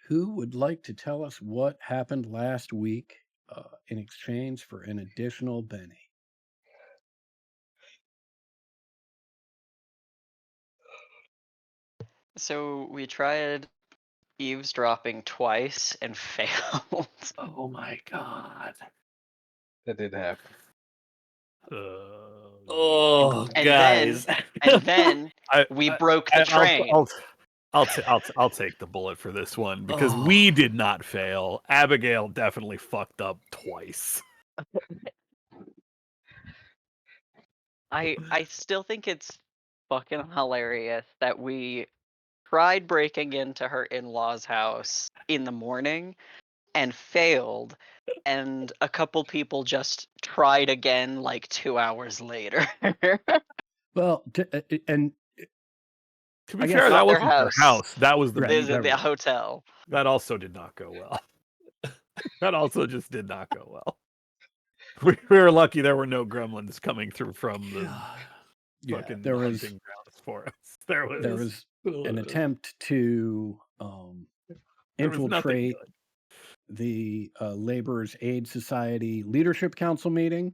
Who would like to tell us what happened last week in exchange for an additional Benny? So we tried eavesdropping twice and failed. Oh my god. That did happen. Oh, And guys. then I, we I, broke the I- train. I'll take the bullet for this one because Oh. we did not fail. Abigail definitely fucked up twice. I still think it's fucking hilarious that we tried breaking into her in-laws' house in the morning and failed, and a couple people just tried again like 2 hours later. Well, and To be I guess fair, Not that their wasn't their house. house. That was the Right. This main. is the hotel. That also did not go well. That also just did not go well. We were lucky there were no gremlins coming through from the yeah, fucking there was hunting grounds for us. There was an attempt to there was nothing infiltrate good. the Laborers Aid Society Leadership Council meeting.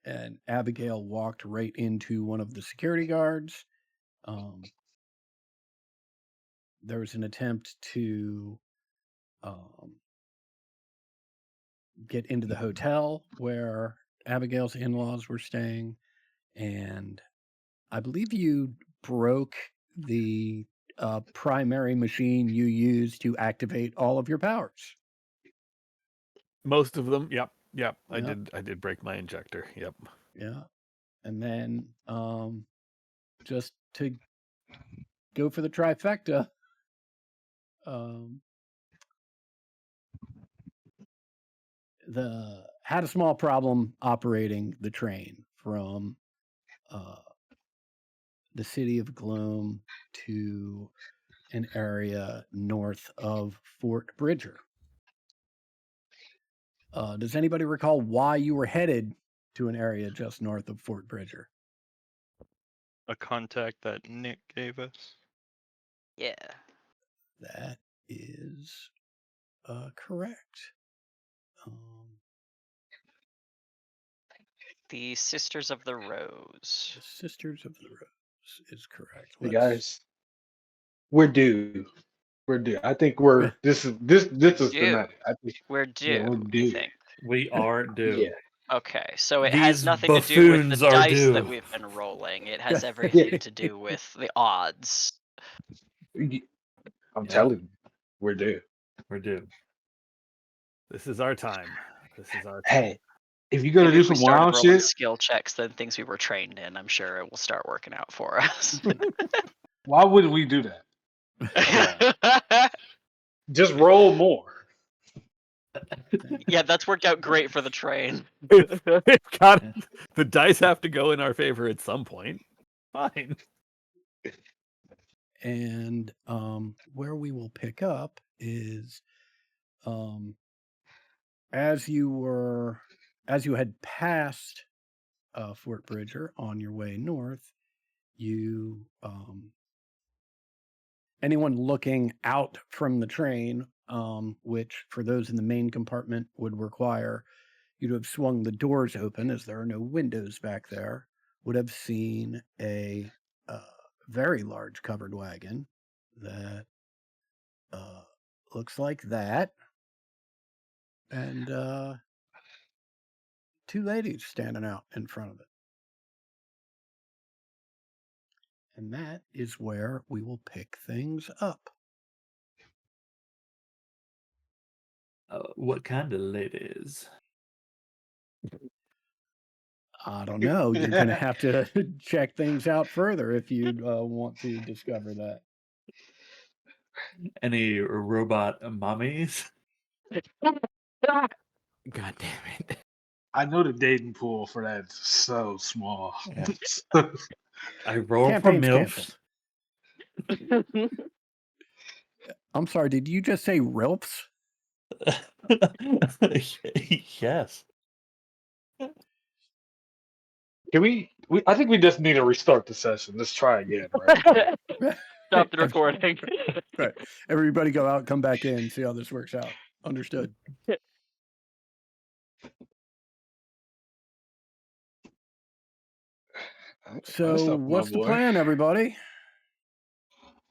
And Abigail walked right into one of the security guards. There was an attempt to get into the hotel where Abigail's in-laws were staying, and I believe you broke the primary machine you used to activate all of your powers. Most of them, yep. Yep. I did break my injector. Yep. Yeah. And then just to go for the trifecta, had a small problem operating the train from the city of Gloom to an area north of Fort Bridger. Does anybody recall why you were headed to an area just north of Fort Bridger? A contact that Nick gave us. Yeah. That is correct. The Sisters of the Rose. The Sisters of the Rose is correct. Hey guys, we're due. We're due. I think this is the night. I think We're due, we're you due. think? We are due. Yeah. Okay, so it has These nothing to do with the buffoons are dice that due. we've been rolling. It has everything to do with the odds. I'm telling you, we're due. We're due. This is our time. This is our time. Hey, if you're gonna Maybe do if we some started wild rolling shit, skill checks, then things we were trained in, I'm sure it will start working out for us. why wouldn't we do that? Just roll more. Yeah, that's worked out great for the train. The dice have to go in our favor at some point. Fine. And where we will pick up is as you had passed Fort Bridger on your way north, you anyone looking out from the train, which for those in the main compartment would require you to have swung the doors open as there are no windows back there, would have seen a very large covered wagon that looks like that, and two ladies standing out in front of it. And that is where we will pick things up. What kind of ladies? I don't know. You're going to have to check things out further if you want to discover that. Any robot mommies? God damn it. I know the dating pool for that is so small. Yeah. I roll for Campaign's MILFs. I'm sorry, did you just say RILFs? Yes. Can we? I think we just need to restart the session. Let's try again. Right? Stop the recording. Right. Everybody go out, come back in, see how this works out. Understood. So, what's the plan, everybody?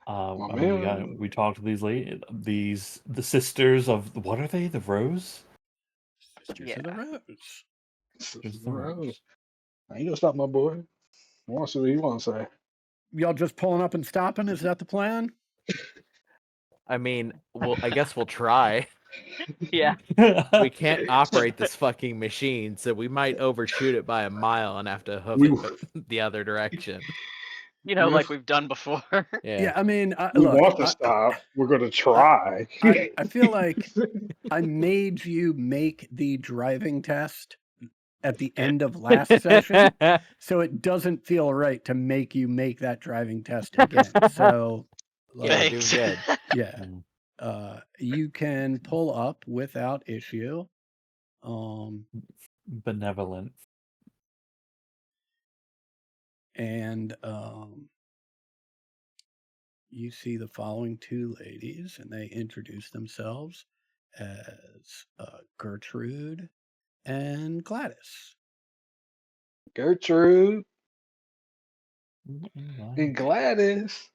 I My mean, man. we talked to the sisters of what are they? The Rose? Sisters of the Rose. Sisters of the Rose. I ain't gonna stop my boy. I want to see what he want to say. Y'all just pulling up and stopping? Is that the plan? I mean, I guess we'll try. Yeah. We can't operate this fucking machine, so we might overshoot it by a mile and have to hoof We- it the other direction. You know, Yes. like we've done before. Yeah, I mean, We look, want to stop. We're gonna try. I feel like I made you make the driving test at the end of last session, so it doesn't feel right to make you make that driving test again. So, Yeah, like, doing Thanks. good. yeah, you can pull up without issue. Benevolent. And you see the following two ladies, and they introduce themselves as Gertrude and Gladys. Gertrude and Gladys.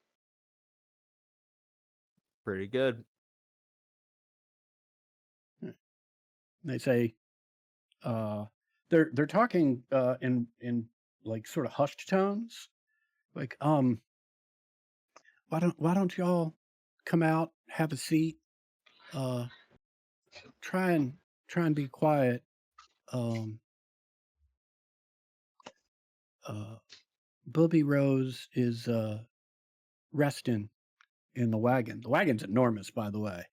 Pretty good. They say they're talking in like sort of hushed tones, like why don't y'all come out, have a seat, try and be quiet. Booby Rose is resting in the wagon. The wagon's enormous, by the way.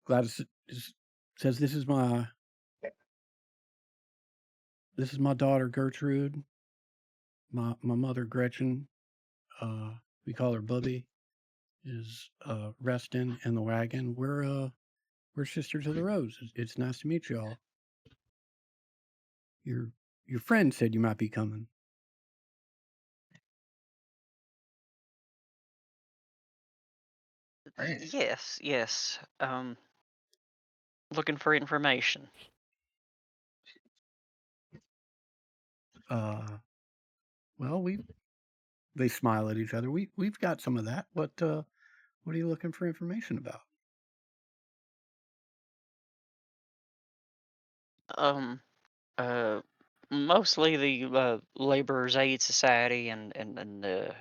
Gladys says, "This is my daughter Gertrude. My mother Gretchen. We call her Bubby. Is resting in the wagon. We're Sisters of the Rose. It's nice to meet y'all. Your friend said you might be coming." Yes. Looking for information. Well, they smile at each other. We've got some of that. What are you looking for information about? Mostly the Laborers Aid Society and the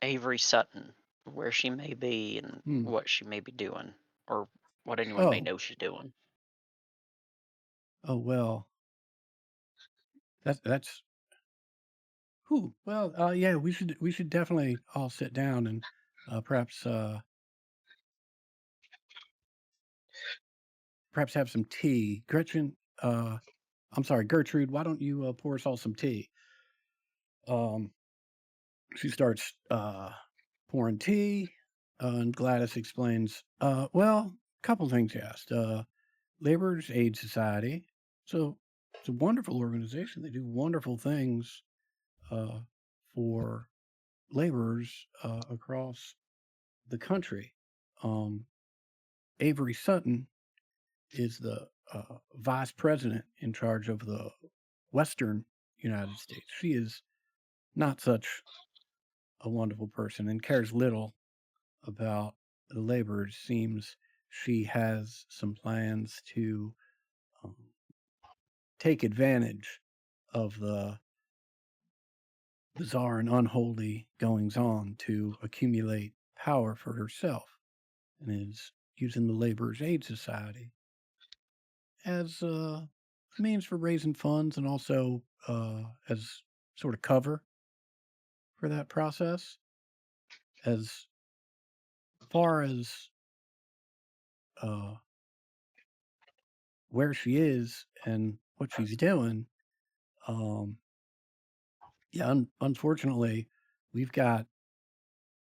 Avery Sutton, where she may be and what she may be doing, or what anyone may know she's doing. Oh well, that's. Well, yeah, we should definitely all sit down and perhaps have some tea. Gretchen, I'm sorry, Gertrude, why don't you pour us all some tea? She starts pouring tea, and Gladys explains, well, a couple things you asked. Laborers Aid Society. So it's a wonderful organization. They do wonderful things for laborers across the country. Avery Sutton is the vice president in charge of the Western United States. She is not such a wonderful person and cares little about the laborers. Seems she has some plans to take advantage of the bizarre and unholy goings on to accumulate power for herself, and is using the Laborers Aid Society as a means for raising funds and also as sort of cover for that process. As far as where she is and what she's doing, yeah, unfortunately, we've got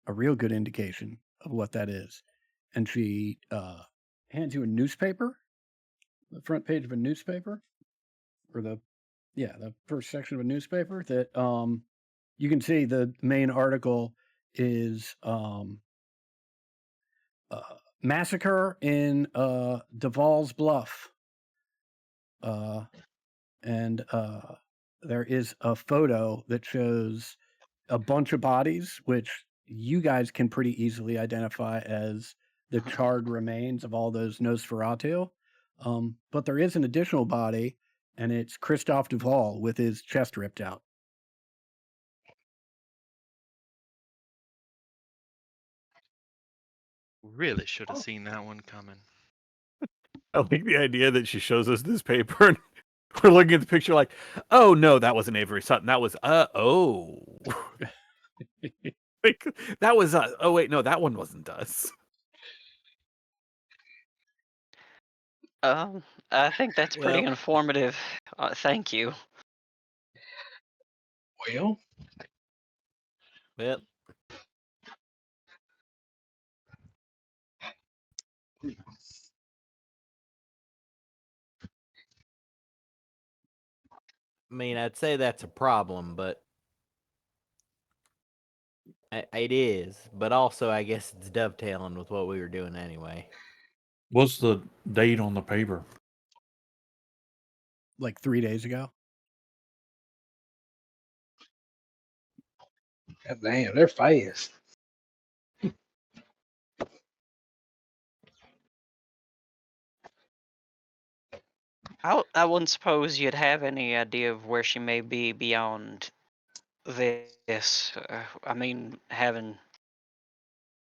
a real good indication of what that is. And she hands you a newspaper, the front page of a newspaper, or the first section of a newspaper that you can see the main article is massacre in Duval's Bluff. And there is a photo that shows a bunch of bodies, which you guys can pretty easily identify as the charred remains of all those Nosferatu. But there is an additional body, and it's Christophe Duval with his chest ripped out. Really should have seen that one coming. I like the idea that she shows us this paper and we're looking at the picture like, oh no, that wasn't Avery Sutton. That was oh. Like, that was us. Oh wait, no, that one wasn't us. I think that's pretty Well. informative. Thank you. Well, Well, I mean, I'd say that's a problem, but it is. But also, I guess it's dovetailing with what we were doing anyway. What's the date on the paper? Like 3 days ago. damn, they're fast. I wouldn't suppose you'd have any idea of where she may be beyond this. I mean, having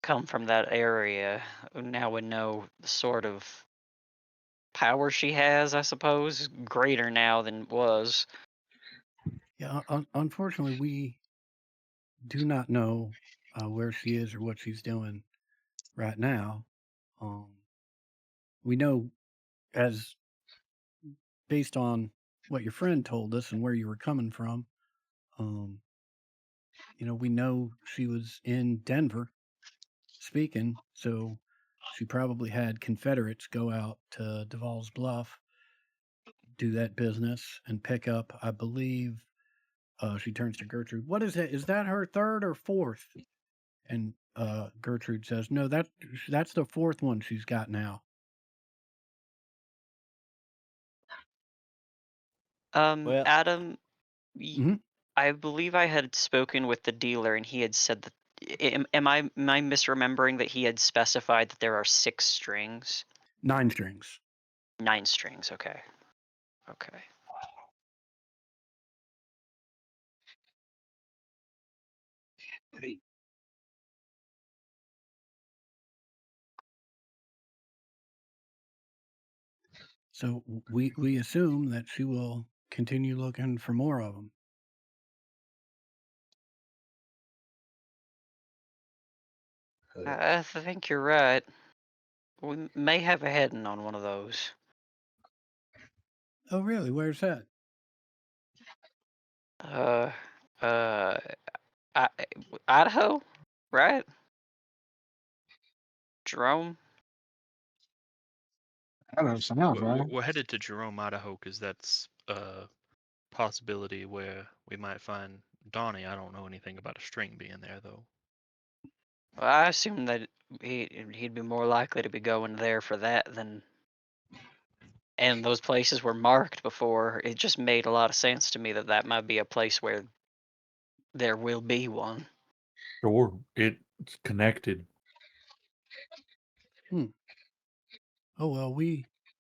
come from that area, now we know the sort of power she has, I suppose. Greater now than it was. Yeah, unfortunately, we do not know where she is or what she's doing right now. We know, as based on what your friend told us and where you were coming from, we know she was in Denver speaking, so she probably had Confederates go out to Duval's Bluff, do that business, and pick up, I believe, she turns to Gertrude. What is it? Is that her third or fourth? And Gertrude says, no, that's the fourth one she's got now. Well, Adam, Mhm. I believe I had spoken with the dealer, and he had said that. Am I misremembering that he had specified that there are 6 strings? 9 strings. 9 strings. Okay. Okay. So we assume that she will continue looking for more of them. I think you're right. We may have a heading on one of those. Oh, really? Where's that? Idaho, right? Jerome. That don't sound right. We're headed to Jerome, Idaho, because that's a possibility where we might find Donnie. I don't know anything about a string being there, though. Well, I assume that he'd be more likely to be going there for that than. And those places were marked before. It just made a lot of sense to me that that might be a place where there will be one. Sure, it's connected. Oh, well,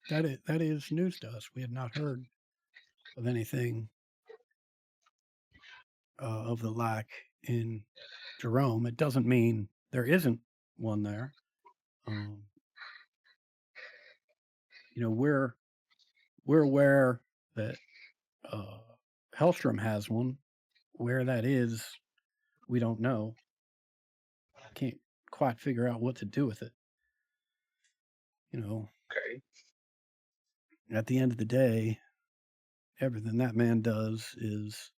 that is news to us. We had not heard of anything of the lack in Jerome. It doesn't mean there isn't one there. We're aware that Hellstrom has one. Where that is, we don't know. Can't quite figure out what to do with it. Okay. At the end of the day, everything that man does is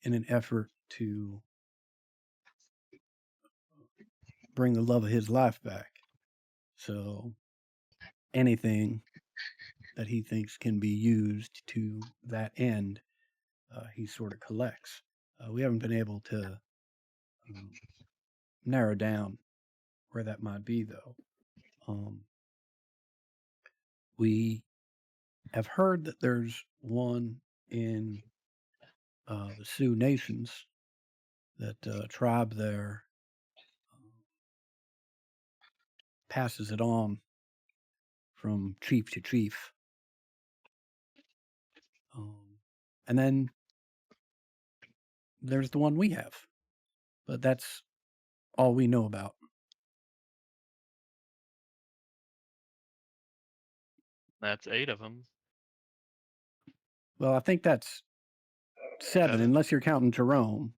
in an effort to bring the love of his life back. So anything that he thinks can be used to that end, he sort of collects. We haven't been able to narrow down where that might be, though. We have heard that there's one in the Sioux Nations, that tribe there passes it on from chief to chief. And then there's the one we have, but that's all we know about. That's 8 of them. Well, I think that's 7, 7? unless you're counting Jerome.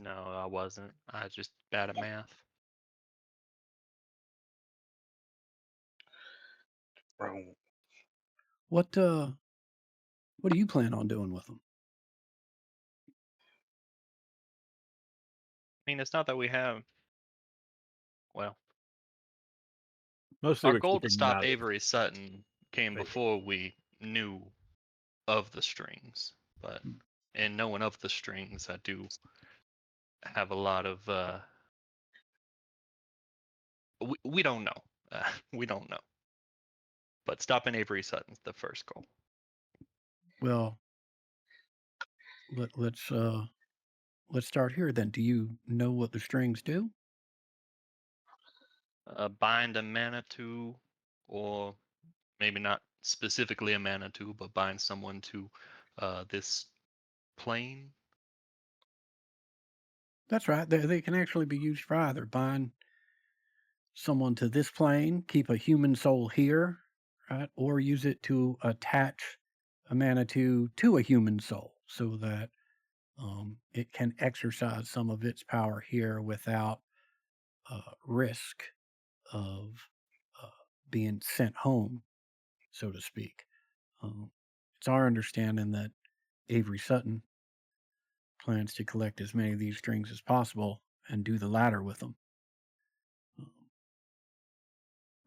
No, I wasn't. I was just bad at math. Bro. What do you plan on doing with them? I mean, it's not that we have. Well, Mostly our we're goal to keeping them stop out of Avery Sutton came Right. before we knew of the strings, but in knowing of the strings, I do have a lot of. We don't know. We don't know. But stopping Avery Sutton's the first goal. Well, let's start here then. Do you know what the strings do? Bind a Manitou, or maybe not specifically a Manitou, but bind someone to this plane. That's right. They can actually be used for either. Bind someone to this plane, keep a human soul here, right? Or use it to attach a Manitou to a human soul so that it can exercise some of its power here without risk of being sent home, so to speak. It's our understanding that Avery Sutton plans to collect as many of these strings as possible and do the latter with them.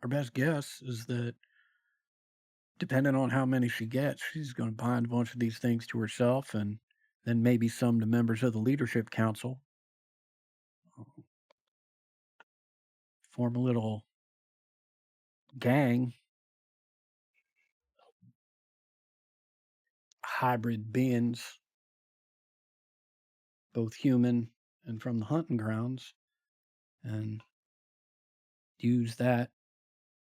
Our best guess is that depending on how many she gets, she's going to bind a bunch of these things to herself and then maybe some to members of the leadership council. Form a little gang, hybrid beings, both human and from the hunting grounds, and use that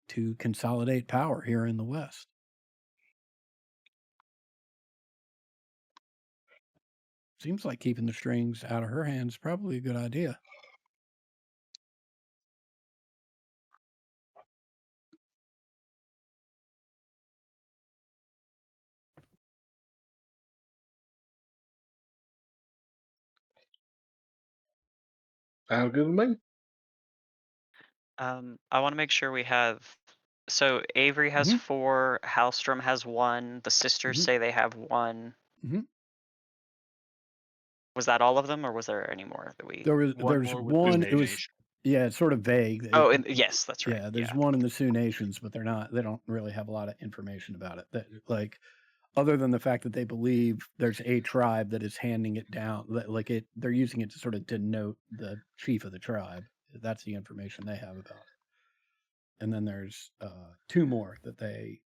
to consolidate power here in the West. Seems like keeping the strings out of her hands is probably a good idea. Sounds good to me. I want to make sure we have. So Avery has Mhm. 4. Halstrom has 1. The sisters Mhm. say they have 1. Mhm. Was that all of them, or was there any more that we? There's One more with the one. Sioux It was Nation. it's sort of vague. Oh, and yes, that's right. Yeah, there's Yeah. one in the Sioux Nations, but they don't really have a lot of information about it. That like other than the fact that they believe there's a tribe that is handing it down, they're using it to sort of denote the chief of the tribe. That's the information they have about it. And then there's 2 more that they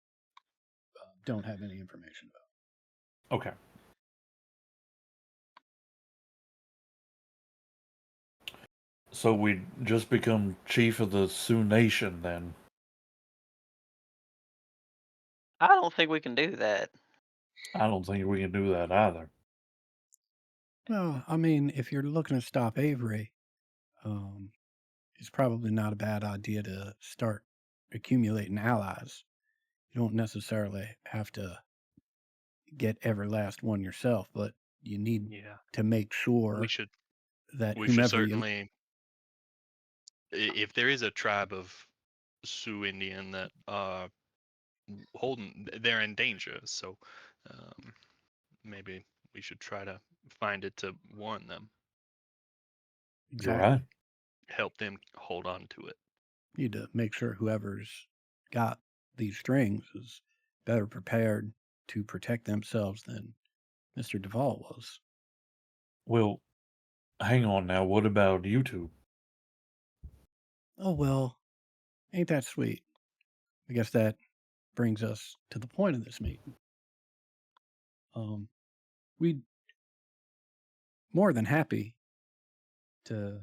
don't have any information about. Okay. So we just become chief of the Sioux Nation then. I don't think we can do that. I don't think we can do that either. Well, I mean, if you're looking to stop Avery, it's probably not a bad idea to start accumulating allies. You don't necessarily have to get every last one yourself, but you need Yeah, to make sure we should. that We should whomever you certainly. If there is a tribe of Sioux Indian that are they're in danger. So maybe we should try to find it to warn them, You're exactly right. help them hold on to it. need to make sure whoever's got these strings is better prepared to protect themselves than Mr. Duvall was. Well, hang on now. What about you two? Oh, well, ain't that sweet? I guess that brings us to the point of this meeting. We'd more than happy to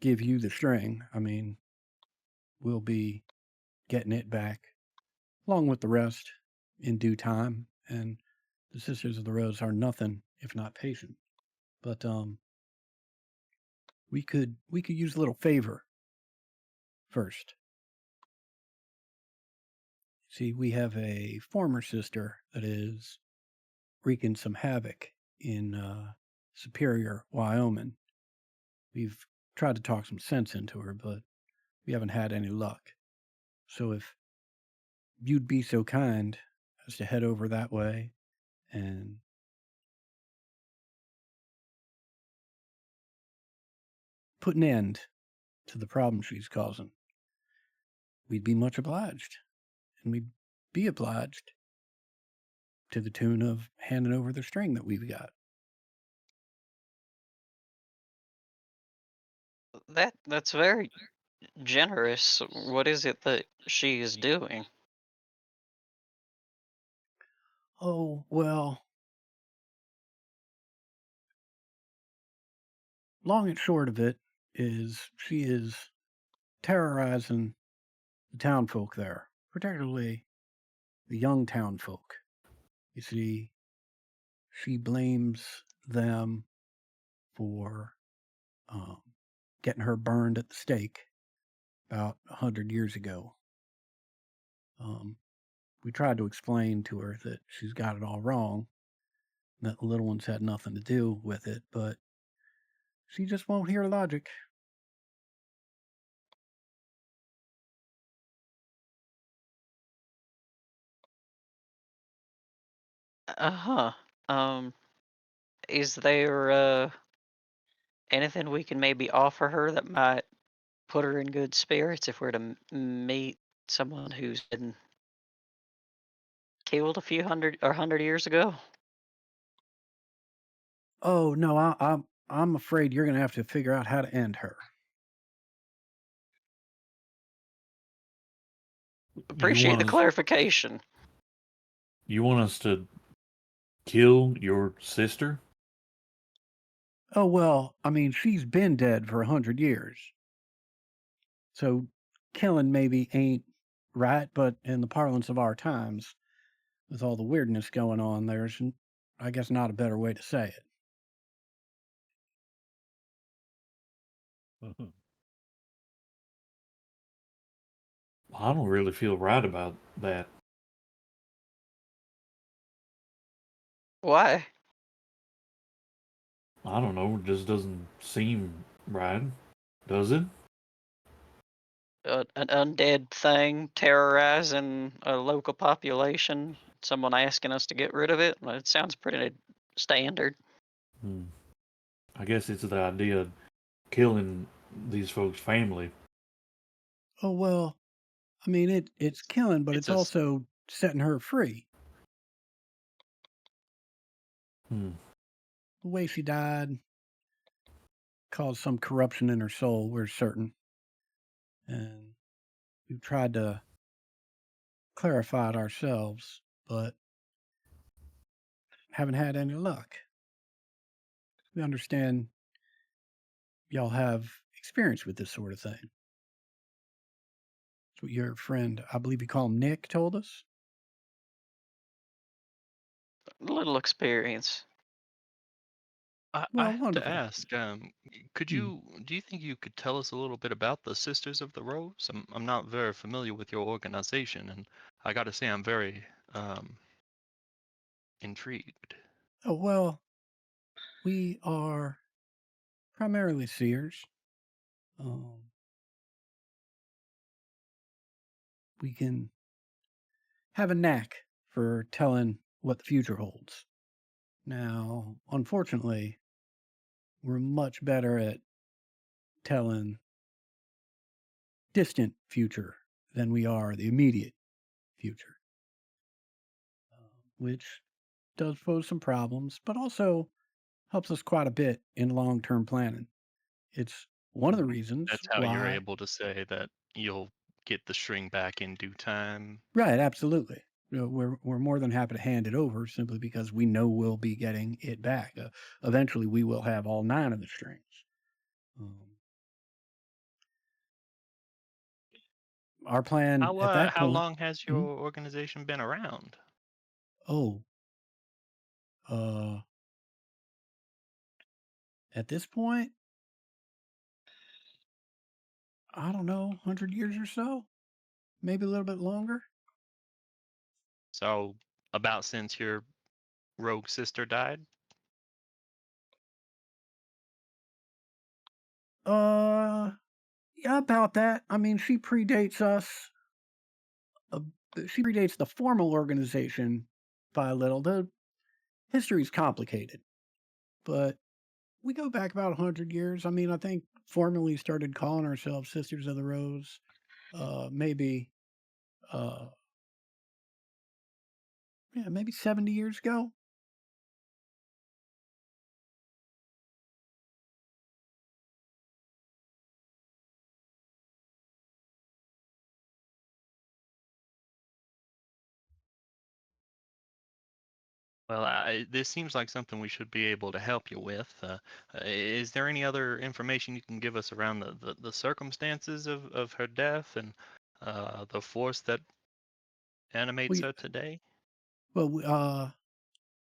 give you the string. I mean, we'll be getting it back along with the rest in due time. And the Sisters of the Rose are nothing if not patient. But we could use a little favor first. See, we have a former sister that is wreaking some havoc in Superior, Wyoming. We've tried to talk some sense into her, but we haven't had any luck. So if you'd be so kind as to head over that way and put an end to the problem she's causing, we'd be much obliged. And we'd be obliged to the tune of handing over the string that we've got. That's very generous. What is it that she is doing? Oh, well, long and short of it is she is terrorizing the townfolk there, particularly the young townfolk. You see, she blames them for getting her burned at the stake about 100 years ago. We tried to explain to her that she's got it all wrong, that the little ones had nothing to do with it, but she just won't hear logic. Uh-huh. Is there anything we can maybe offer her that might put her in good spirits if we're to meet someone who's been killed a few hundred or 100 years ago? Oh no, I'm afraid you're gonna have to figure out how to end her. You Appreciate want the us? clarification. You want us to kill your sister? Oh well, I mean she's been dead for 100 years, so killing maybe ain't right, but in the parlance of our times, with all the weirdness going on, there's, I guess, not a better way to say it. I don't really feel right about that. Why? I don't know. It just doesn't seem right, does it? An undead thing terrorizing a local population? Someone asking us to get rid of it? Well, it sounds pretty standard. I guess it's the idea of killing these folks' family. Oh well, I mean it's killing, but It's it's a also setting her free. Hmm. The way she died caused some corruption in her soul, we're certain. And we've tried to clarify it ourselves, but haven't had any luck. We understand y'all have experience with this sort of thing. That's what your friend, I believe you call him Nick, told us. Little experience. I Well, have to wonderful. ask, could Hmm. do you think you could tell us a little bit about the Sisters of the Rose? I'm not very familiar with your organization, and I got to say I'm very intrigued. Oh, well, we are primarily seers. Um, we can have a knack for telling what the future holds. Now, unfortunately, we're much better at telling distant future than we are the immediate future, which does pose some problems, but also helps us quite a bit in long-term planning. It's one of the reasons That's how you're why. able to say that you'll get the string back in due time. Right, absolutely. We're more than happy to hand it over simply because we know we'll be getting it back. Eventually, we will have all 9 of the strings. Um, our plan at that How point. long has your Mhm. organization been around? Oh, uh, at this point, I don't know, 100 years or so, maybe a little bit longer. So about since your rogue sister died? Uh, yeah, about that. I mean, she predates us. Uh, she predates the formal organization by a little. The history's complicated, but we go back about 100 years. I mean, I think formally started calling ourselves Sisters of the Rose, maybe, uh, yeah, maybe 70 years ago. Well, this seems like something we should be able to help you with. Is there any other information you can give us around the circumstances of her death and the force that animates We, her today? well,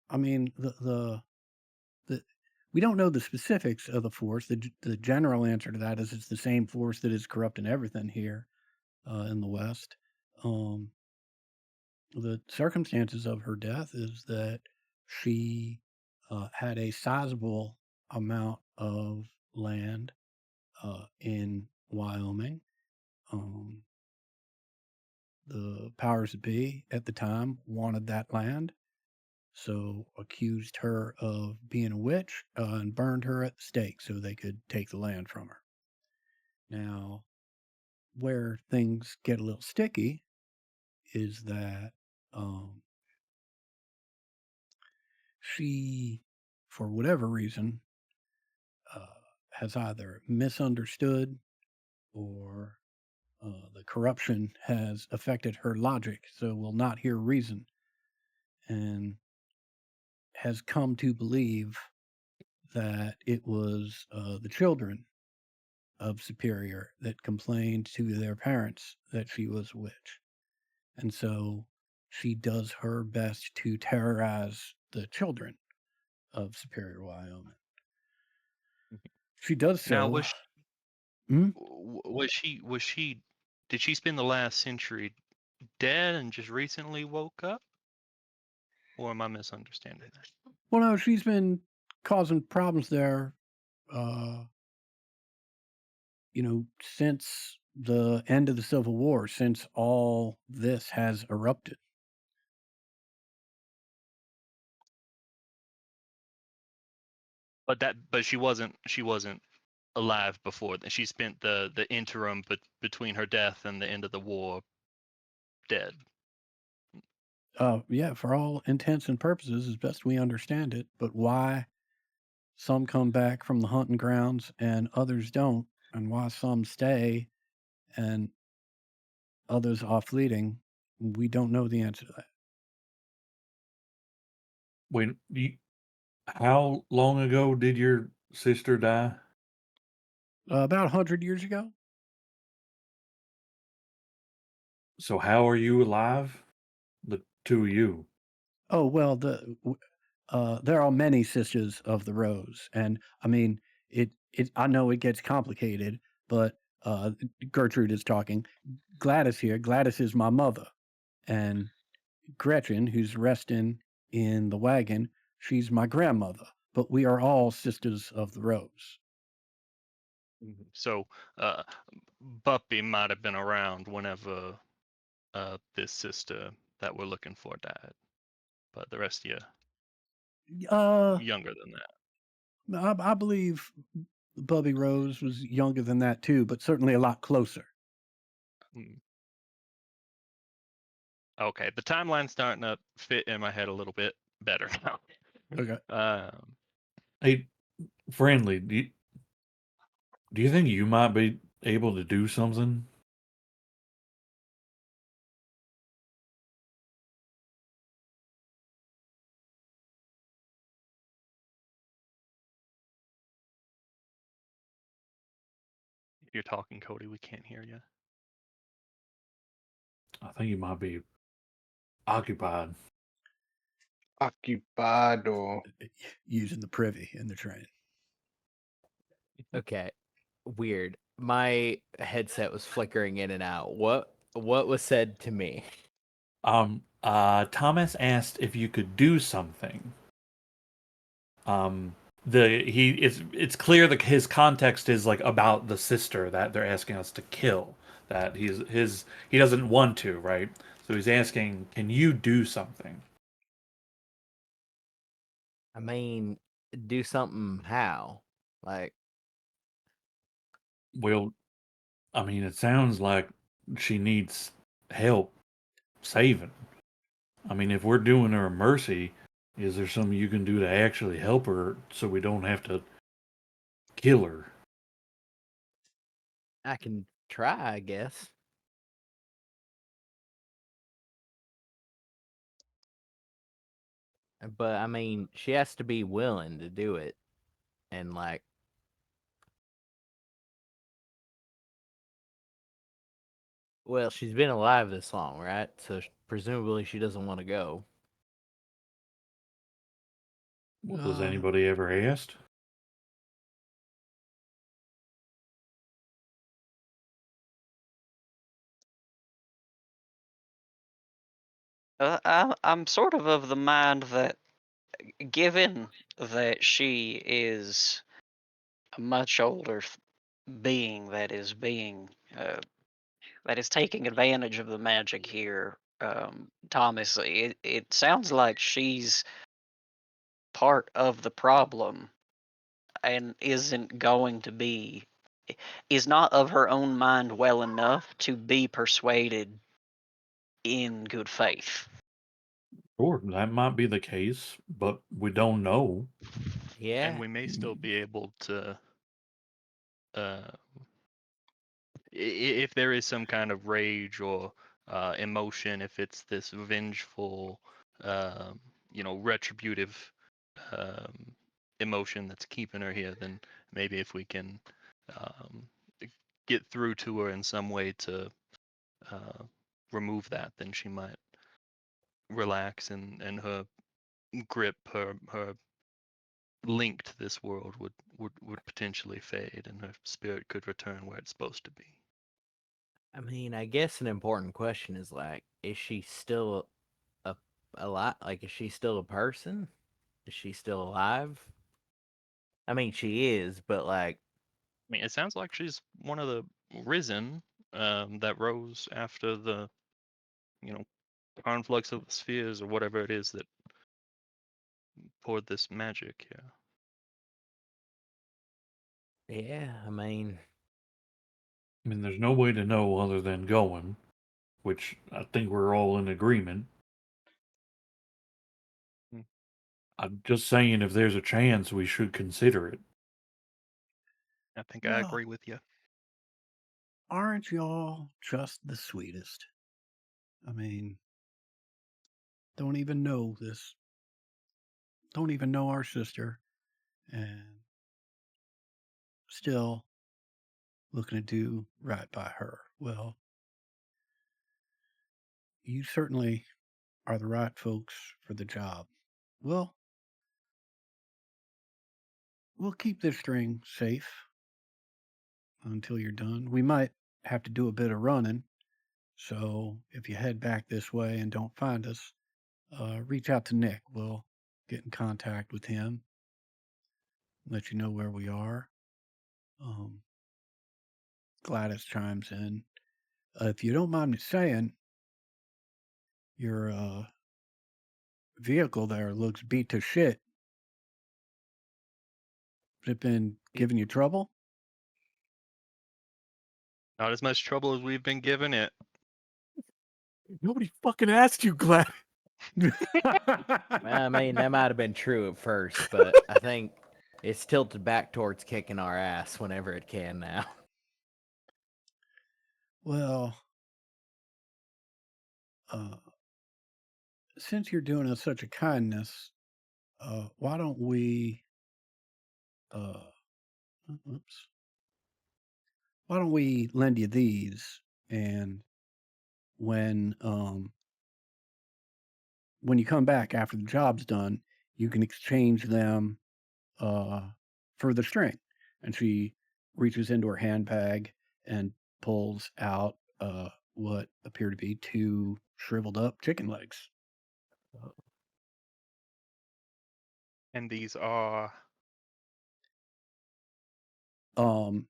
I mean, the, we don't know the specifics of the force. The general answer to that is it's the same force that is corrupting everything here, in the West. Um, the circumstances of her death is that she, had a sizable amount of land in Wyoming. Um, the powers that be at the time wanted that land, so accused her of being a witch and burned her at the stake so they could take the land from her. Now, where things get a little sticky is that um, she, for whatever reason, uh, has either misunderstood or the corruption has affected her logic, so will not hear reason, and has come to believe that it was the children of Superior that complained to their parents that she was a witch. And so she does her best to terrorize the children of Superior, Wyoming. She does Now, so. Hmm? was she did she spend the last century dead and just recently woke up, or am I misunderstanding that? Well, no, she's been causing problems there, uh, since the end of the Civil War, since all this has erupted. But she wasn't alive before that. She spent the interim between her death and the end of the war dead. Yeah, for all intents and purposes, as best we understand it. But why some come back from the hunting grounds and others don't, and why some stay and others are fleeting, we don't know the answer to that. When how long ago did your sister die? About 100 years ago. So how are you alive? The two of you. Oh well, there are many sisters of the rose, and I mean it. I know it gets complicated, but Gertrude is talking. Gladys here. Gladys is my mother, and Gretchen, who's resting in the wagon, she's my grandmother. But we are all sisters of the rose. So uh, Buppy might have been around whenever this sister that we're looking for died, but the rest of you Uh, younger than that. I believe Bubby Rose was younger than that too, but certainly a lot closer. Hmm. Okay, the timeline's starting to fit in my head a little bit better now. Okay. Hey, friendly, do you think you might be able to do something? You're talking, Cody. We can't hear you. I think you might be occupied. Occupied or Using the privy in the train. Okay. Weird. My headset was flickering in and out. What was said to me? Thomas asked if you could do something. It's clear that his context is like about the sister that they're asking us to kill. That he doesn't want to, right? So he's asking, can you do something? I mean, do something how? Like, Well, I mean, it sounds like she needs help saving. I mean, if we're doing her a mercy, is there something you can do to actually help her so we don't have to kill her? I can try, I guess. But I mean, she has to be willing to do it. And like, well, she's been alive this long, right? So presumably she doesn't want to go. Well, has anybody ever asked? I'm sort of the mind that, given that she is a much older being that is that is taking advantage of the magic here, Thomas, it sounds like she's part of the problem and is not of her own mind well enough to be persuaded in good faith. Sure, that might be the case, but we don't know. Yeah. And we may still be able to, if there is some kind of rage or emotion, if it's this vengeful, retributive emotion that's keeping her here, then maybe if we can um, get through to her in some way to remove that, then she might relax and her grip, her link to this world would potentially fade and her spirit could return where it's supposed to be. I mean, I guess an important question is like, is she still a lot? Like, is she still a person? Is she still alive? I mean, she is, but like, I mean, it sounds like she's one of the risen that rose after the, conflux of the spheres or whatever it is that poured this magic. Yeah. yeah, I mean, I mean, there's no way to know other than going, which I think we're all in agreement. Hmm. I'm just saying, if there's a chance, we should consider it. I think I Well, agree with you. aren't y'all just the sweetest? I mean, don't even know this. Don't even know our sister, and still looking to do right by her. Well, you certainly are the right folks for the job. Well, we'll keep this string safe until you're done. We might have to do a bit of running. So if you head back this way and don't find us, reach out to Nick. We'll get in contact with him, let you know where we are. Um, Gladys chimes in. If you don't mind me saying, your vehicle there looks beat to shit. Has it been giving you trouble? Not as much trouble as we've been giving it. Nobody fucking asked you, Glad. I mean, that might have been true at first, but I think It's tilted back towards kicking our ass whenever it can now. Well, since you're doing us such a kindness, why don't we? Oops. Why don't we lend you these, and when you come back after the job's done, you can exchange them for the string. And she reaches into her handbag and pulls out what appear to be 2 shriveled up chicken legs. And these are Um,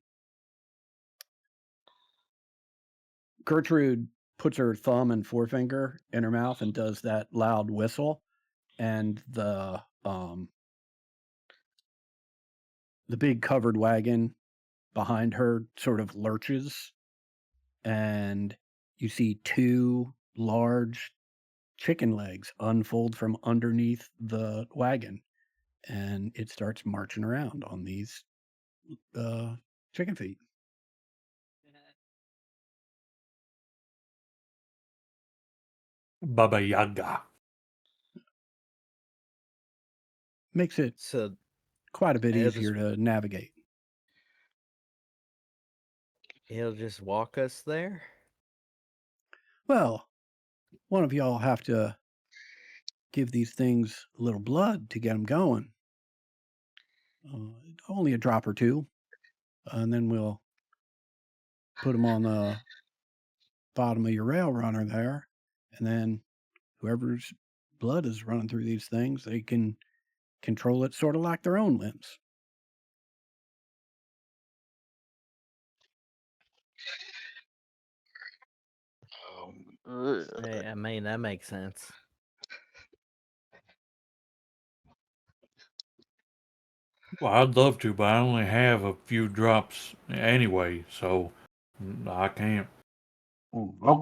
Gertrude puts her thumb and forefinger in her mouth and does that loud whistle, and the big covered wagon behind her sort of lurches, and you see 2 large chicken legs unfold from underneath the wagon, and it starts marching around on these chicken feet. Baba Yaga. Makes it So quite a bit I'll easier to navigate. he'll just walk us there. Well, one of y'all have to give these things a little blood to get them going. Only a drop or 2, and then we'll put them on the bottom of your rail runner there, and then whoever's blood is running through these things, they can control it sort of like their own limbs. Ugh. I mean, that makes sense. Well, I'd love to, but I only have a few drops anyway, so I can't.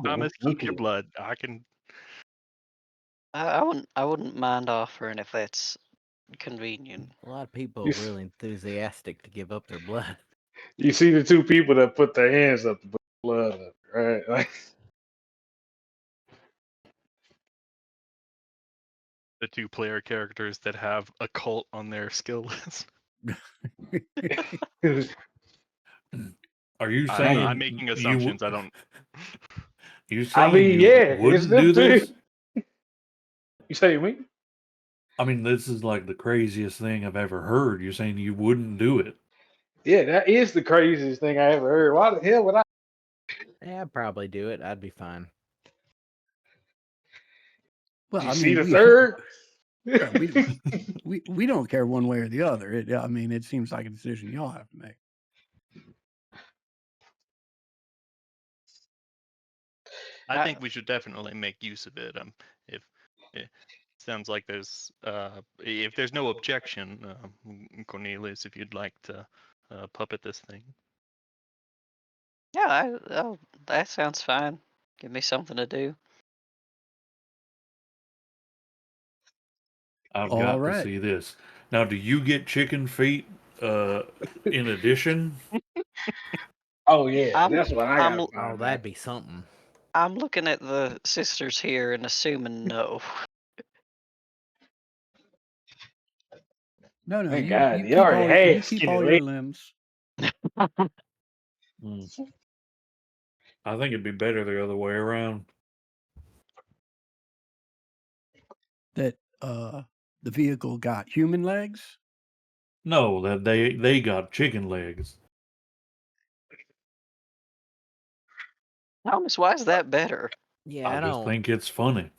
Thomas, keep your blood. I can. I wouldn't mind offering if that's convenient. A lot of people are Yes. really enthusiastic to give up their blood. You see the 2 people that put their hands up to put blood up, right? Like, The 2 player characters that have a cult on their skill list. Are you I'm saying making assumptions. I don't. You saying I mean, you yeah, it's wouldn't them do this? 2. You say me? I mean, this is like the craziest thing I've ever heard. You're saying you wouldn't do it. Yeah, that is the craziest thing I ever heard. Why the hell would I? Yeah, I'd probably do it. I'd be fine. Well, You I see mean, the third? yeah, we don't care one way or the other. I mean, it seems like a decision y'all have to make. I think we should definitely make use of it. If it sounds like there's if there's no objection, Cornelius, if you'd like to puppet this thing. Yeah, that sounds fine. Give me something to do. I've All got to right. see this. Now, do you get chicken feet in addition? Oh yeah, I'm- that's what I I'm- got. Oh, that'd be something. I'm looking at the sisters here and assuming no. No, Thank you God, keep you already had you keep skinny all your legs. limbs. I think it'd be better the other way around. That the vehicle got human legs. No, that they got chicken legs. Thomas, why is that better? Yeah, I I just don't. think it's funny.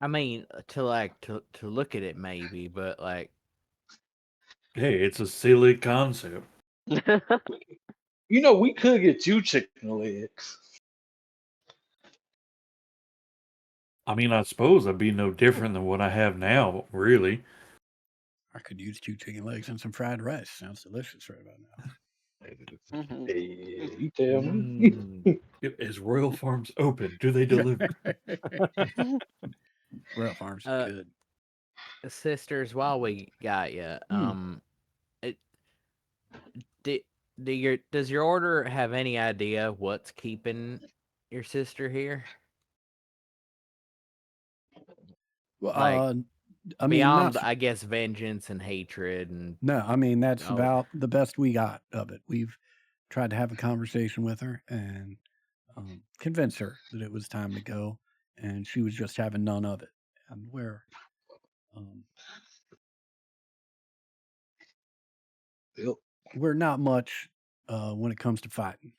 I mean, to look at it maybe, but like, Hey, it's a silly concept. You know, we could get you chicken legs. I mean, I suppose that'd be no different than what I have now, really. I could use 2 chicken legs and some fried rice. Sounds delicious right about now. Mhm. Hey, you tell me. Is Royal Farms open? Do they deliver? Royal Farms is Uh, good. sisters, while we got you, it, does your order have any idea what's keeping your sister here? Well, Like, I mean, beyond, not I guess, vengeance and hatred and no. I mean, that's Oh. about the best we got of it. We've tried to have a conversation with her and convince her that it was time to go, and she was just having none of it. And Yep. we're not much when it comes to fighting.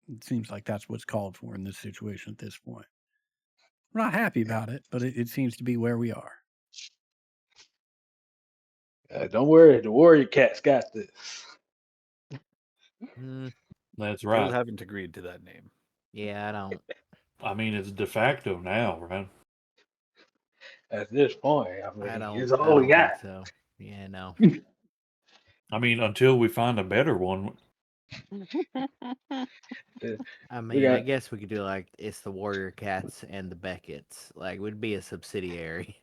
It seems like that's what's called for in this situation at this point. We're not happy about it, but it seems to be where we are. Don't worry, the Warrior Cats got this. That's Still right. haven't agreed to that name. yeah, I don't. I mean, it's de facto now, right? At this point, I mean, I don't. it's I all we don't got. think so. Yeah, no. I mean, until we find a better one. I We mean, I got guess we could do like it's the Warrior Cats and the Becketts. Like, would be a subsidiary.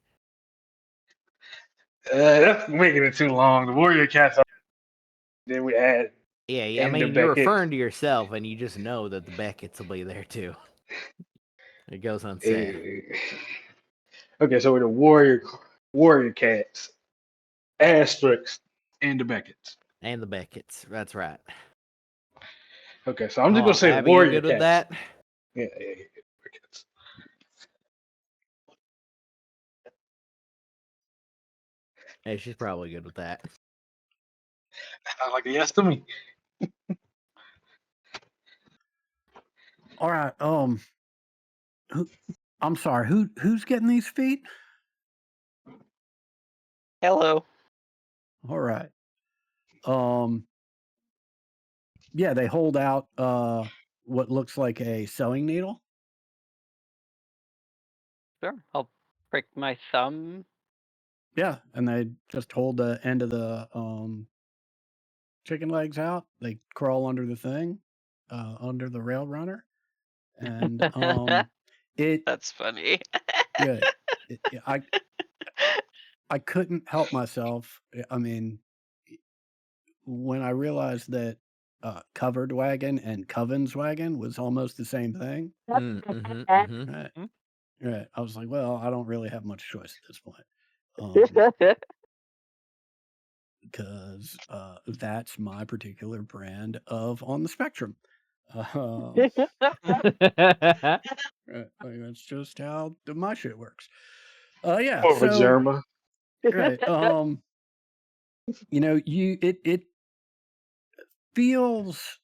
that's making it too long. The Warrior Cats are. Then we add. Yeah, I And the mean, you're Beckett. referring to yourself, and you just know that the Becketts will be there too. It goes unsaid. Okay, so we're the Warrior Cats, Asterix, and the Becketts. And the Becketts. That's right. Okay, so I'm just gonna say Abby, the you Warrior good with Cats. that? Yeah. Becketts. Yeah, she's probably good with that. Sounds like a yes to me. All right. I'm sorry. Who's getting these feet? Hello. All right. Yeah, they hold out what looks like a sewing needle. Sure. I'll prick my thumb. Yeah, and they just hold the end of the chicken legs out. They crawl under the thing, under the rail runner, and it. That's funny. Yeah, I couldn't help myself. I mean, when I realized that covered wagon and Coven's wagon was almost the same thing, right? Right. I was like, well, I don't really have much choice at this point. Because that's my particular brand of on the spectrum. Right, like, that's just how my shit works. Yeah. Over So, Germa. right. It feels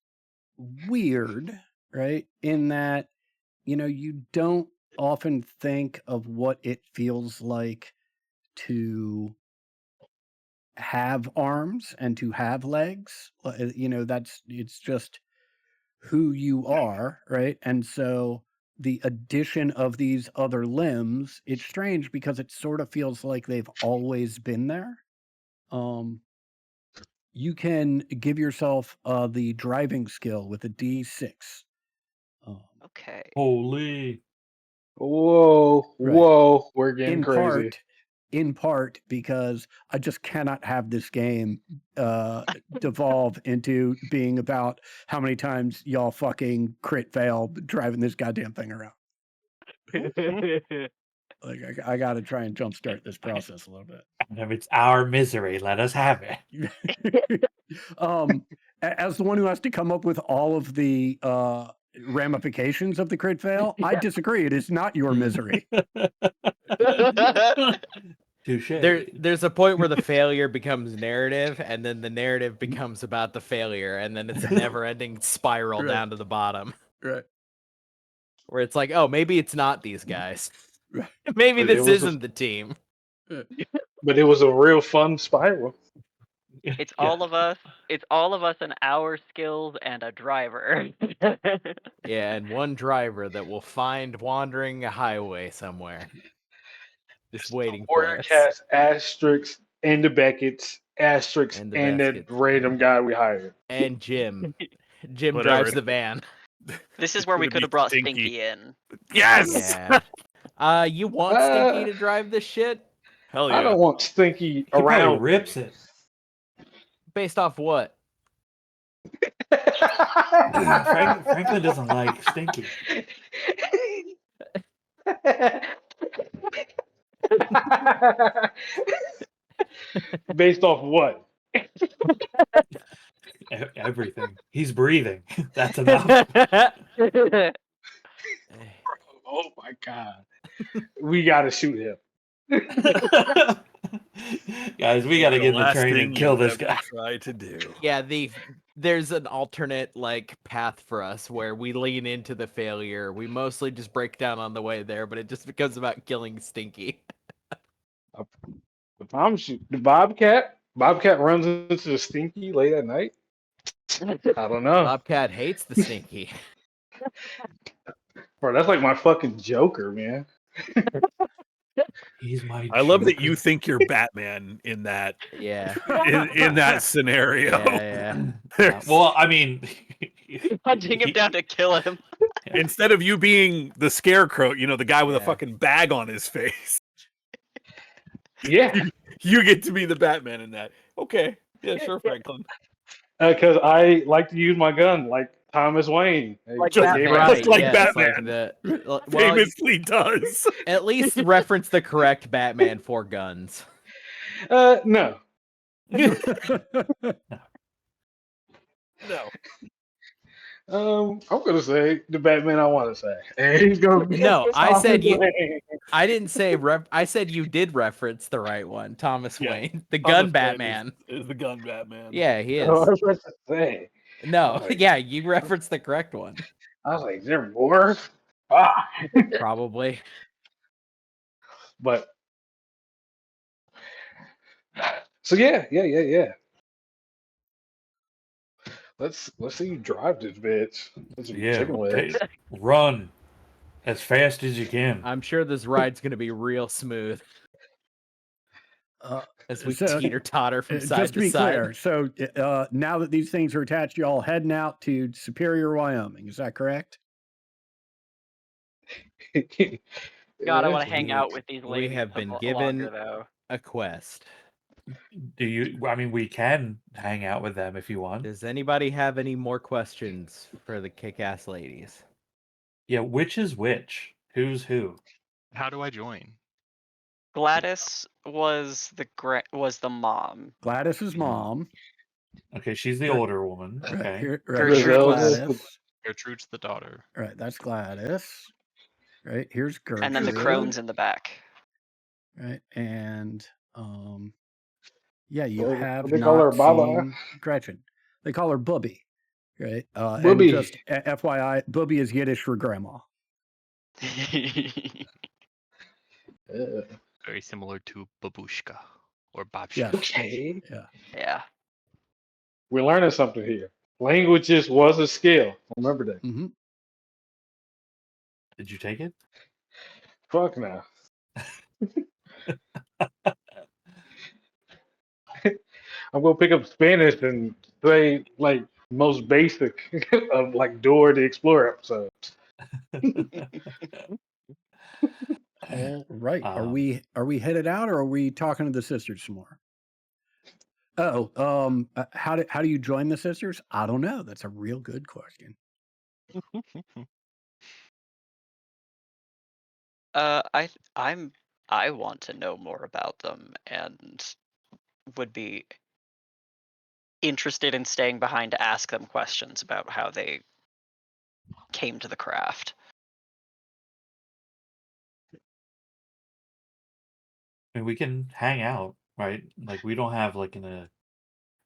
weird, right? In that, you don't often think of what it feels like to have arms and to have legs. It's just who you are, right? And so the addition of these other limbs, it's strange because it sort of feels like they've always been there. You can give yourself the driving skill with a D6. Okay. Holy. Whoa, Right. whoa, we're getting in crazy. part because I just cannot have this game devolve into being about how many times y'all fucking crit fail driving this goddamn thing around. Like I got to try and jumpstart this process a little bit. If it's our misery, let us have it. As the one who has to come up with all of the ramifications of the crit fail, I disagree. It is not your misery. Touche. There's a point where the failure becomes narrative, and then the narrative becomes about the failure, and then it's a never-ending spiral Right. down to the bottom. Right. Where it's like, oh, maybe it's not these guys. Right. Maybe But it this was isn't the team. But it was a real fun spiral. It's all of us. It's all of us and our skills and a driver. Yeah, and one driver that will find wandering a highway somewhere. Just waiting for Warrior us. Cats, Asterix, and the Becketts, Asterix, And the and that Becketts. random guy we hired. And Jim. Jim Whatever. drives the van. This is where we Gonna could be have brought Stinky. Stinky in. Yes. Yeah. You want Stinky to drive this shit? Hell I yeah. don't want Stinky He probably around. rips it. Based off what? Franklin doesn't like Stinky. Based off what? Everything. He's breathing. That's enough. Oh my god. We gotta shoot him. Guys, we got to The get in the last train thing and kill you this ever guy. Try to do. Yeah, there's an alternate like path for us where we lean into the failure. We mostly just break down on the way there, but it just becomes about killing Stinky. If I'm the Bobcat runs into the Stinky late at night. I don't know. Bobcat hates the Stinky. Bro, that's like my fucking Joker, man. He's my. I love that Joker. you think you're Batman in that Yeah. in that scenario. Yeah. There's- Well, I mean, Hunting him down to kill him. Instead of you being the scarecrow, the guy with a Yeah. fucking bag on his face, Yeah, you get to be the Batman in that. Okay. Yeah, sure, Franklin. because I like to use my gun like Thomas Wayne. Like Just Batman. gave Right. us- like yes, Batman. well, Famously does. at least reference the correct Batman for guns. No. No. I'm gonna say the Batman I want to say, and he's gonna be. No, I said you. Thomas I didn't say I said you did reference the right one, Thomas Yeah. Wayne, the Thomas gun Wayne Batman. is the gun Batman. Yeah, he Wayne. I is. was about to say. No, Right. yeah, you referenced the correct one. I was like, is there more? Ah. Probably. But so yeah. Let's see you drive this bitch. Let's yeah, chicken legs. run as fast as you can. I'm sure this ride's gonna be real smooth as we So, teeter totter from side just to to be side. clear, so now that these things are attached, you're all heading out to Superior, Wyoming. Is that correct? God, I Yeah. want to hang out with these We ladies. have been longer, given though. a quest. Do you? I mean, we can hang out with them if you want. Does anybody have any more questions for the kick-ass ladies? Yeah, which is which? Who's who? How do I join? Gladys was the mom. Gladys's mom. Okay, she's the older woman. Right, Okay. here, Gertrude here's was- Gladys. Gertrude's the daughter. Right, that's Gladys. Right, here's Gertrude. And then the crones in the back. Right, and yeah, you Well, have they call her not Baba. seen Gretchen. They call her Bubby. Right, and Bubby. just FYI, Bubby is Yiddish for grandma. Yeah. Very similar to babushka or babshka. Yeah. Okay. Yeah. We're learning something here. Languages was a skill. Remember that. Hmm. Did you take it? Fuck now. I'm gonna pick up Spanish and say like most basic of like Dora the Explorer episodes. All right, are Uh, we headed out, or are we talking to the sisters some more? Oh, how do you join the sisters? I don't know. That's a real good question. I want to know more about them and would be interested in staying behind to ask them questions about how they came to the craft. I mean, we can hang out, right? Like we don't have like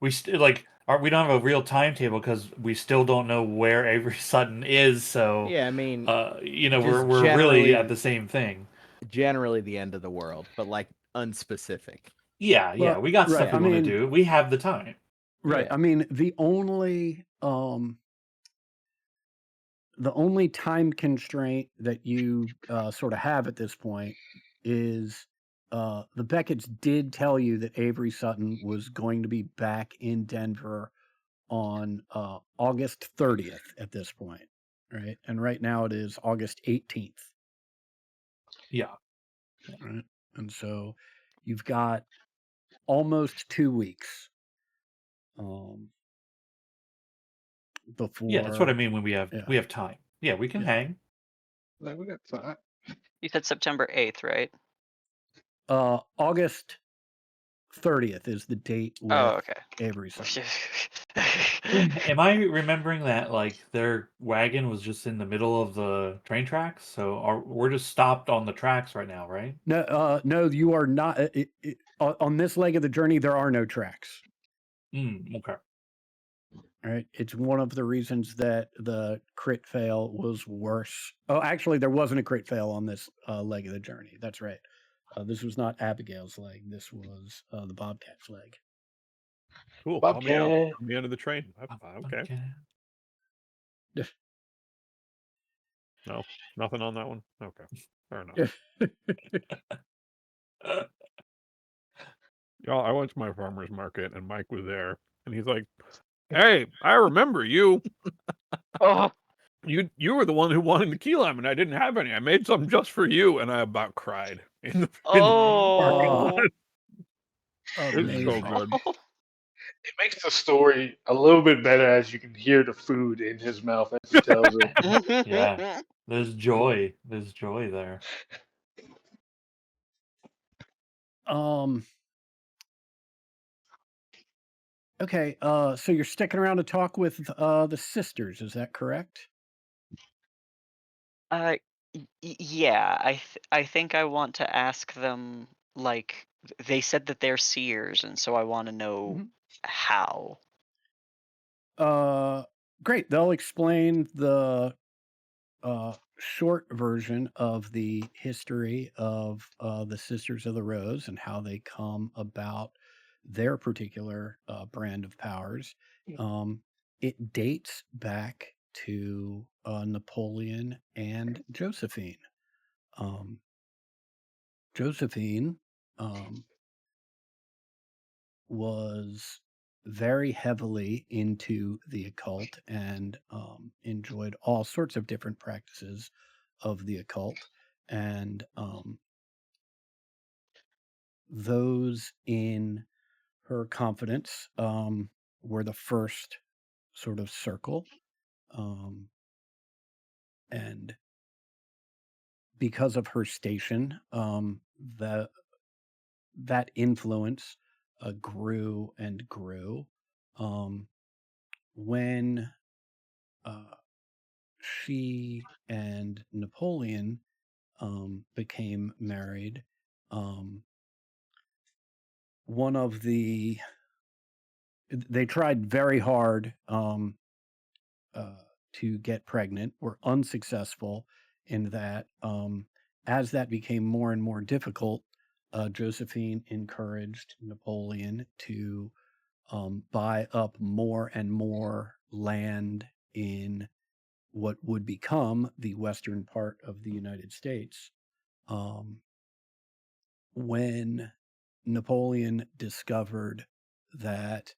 we still like we don't have a real timetable because we still don't know where Avery Sutton is. So Yeah, I mean, we're just really generally- at the same thing. generally the end of the world, but like unspecific. Yeah, Well, we got right, stuff we I want to mean- do. We have the time. Right. Yeah. I mean, the only time constraint that you sort of have at this point is the Becketts did tell you that Avery Sutton was going to be back in Denver on August 30th at this point, right? And right now it is August 18th. Yeah. right? And so you've got almost 2 weeks um, Yeah, that's what I before. mean when Yeah. we have time. Yeah, we can Yeah. hang. Like, we got time. You said September 8th, right? August 30th is the date Oh, with okay. Avery Summit. Am I remembering that like their wagon was just in the middle of the train tracks? So we're just stopped on the tracks right now, right? No, you are not. On this leg of the journey, there are no tracks. Okay. Right? It's one of the reasons that the crit fail was worse. Oh, actually, there wasn't a crit fail on this leg of the journey. That's right. This was not Abigail's leg. This was the Bobcat's leg. Cool. Call me out. Bobcat. Call me under the train. Okay. No, nothing on that one. Okay, fair enough. Y'all, I went to my farmer's market and Mike was there, and he's like, "Hey, I remember you. Oh, You were the one who wanted the key lime, and I didn't have any. I made some just for you." And I about cried in the parking oh. lot. It's so Amazing. good. It makes the story a little bit better as you can hear the food in his mouth as he tells it. Yeah. There's joy. There's joy there. Okay. So you're sticking around to talk with the sisters, is that correct? Yeah, I think I want to ask them, like, they said that they're seers, and so I want to know Mhm. how. Great. They'll explain the short version of the history of the Sisters of the Rose and how they come about their particular brand of powers. It dates back to Napoleon and Josephine. Josephine was very heavily into the occult and enjoyed all sorts of different practices of the occult. And those in her confidence were the first sort of circle. And because of her station, that influence grew and grew. When she and Napoleon became married, one of they tried very hard to get pregnant, were unsuccessful in that. As that became more and more difficult, Josephine encouraged Napoleon to buy up more and more land in what would become the western part of the United States. When Napoleon discovered that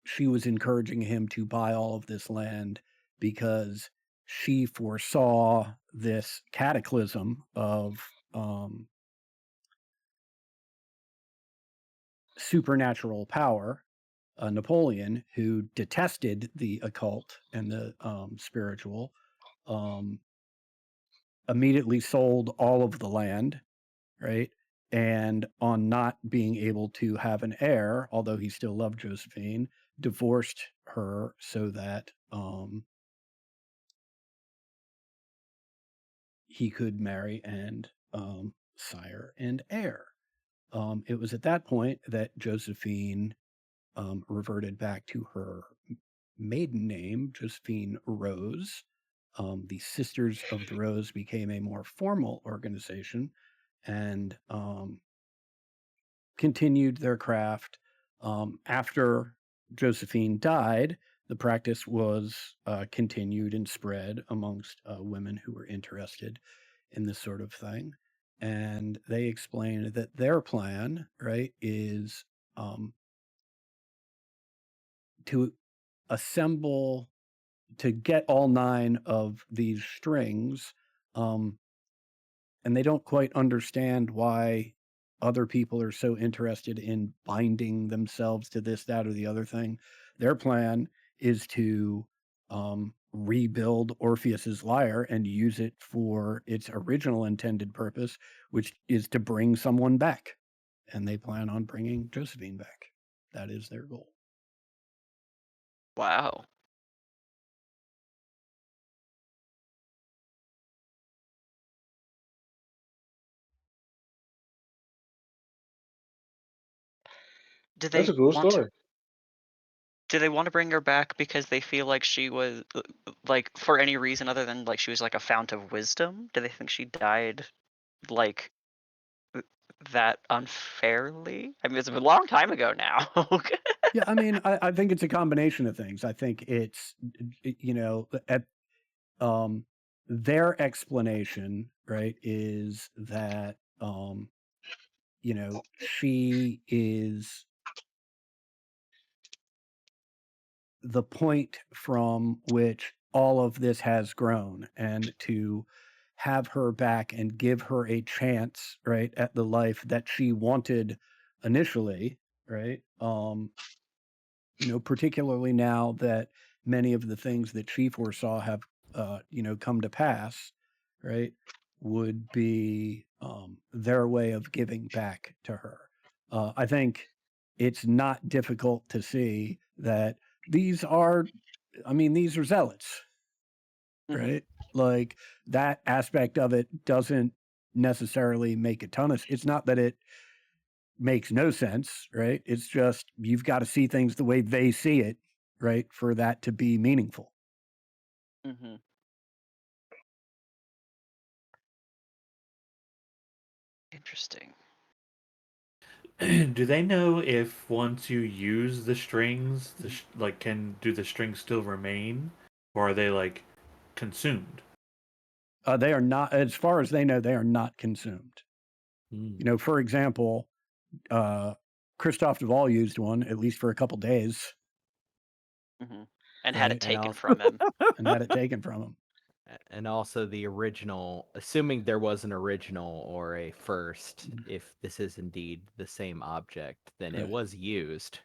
she was encouraging him to buy all of this land because she foresaw this cataclysm of supernatural power. Napoleon, who detested the occult and the spiritual, immediately sold all of the land, right? And on not being able to have an heir, although he still loved Josephine, divorced her so that he could marry and sire and heir. It was at that point that Josephine reverted back to her maiden name, Josephine Rose. The Sisters of the Rose became a more formal organization and continued their craft. After Josephine died, the practice was continued and spread amongst women who were interested in this sort of thing. And they explained that their plan, right, is to assemble, to get all 9 of these strings and they don't quite understand why other people are so interested in binding themselves to this, that, or the other thing. Their plan is to rebuild Orpheus's lyre and use it for its original intended purpose, which is to bring someone back. And they plan on bringing Josephine back. That is their goal. Wow. Do That's they a cool want story. do they want to bring her back because they feel like she was like for any reason other than like she was like a fount of wisdom? Do they think she died like that unfairly? I mean, it's a long time ago now. Yeah, I mean, I think it's a combination of things. I think it's, at their explanation, right, is that, she is the point from which all of this has grown, and to have her back and give her a chance, right, at the life that she wanted initially, right? Particularly now that many of the things that she foresaw have, come to pass, right, would be their way of giving back to her. I think it's not difficult to see that these are, these are zealots, Mhm. right? Like that aspect of it doesn't necessarily make a ton of. It's not that it makes no sense, right? It's just you've got to see things the way they see it, right, for that to be meaningful. Mhm. Interesting. Do they know if once you use the strings, do the strings still remain, or are they like consumed? They are not, as far as they know, they are not consumed. Mm. For example, Christophe Duval used one at least for a couple days. Mhm. And had it Right. taken also- from him. And had it taken from him. And also the original, assuming there was an original or a first, if this is indeed the same object, then it Right. was used.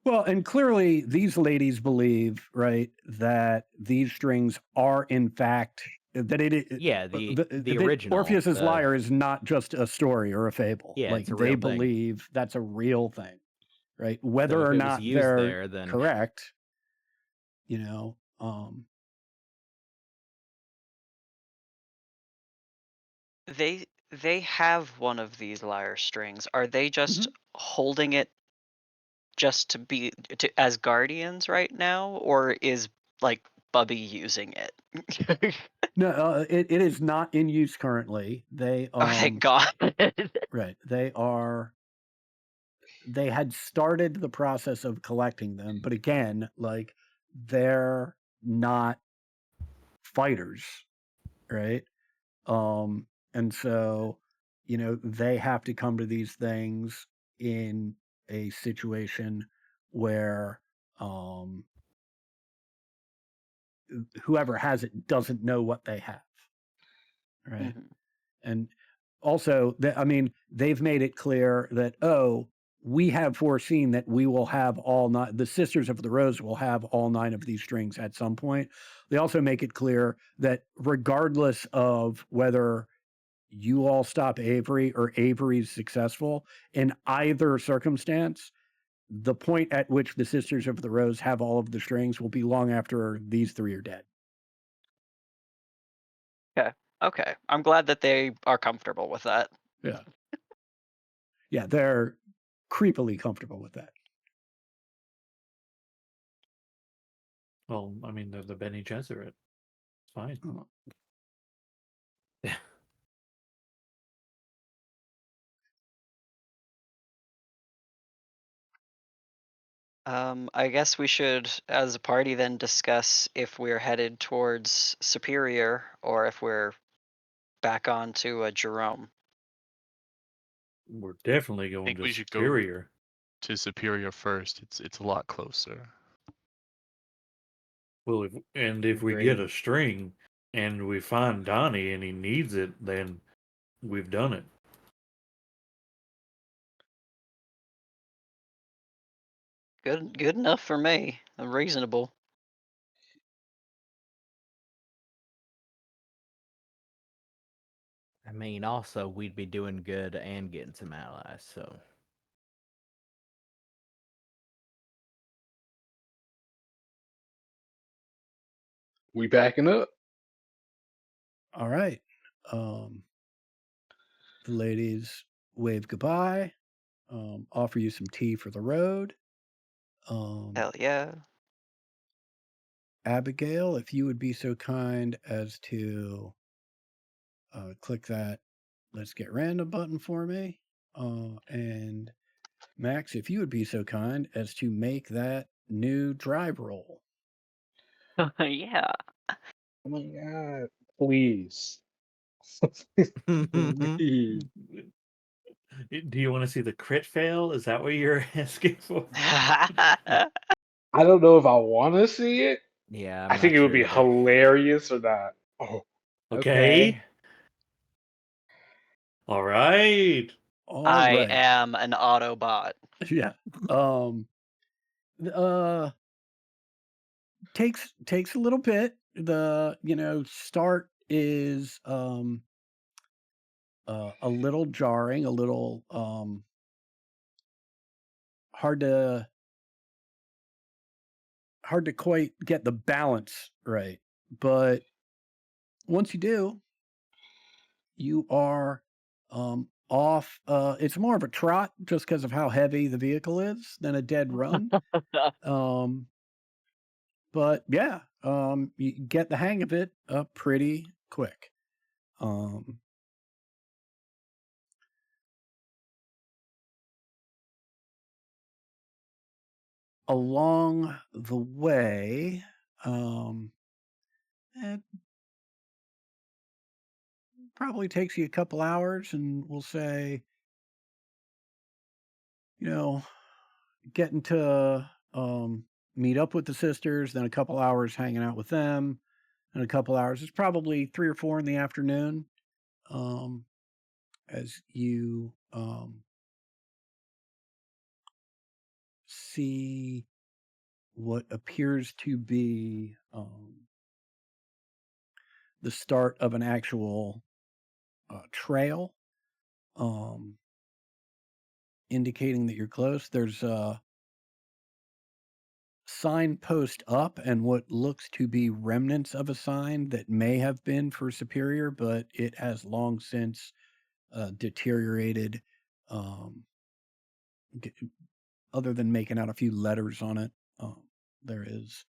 Well, and clearly these ladies believe, right, that these strings are in fact that Yeah, the that original. Orpheus's lyre is not just a story or a fable. Yeah, like it's a they real thing. believe that's a real thing, right? So Whether if or it was not used they're there, then correct, They have one of these lyre strings. Are they just holding it just to be as guardians right now, or is like Bubby using it? no, it is not in use currently. They Oh, thank God. right, they had started the process of collecting them, but again, like they're not fighters, right? And so, they have to come to these things in a situation where whoever has it doesn't know what they have, right? Mhm. And also, they've made it clear that, we have foreseen that we will have all nine, the Sisters of the Rose will have all 9 of these strings at some point. They also make it clear that regardless of whether you all stop Avery or Avery's successful, in either circumstance, the point at which the Sisters of the Rose have all of the strings will be long after these 3 are dead. Okay. I'm glad that they are comfortable with that. Yeah. Yeah, they're creepily comfortable with that. Well, I mean, they're the Bene Gesserit. It's fine. I guess we should, as a party, then discuss if we're headed towards Superior or if we're back on to Jerome. We're definitely I going think to we should go Superior. to Superior first. It's a lot closer. Well, if we get Agreed. a string, and we find Donnie and he needs it, then we've done it. Good enough for me. Reasonable. I mean, also we'd be doing good and getting some allies. So We backing up. All right. The ladies wave goodbye, offer you some tea for the road. Hell yeah. Abigail, if you would be so kind as to click that let's get random button for me. And Max, if you would be so kind as to make that new drive roll. Yeah. Oh my god! Please, Mm-hmm. please. Do you want to see the crit fail? Is that what you're asking for? I don't know if I want to see it. Yeah, I I'm think not it would sure be either. hilarious or not. Oh, Okay. All right. All I right. am an Autobot. Yeah. Takes a little bit. The start is a little jarring, a little hard to quite get the balance right. But once you do, you are off. It's more of a trot just because of how heavy the vehicle is than a dead run. But yeah, you get the hang of it pretty quick. Along the way, it probably takes you a couple hours, and we'll say, getting to meet up with the sisters, then a couple hours hanging out with them, and a couple hours. It's probably 3 or 4 in the afternoon, as you see what appears to be the start of an actual trail, indicating that you're close. There's a signpost up and what looks to be remnants of a sign that may have been for Superior, but it has long since deteriorated. Um, g- other than making out a few letters on it, there is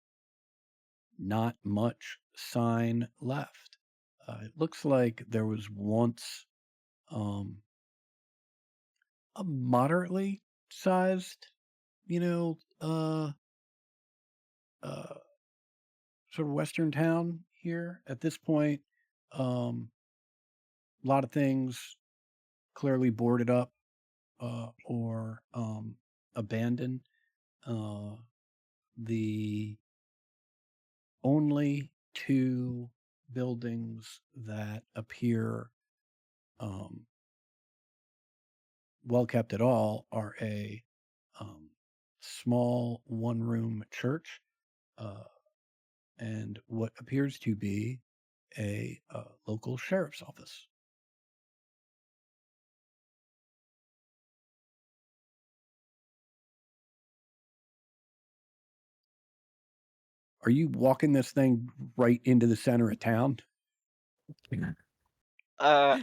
not much sign left. It looks like there was once um, a moderately sized, you know, sort of western town here. At this point, a lot of things clearly boarded up or abandoned. The only two buildings that appear well kept at all are a small one room church uh, and what appears to be a local sheriff's office. Are you walking this thing right into the center of town?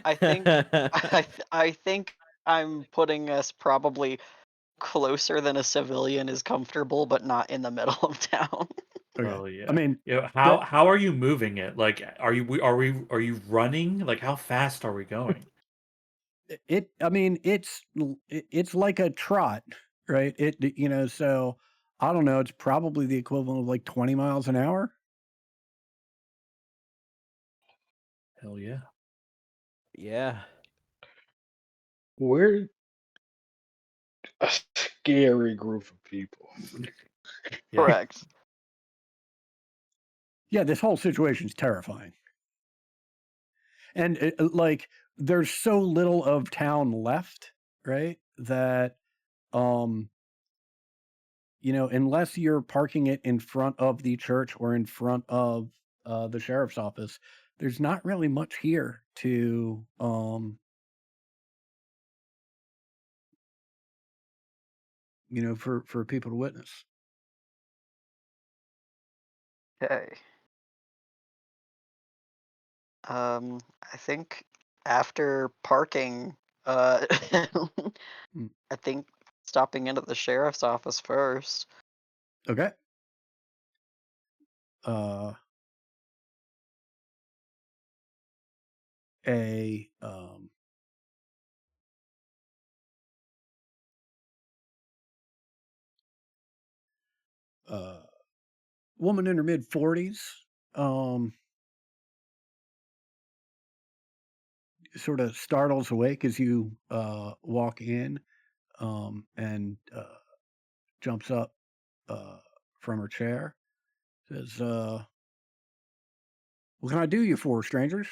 I think I think I'm putting us probably closer than a civilian is comfortable, but not in the middle of town. Okay. Oh yeah. I mean, Yeah. that How are you moving it? Like, are you running? Like, how fast are we going? it's like a trot, right? So I don't know, it's probably the equivalent of like 20 miles an hour. Hell yeah. Yeah. We're a scary group of people. Yeah. Correct. Yeah, this whole situation is terrifying. And like, there's so little of town left, right? That, unless you're parking it in front of the church or in front of the sheriff's office, there's not really much here to, for people to witness. Okay. I think after parking, Hmm. I think stopping in at the sheriff's office first. Okay. Uh, a woman in her mid 40s, sort of startles awake as you walk in, and jumps up from her chair. Says, "What can I do you for, strangers?"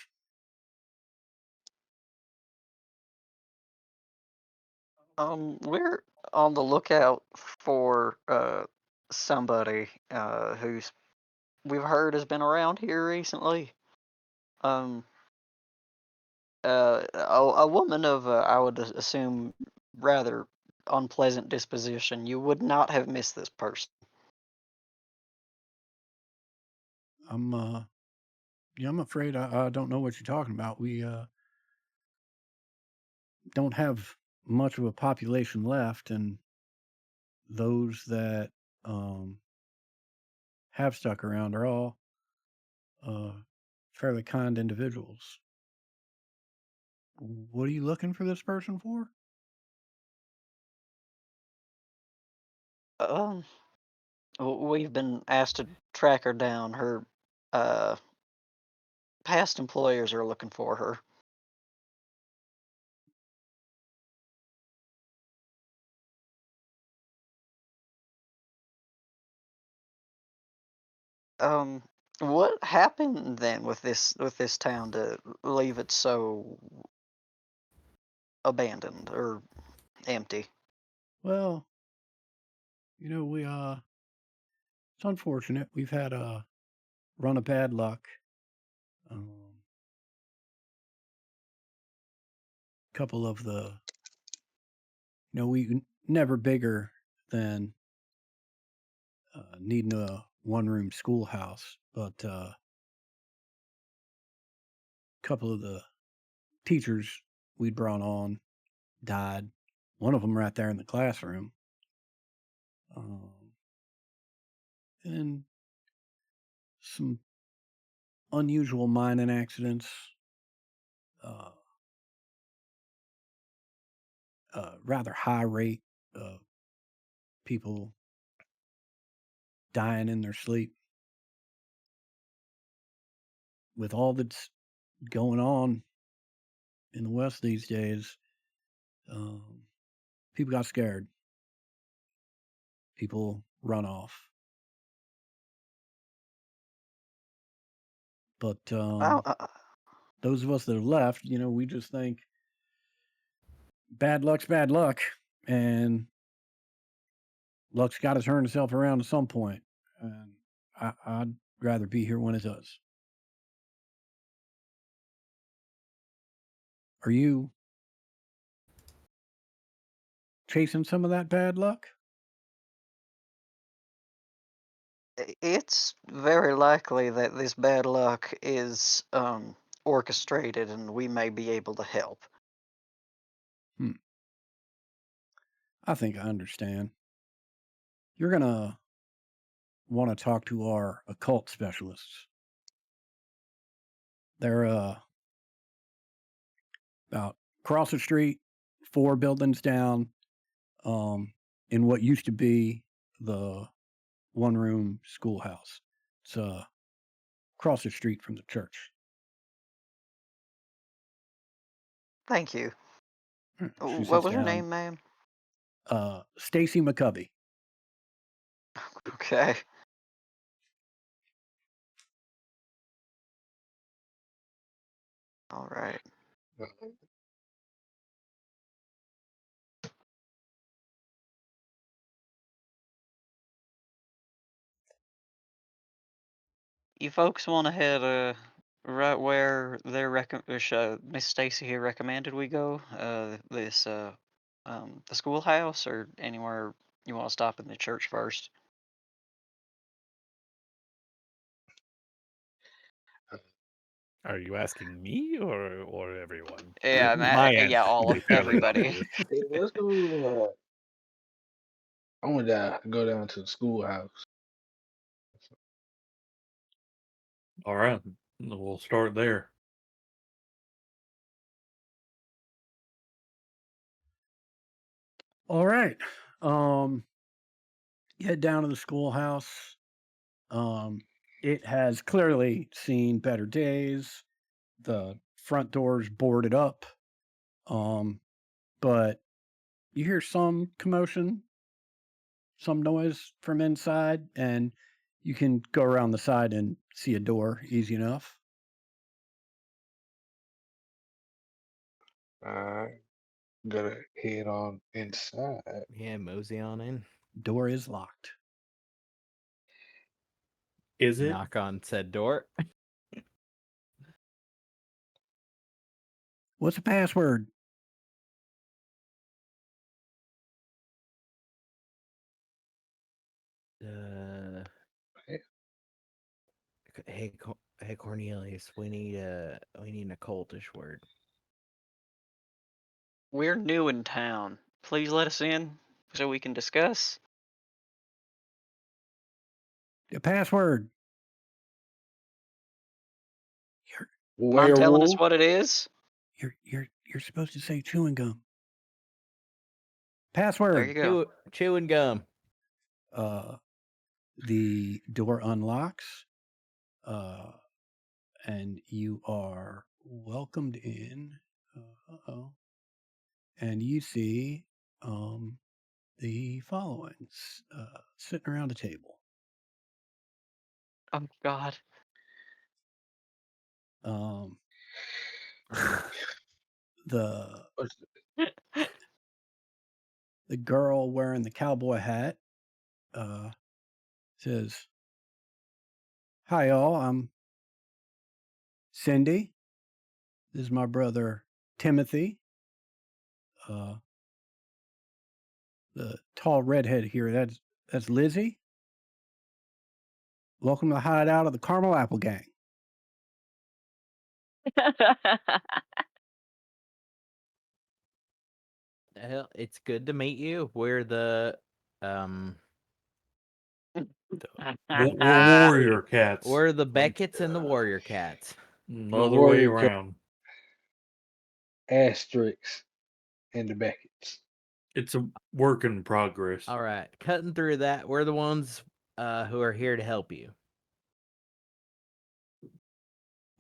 We're on the lookout for somebody who's we've heard has been around here recently. Um, a woman of I would assume rather unpleasant disposition. You would not have missed this person. I'm afraid I don't know what you're talking about. We don't have much of a population left, and those that um, have stuck around are all uh, fairly kind individuals. What are you looking for this person for? Um, we've been asked to track her down. Her uh past employers are looking for her. Um, what happened then with this town to leave it so abandoned or empty? Well, we it's unfortunate. We've had a run of bad luck. Um, couple of the, never bigger than needing a one-room schoolhouse, but couple of the teachers we'd brought on died. One of them right there in the classroom. Um, and some unusual mining accidents. Uh, rather high rate of people dying in their sleep. With all that's going on in the West these days, um, people got scared. People run off. But Well, those of us that are left, we just think bad luck's bad luck, and luck's got to turn itself around at some point. And I'd rather be here when it does. Are you chasing some of that bad luck? it's very likely that this bad luck is orchestrated, and we may be able to help. I think I understand. You're gonna want to talk to our occult specialists. They're about across the street, 4 buildings down, in what used to be the one-room schoolhouse. It's across the street from the church. Thank you. She What sits was your down. name, ma'am? Stacy McCubby. Okay. All right. You folks want to head right where Miss Stacy here recommended we go? The schoolhouse, or anywhere you want to stop in the church first? Are you asking me or everyone? Yeah, My yeah, answer all will of be fairly everybody. obvious. Hey, let's go. I want to go down to the schoolhouse. All right, we'll start there. All right. You head down to the schoolhouse. It has clearly seen better days. The front door's boarded up. But you hear some commotion, some noise from inside, and you can go around the side and see a door easy enough. I'm gonna head on inside. Yeah, mosey on in. Door is locked. Is it? Knock on said door. What's the password? Hey. Hey Cornelius, we need an occultish word. We're new in town. Please let us in so we can discuss. The password. Mind telling us Werewolf. what it is? You're supposed to say chewing gum. There you Password. go. Chewing gum. The door unlocks. And you are welcomed in. Uh-oh. And you see the following sitting around a table. Oh God. The What's the girl wearing the cowboy hat says, "Hi, y'all. I'm Cindy. This is my brother Timothy. The tall redhead here. That's Lizzie. Welcome to the hideout of the Caramel Apple Gang." Hell, it's good to meet you. We're the We're warrior cats. we're the Becketts and the Warrior Cats. Other way Warrior cat. around. Asterix and the Beckett's. It's a work in progress. All right, cutting through that, we're the ones who are here to help you.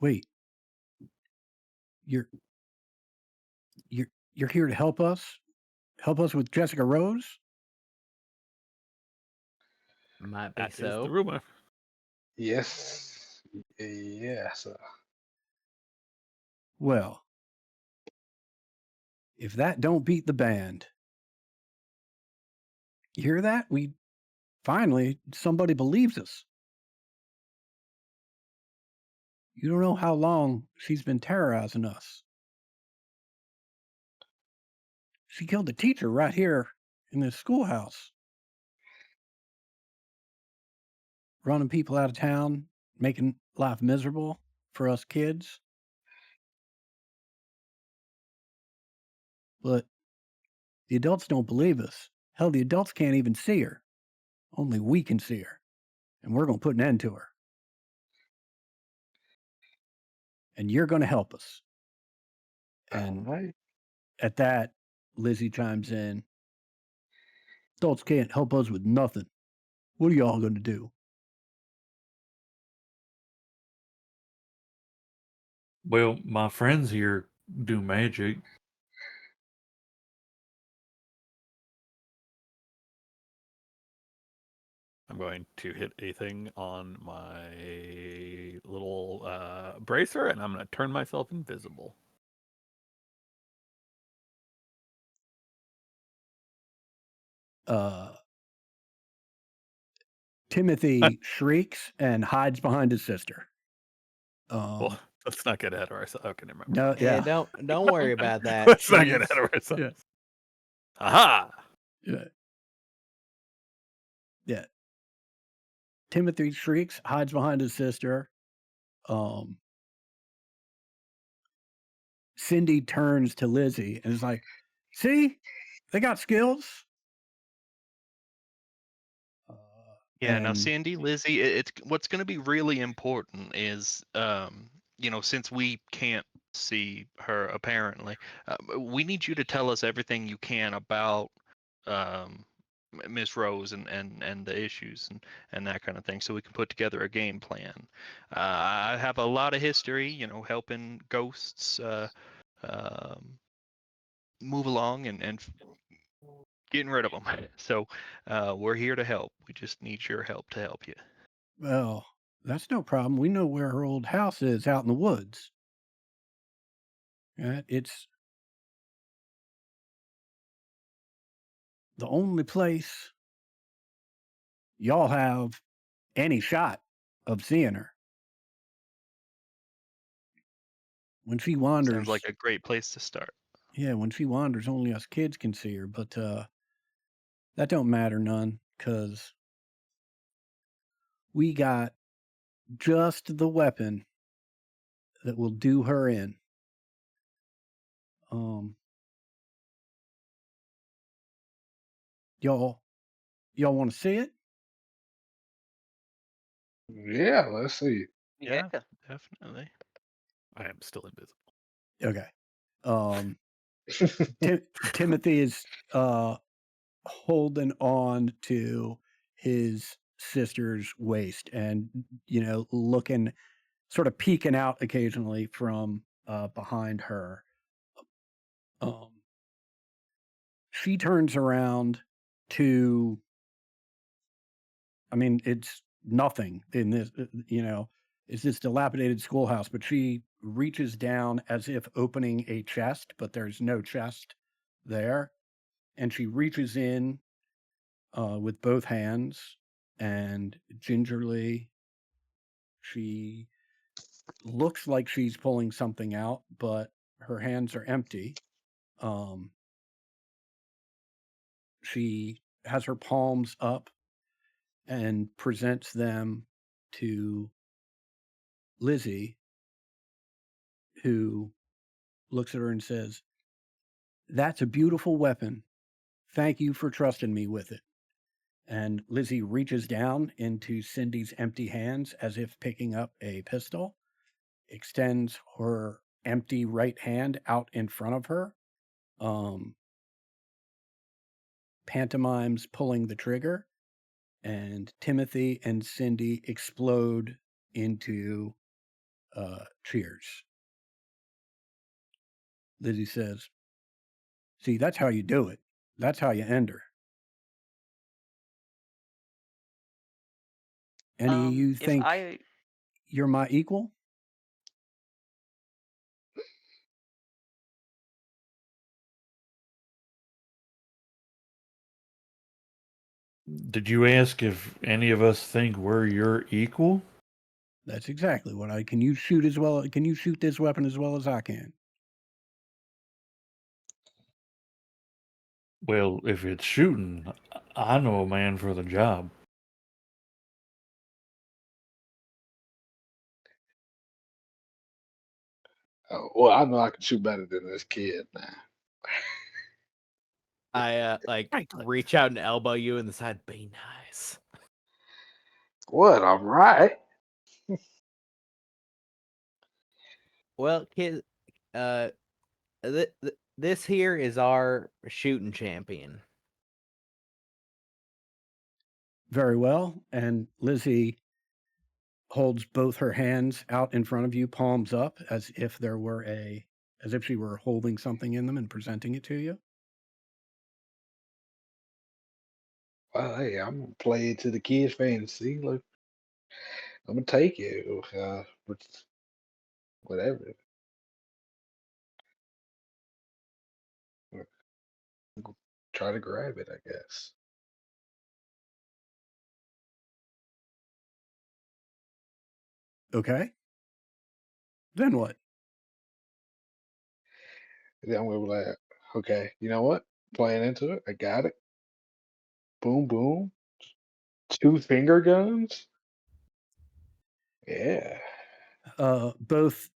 Wait. You're here to help us? Help us with Jessica Rose? Might be That is so. the rumor. Yes. Yes. Well, if that don't beat the band. You hear that? Finally, somebody believes us. You don't know how long she's been terrorizing us. She killed the teacher right here in this schoolhouse. Running people out of town, making life miserable for us kids. But the adults don't believe us. Hell, the adults can't even see her. Only we can see her. And we're going to put an end to her. And you're going to help us. And Alright. at that, Lizzie chimes in. Adults can't help us with nothing. What are y'all going to do? Well, my friends here do magic. I'm going to hit a thing on my little bracer, and I'm going to turn myself invisible. Timothy shrieks and hides behind his sister. Well, let's not get ahead of ourselves. Okay, never mind. No, Yeah, yeah, don't worry about that. Let's not get She's- ahead of ourselves. Yeah. Aha! yeah. Timothy shrieks, hides behind his sister. Cindy turns to Lizzie and is like, "See, they got skills." Yeah, now and- Cindy, Lizzie, it's what's going to be really important is, you know, since we can't see her apparently, we need you to tell us everything you can about Miss Rose and the issues and that kind of thing, so we can put together a game plan. I have a lot of history, you know, helping ghosts move along and getting rid of them. So we're here to help. We just need your help to help you. Well, that's no problem. We know where her old house is out in the woods. It's the only place y'all have any shot of seeing her. When she wanders, Sounds like a great place to start. yeah, when she wanders, only us kids can see her. But that don't matter none, 'cause we got just the weapon that will do her in. Y'all want to see it? Yeah, let's see. Yeah. Definitely. I am still invisible. Okay. Timothy is holding on to his sister's waist and, you know, looking, sort of peeking out occasionally from behind her. She turns around to, I mean, it's nothing in this, you know, it's this dilapidated schoolhouse, but she reaches down as if opening a chest, but there's no chest there. And she reaches in with both hands, and gingerly she looks like she's pulling something out, but her hands are empty. She has her palms up and presents them to Lizzie, who looks at her and says, "That's a beautiful weapon. Thank you for trusting me with it." And Lizzie reaches down into Cindy's empty hands as if picking up a pistol, extends her empty right hand out in front of her, pantomimes pulling the trigger, and Timothy and Cindy explode into cheers. Lizzie says, "See, that's how you do it. That's how you end her." Any of you If think I you're my equal? Did you ask if any of us think we're your equal? That's exactly what I can. You shoot as well? Can you shoot this weapon as well as I can? Well, if it's shooting, I know a man for the job. Oh, well, I know I can shoot better than this kid now. I reach out and elbow you in the side. Be nice. What? I'm right. Well, kid, this here is our shooting champion. Very well. And Lizzie holds both her hands out in front of you, palms up, as if she were holding something in them and presenting it to you. Well, hey, I'm gonna play into the kids' fantasy. Look, I'm gonna take it. Whatever. Try to grab it, I guess. Okay. Then what? Then I'm gonna be like, okay, you know what? Playing into it. I got it. Boom, boom. 2 finger guns. Yeah. Both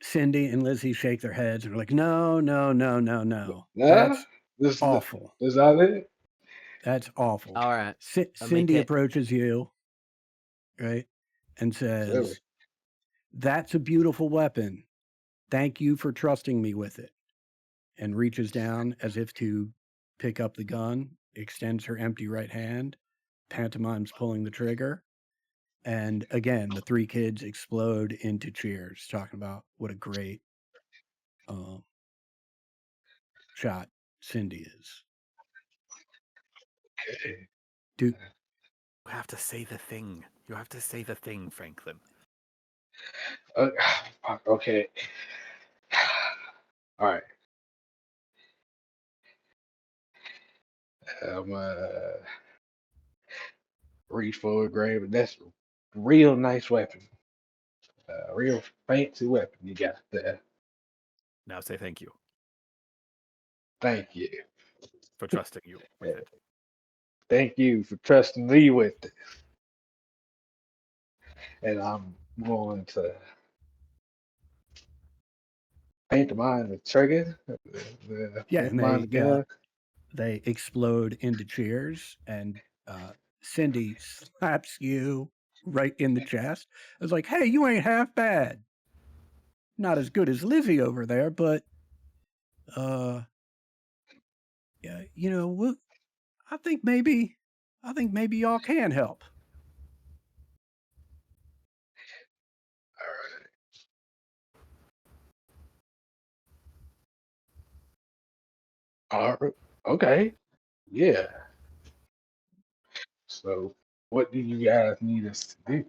Cindy and Lizzie shake their heads and are like, no, no, no, no, no. Nah, That's this awful. is that it? That's awful. All right. Cindy approaches you, right, and Really? says, that's a beautiful weapon. Thank you for trusting me with it. And reaches down as if to pick up the gun, extends her empty right hand, pantomimes pulling the trigger. And again, the 3 kids explode into cheers, talking about what a great shot Cindy is. Okay. Dude, You have to say the thing. You have to say the thing, Franklin. Fuck, okay. All right. Reach forward, grab it. That's a real nice weapon. Real fancy weapon you got there. Now say thank you Thank you. for trusting you with it. Thank you for trusting me with it. And I'm going to pantomime the trigger. yeah, and Pantomime the gun. they explode into cheers, and Cindy slaps you right in the chest. I was like, hey, you ain't half bad. Not as good as Lizzie over there, but yeah, you know, I think maybe y'all can help. All right. Okay. Yeah. So, what do you guys need us to do?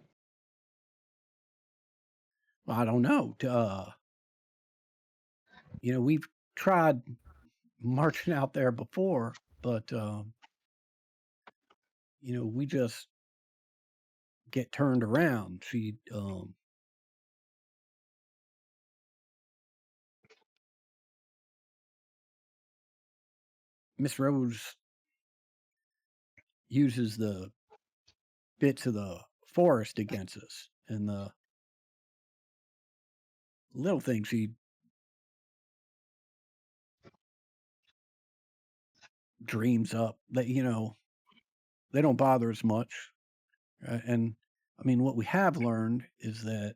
I don't know. You know, we've tried marching out there before, but you know, we just get turned around. Miss Rose uses the bits of the forest against us, and the little things she dreams up that, you know, they don't bother as much. And I mean, what we have learned is that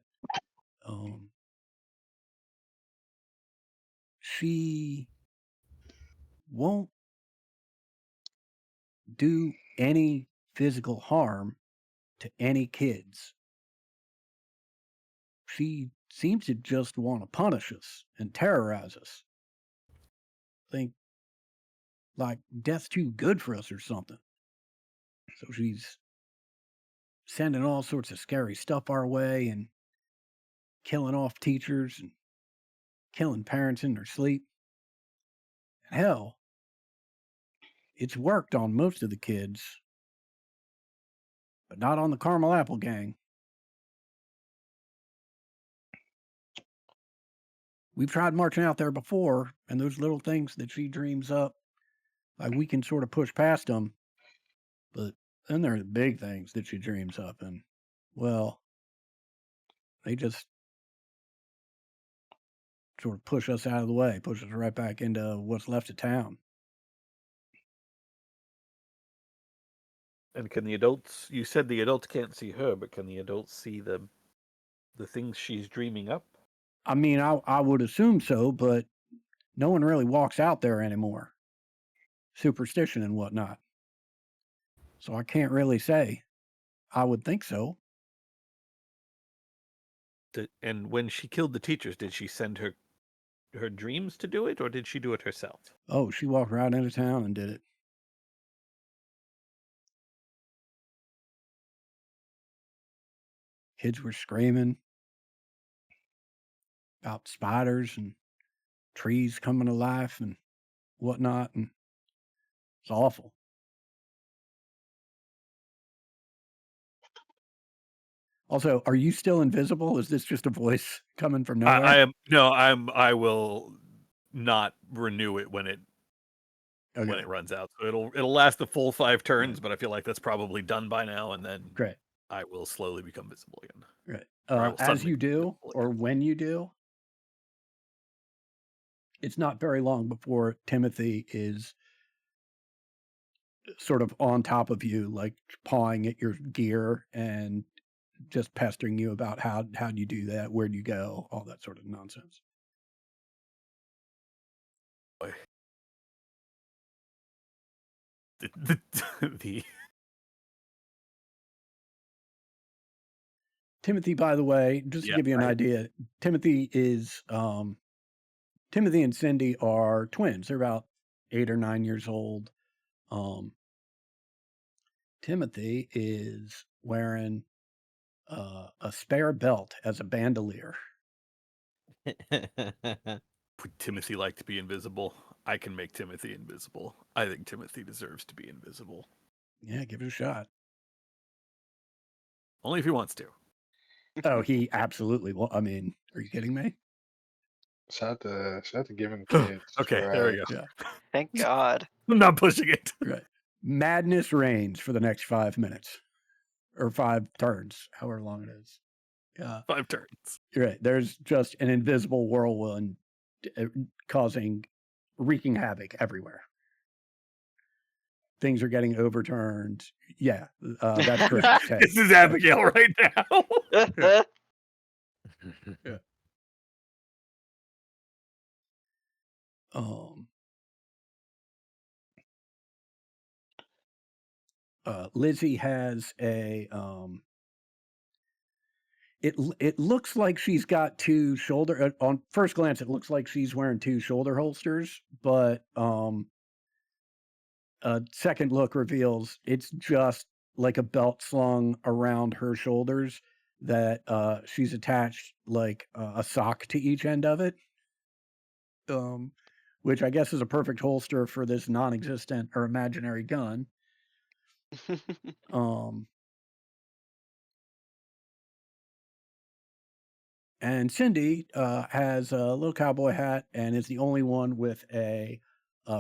she won't do any physical harm to any kids. She seems to just want to punish us and terrorize us. Think like death's too good for us or something. So she's sending all sorts of scary stuff our way and killing off teachers and killing parents in their sleep. Hell, it's worked on most of the kids, but not on the Caramel Apple Gang. We've tried marching out there before, and those little things that she dreams up, like we can sort of push past them, but then there are the big things that she dreams up, and well, they just sort of push us out of the way, push us right back into what's left of town. And can the adults? You said the adults can't see her, but can the adults see the things she's dreaming up? I mean, I would assume so, but no one really walks out there anymore. Superstition and whatnot. So I can't really say. I would think so. And when she killed the teachers, did she send her dreams to do it, or did she do it herself? Oh, she walked right into town and did it. Kids were screaming about spiders and trees coming to life and whatnot, and it's awful. Also, are you still invisible? Is this just a voice coming from nowhere? I am no. I will not renew it when it Okay, runs out. So it'll last the full 5 turns, but I feel like that's probably done by now, and then great. I will slowly become visible again. Right. Or I will As suddenly you become do, visible again. or when you do, it's not very long before Timothy is sort of on top of you, like pawing at your gear and just pestering you about how do you do that, where'd you go, all that sort of nonsense. Boy. The Timothy, by the way, just to Yeah, give you an right. idea, Timothy and Cindy are twins. They're about 8 or 9 years old. Timothy is wearing a spare belt as a bandolier. Would Timothy like to be invisible? I can make Timothy invisible. I think Timothy deserves to be invisible. Yeah, give it a shot. Only if he wants to. Oh, he absolutely will. I mean, are you kidding me? Shout out to giving kids. Okay, there we right. go. Yeah. Thank God. I'm not pushing it. Right. Madness reigns for the next 5 minutes or 5 turns, however long it is. Yeah. 5 turns. You're right. There's just an invisible whirlwind wreaking havoc everywhere. Things are getting overturned. Yeah, that's correct. Hey, This is Abigail right now. Lizzie has a it looks like she's got 2 shoulder on first glance it looks like she's wearing 2 shoulder holsters, but a second look reveals it's just like a belt slung around her shoulders that she's attached like a sock to each end of it, which I guess is a perfect holster for this non-existent or imaginary gun. And Cindy has a little cowboy hat and is the only one with a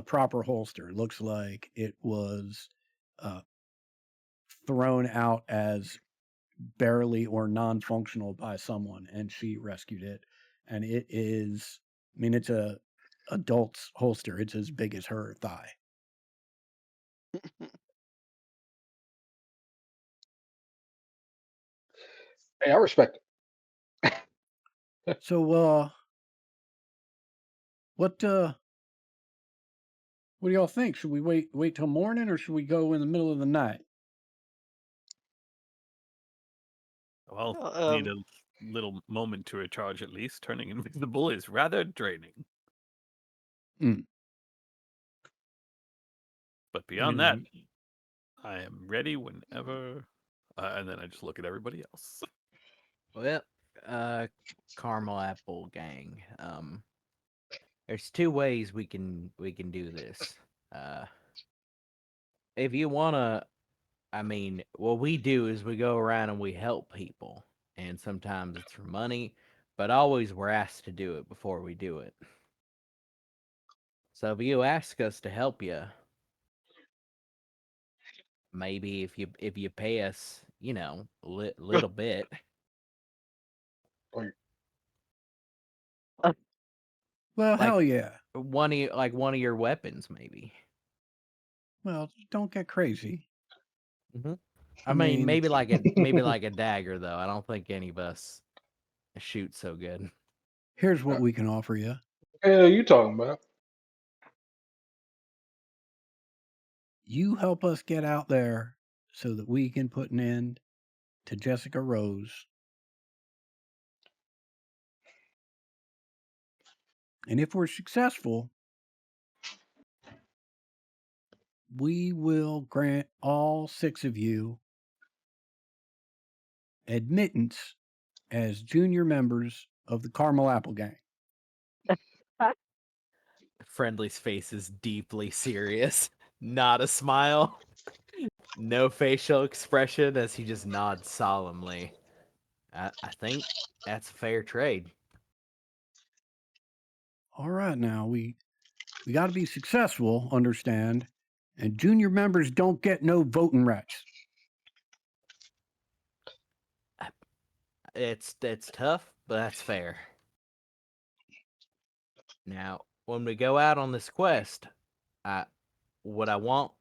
proper holster. Looks like it was thrown out as barely or non-functional by someone, and she rescued it. And it is, I mean, it's a adult's holster. It's as big as her thigh. Hey, I respect it. So, what do y'all think? Should we wait till morning, or should we go in the middle of the night? Well, Well, need a little moment to recharge at least. Turning invisible is rather draining. Mm. But beyond mean, that, I am ready whenever. And then I just look at everybody else. Well, caramel apple gang. There's 2 ways we can do this. If you wanna, I mean, what we do is we go around and we help people, and sometimes it's for money, but always we're asked to do it before we do it. So if you ask us to help you, maybe if you pay us, you know, little bit. well, Like- hell yeah. one of your weapons, maybe. Well, don't get crazy. I mean, maybe like a dagger though. I don't think any of us shoot so good. Here's what we can offer you. Hell, you talking about? You help us get out there so that we can put an end to Jessica Rose. And if we're successful, we will grant all 6 of you admittance as junior members of the Caramel Apple Gang. Friendly's face is deeply serious. Not a smile. No facial expression as he just nods solemnly. I think that's a fair trade. All right, now we got to be successful, understand, and junior members don't get no voting rights. It's tough, but that's fair. Now, when we go out on this quest, what I want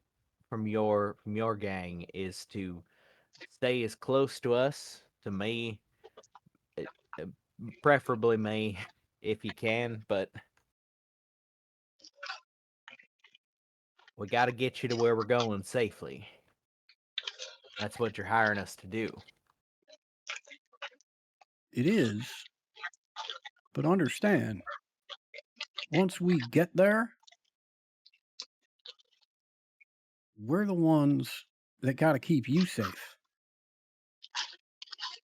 from your gang is to stay as close to us, to me, uh, preferably me, if you can. But we got to get you to where we're going safely. That's what you're hiring us to do. It is, but understand, once we get there, we're the ones that got to keep you safe.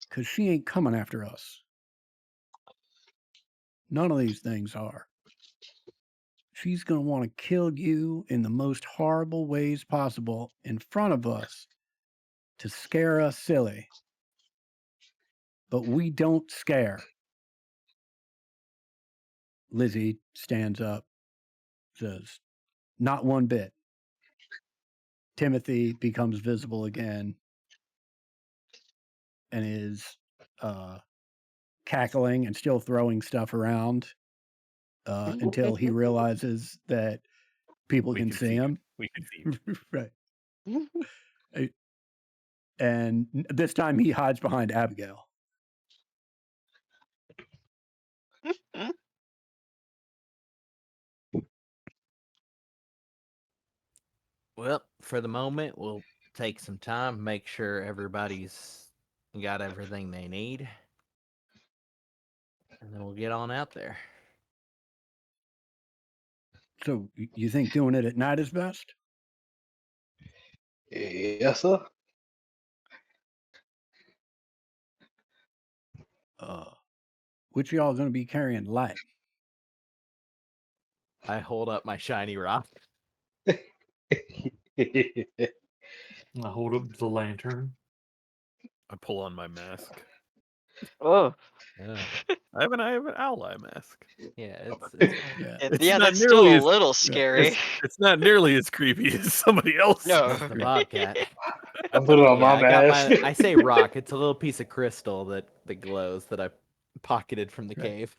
Because she ain't coming after us. None of these things are. She's going to want to kill you in the most horrible ways possible in front of us to scare us silly. But we don't scare. Lizzie stands up, says, not one bit. Timothy becomes visible again and is cackling and still throwing stuff around until he realizes that people We can see him. We can see him. Right. And this time he hides behind Abigail. Well, for the moment, we'll take some time, make sure everybody's got everything they need, and then we'll get on out there. So you think doing it at night is best? Yes, sir. Which y'all going to be carrying light? I hold up my shiny rock. I hold up the lantern. I pull on my mask. Oh, I have an owl eye mask. Yeah, Yeah. It's yeah, not that's still nearly a as- little scary. It's not nearly as creepy as somebody else. No. the bobcat. I put it on Yeah, my mask. I say rock. It's a little piece of crystal that glows that I pocketed from the Right. cave.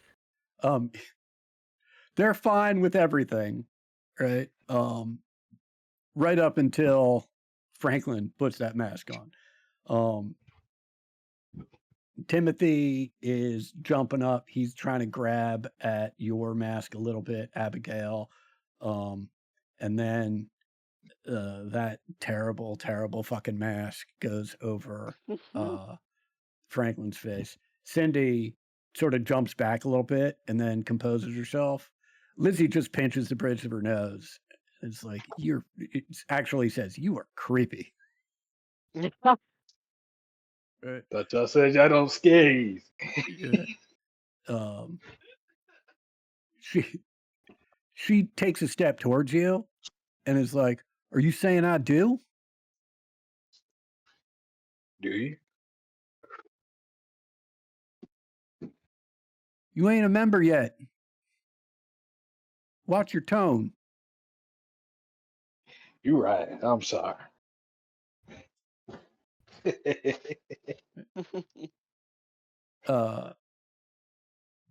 They're fine with everything, right? Right up until Franklin puts that mask on. Timothy is jumping up. He's trying to grab at your mask a little bit, Abigail. And then that terrible, terrible fucking mask goes over Franklin's face. Cindy sort of jumps back a little bit and then composes herself. Lizzie just pinches the bridge of her nose. It's like, it actually says, you are creepy. Right. Thought y'all said y'all don't scare you. Yeah. She takes a step towards you and is like, are you saying I do? Do you? You ain't a member yet. Watch your tone. You right. I'm sorry.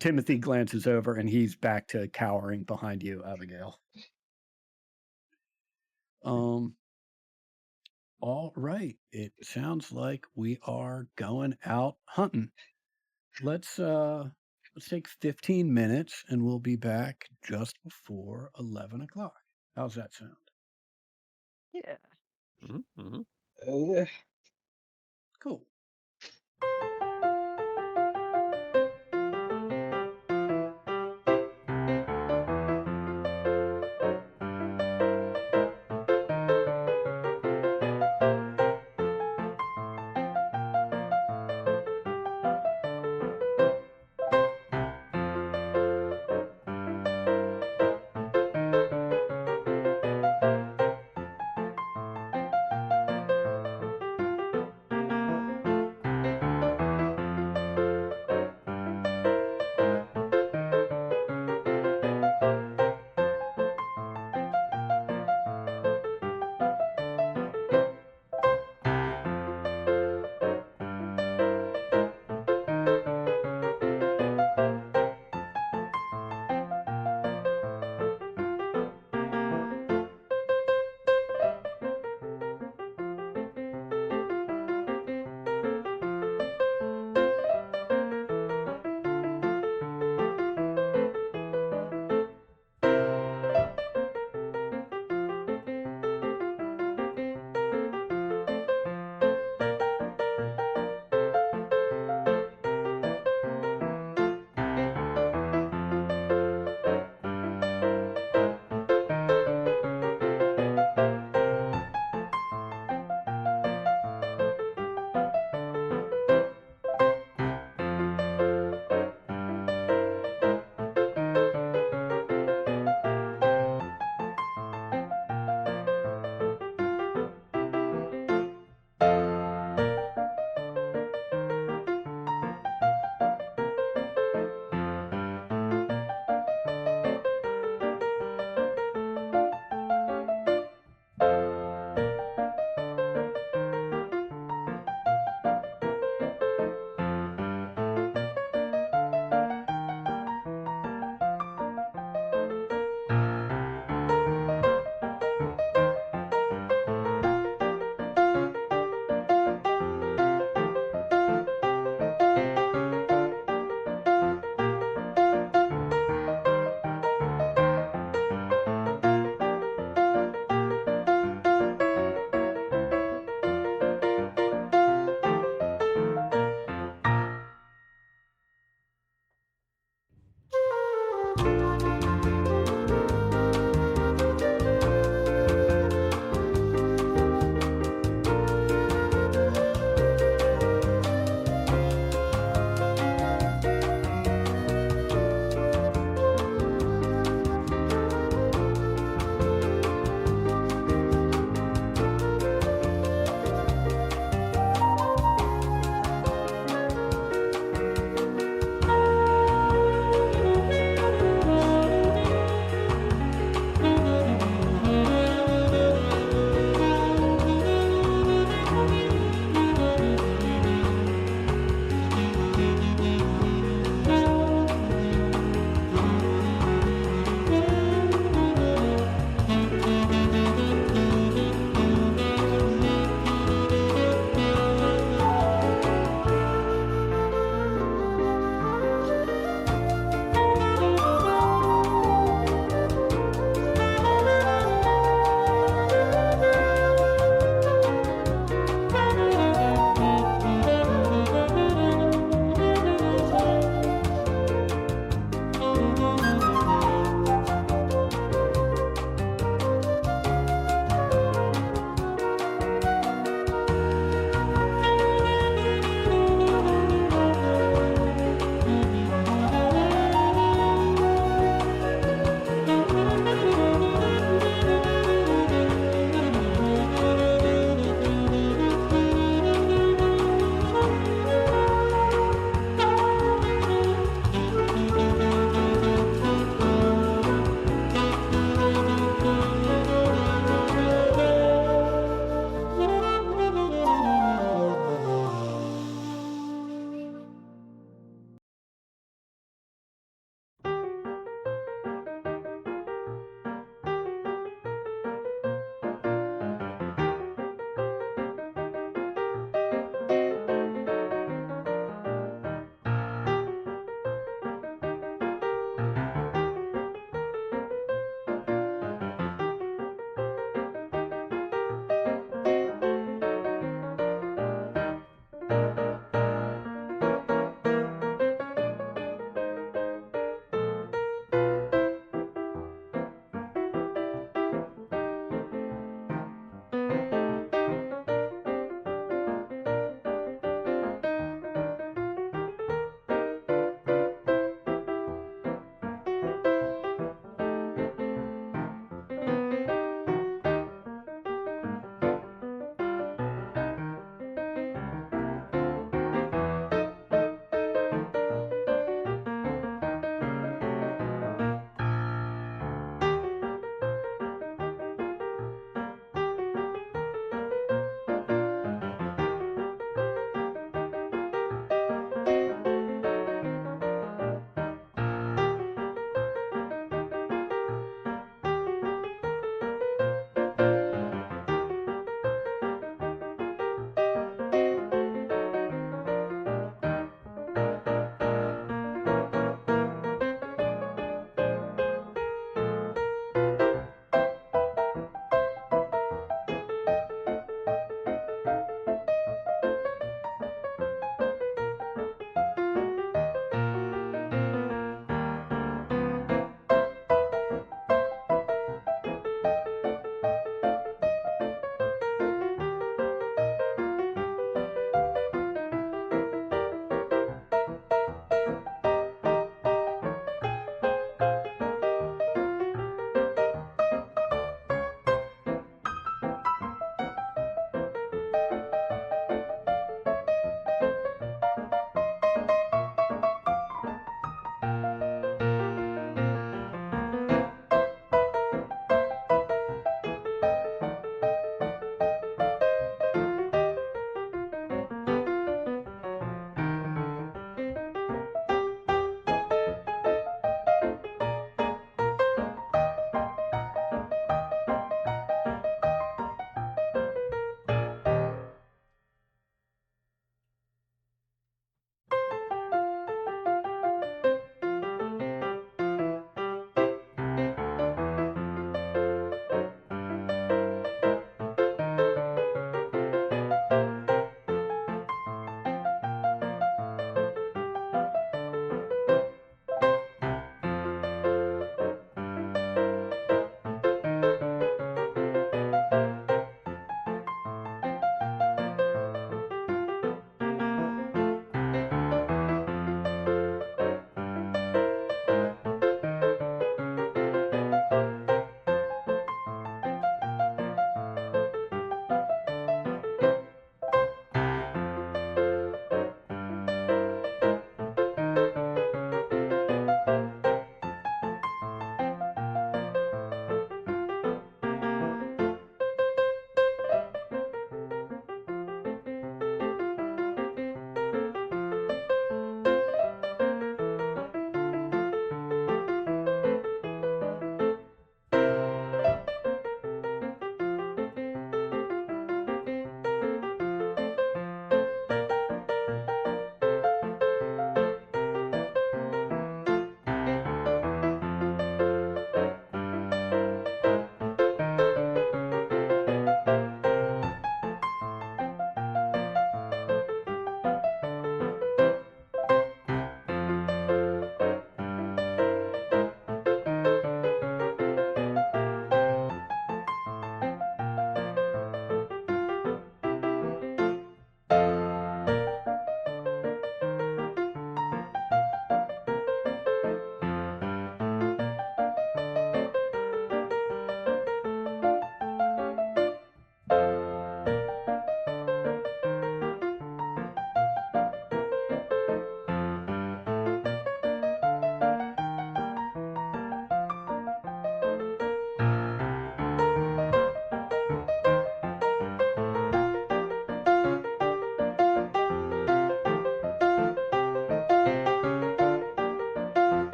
Timothy glances over and he's back to cowering behind you, Abigail. All right. It sounds like we are going out hunting. Let's take 15 minutes and we'll be back just before 11 o'clock. How's that sound? Yeah. Cool.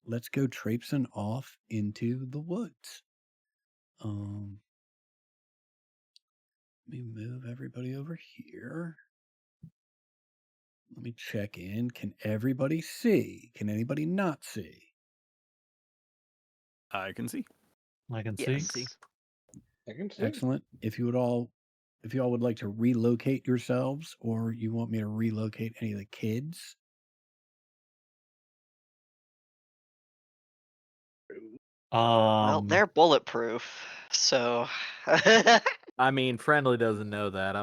let's go traipsing off into the woods. Let me move everybody over here. Let me check in. Can everybody see? Can anybody not see? I can see. I can see. Yes. I can see. Excellent. If you all would like to relocate yourselves, or you want me to relocate any of the kids, Well, they're bulletproof, so. I mean, Friendly doesn't know that.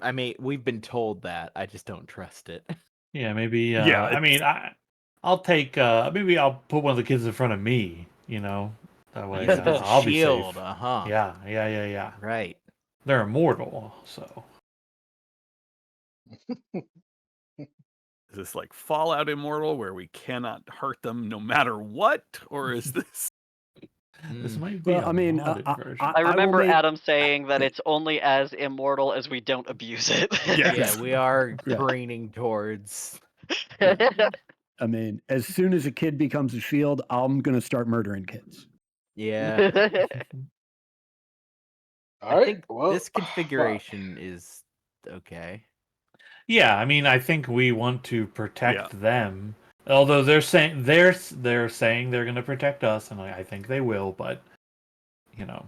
I mean, we've been told that. I just don't trust it. Yeah, maybe. Yeah, I mean, I'll take. Maybe I'll put one of the kids in front of me. You know, that way Use it as a I'll be shield. safe. Uh-huh. Yeah. Right. They're immortal, so. Is this like Fallout Immortal where we cannot hurt them no matter what? Or is this This Mm. might be well, a I mean, modded version. I will remember make- Adam saying that it's only as immortal as we don't abuse it. Yeah. Yeah, we are Yeah. careening towards. I mean, as soon as a kid becomes a shield, I'm going to start murdering kids. Yeah. All I right. think Well, this configuration is okay. Yeah, I mean, I think we want to protect them. Although they're saying they're saying they're going to protect us, and I think they will. But you know,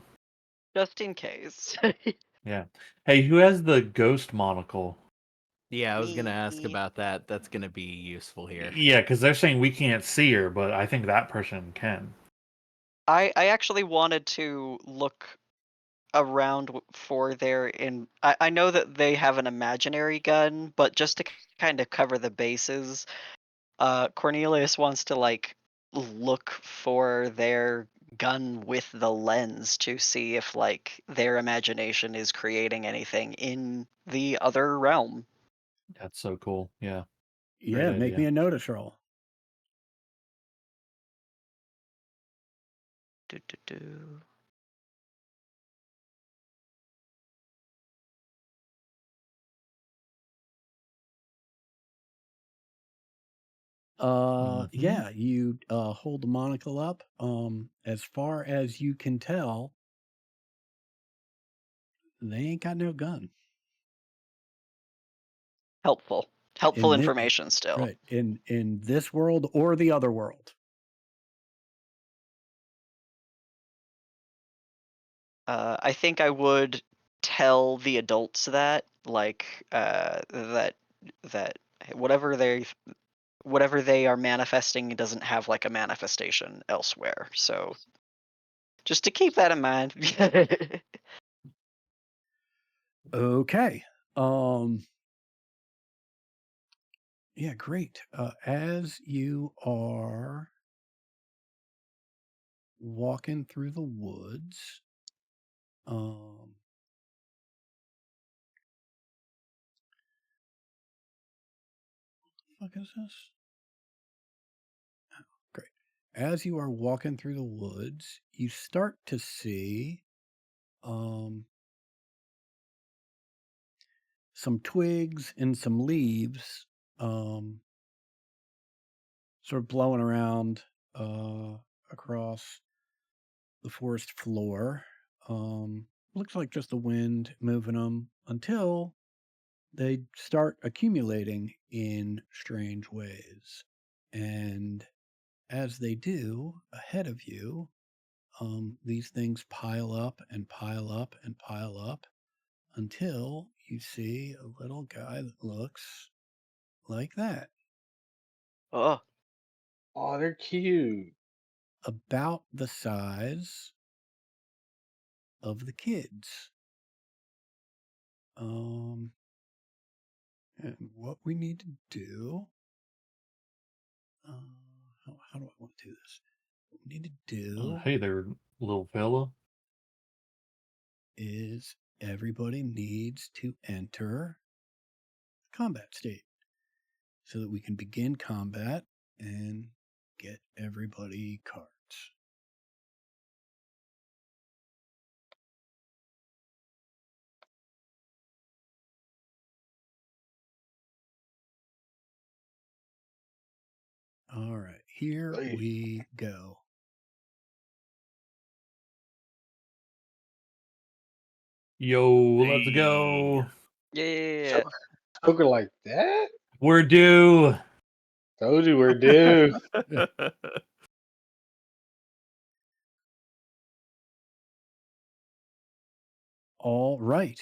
Just in case. yeah. Hey, who has the ghost monocle? Yeah, I was gonna ask Me. about that. That's gonna be useful here. Yeah, because they're saying we can't see her, but I think that person can. I actually wanted to look around for their I know that they have an imaginary gun, but just to kind of cover the bases, Cornelius wants to like look for their gun with the lens to see if like their imagination is creating anything in the other realm. That's so cool. Yeah. Yeah, Great make idea. me a notice roll. Do. Yeah, you hold the monocle up. As far as you can tell, they ain't got no gun. Helpful In thi- information still. Right. In this world or the other world. I think I would tell the adults that, like, that whatever they are manifesting doesn't have like a manifestation elsewhere. So, just to keep that in mind. Okay. Yeah, great. As you are walking through the woods, what the fuck is this? Oh, great. As you are walking through the woods, you start to see some twigs and some leaves sort of blowing around across the forest floor. Looks like just the wind moving them until they start accumulating in strange ways. And as they do, ahead of you, these things pile up and pile up and pile up until you see a little guy that looks like that. Oh, oh, they're cute. About the size of the kids. And what we need to do, how do I want to do this? What we need to do Hey there, little fella. is everybody needs to enter combat state so that we can begin combat and get everybody cards. All right, here Hey. we go. Yo, let's go. Yeah. Spoken like that? We're due. Told you we're due. All right.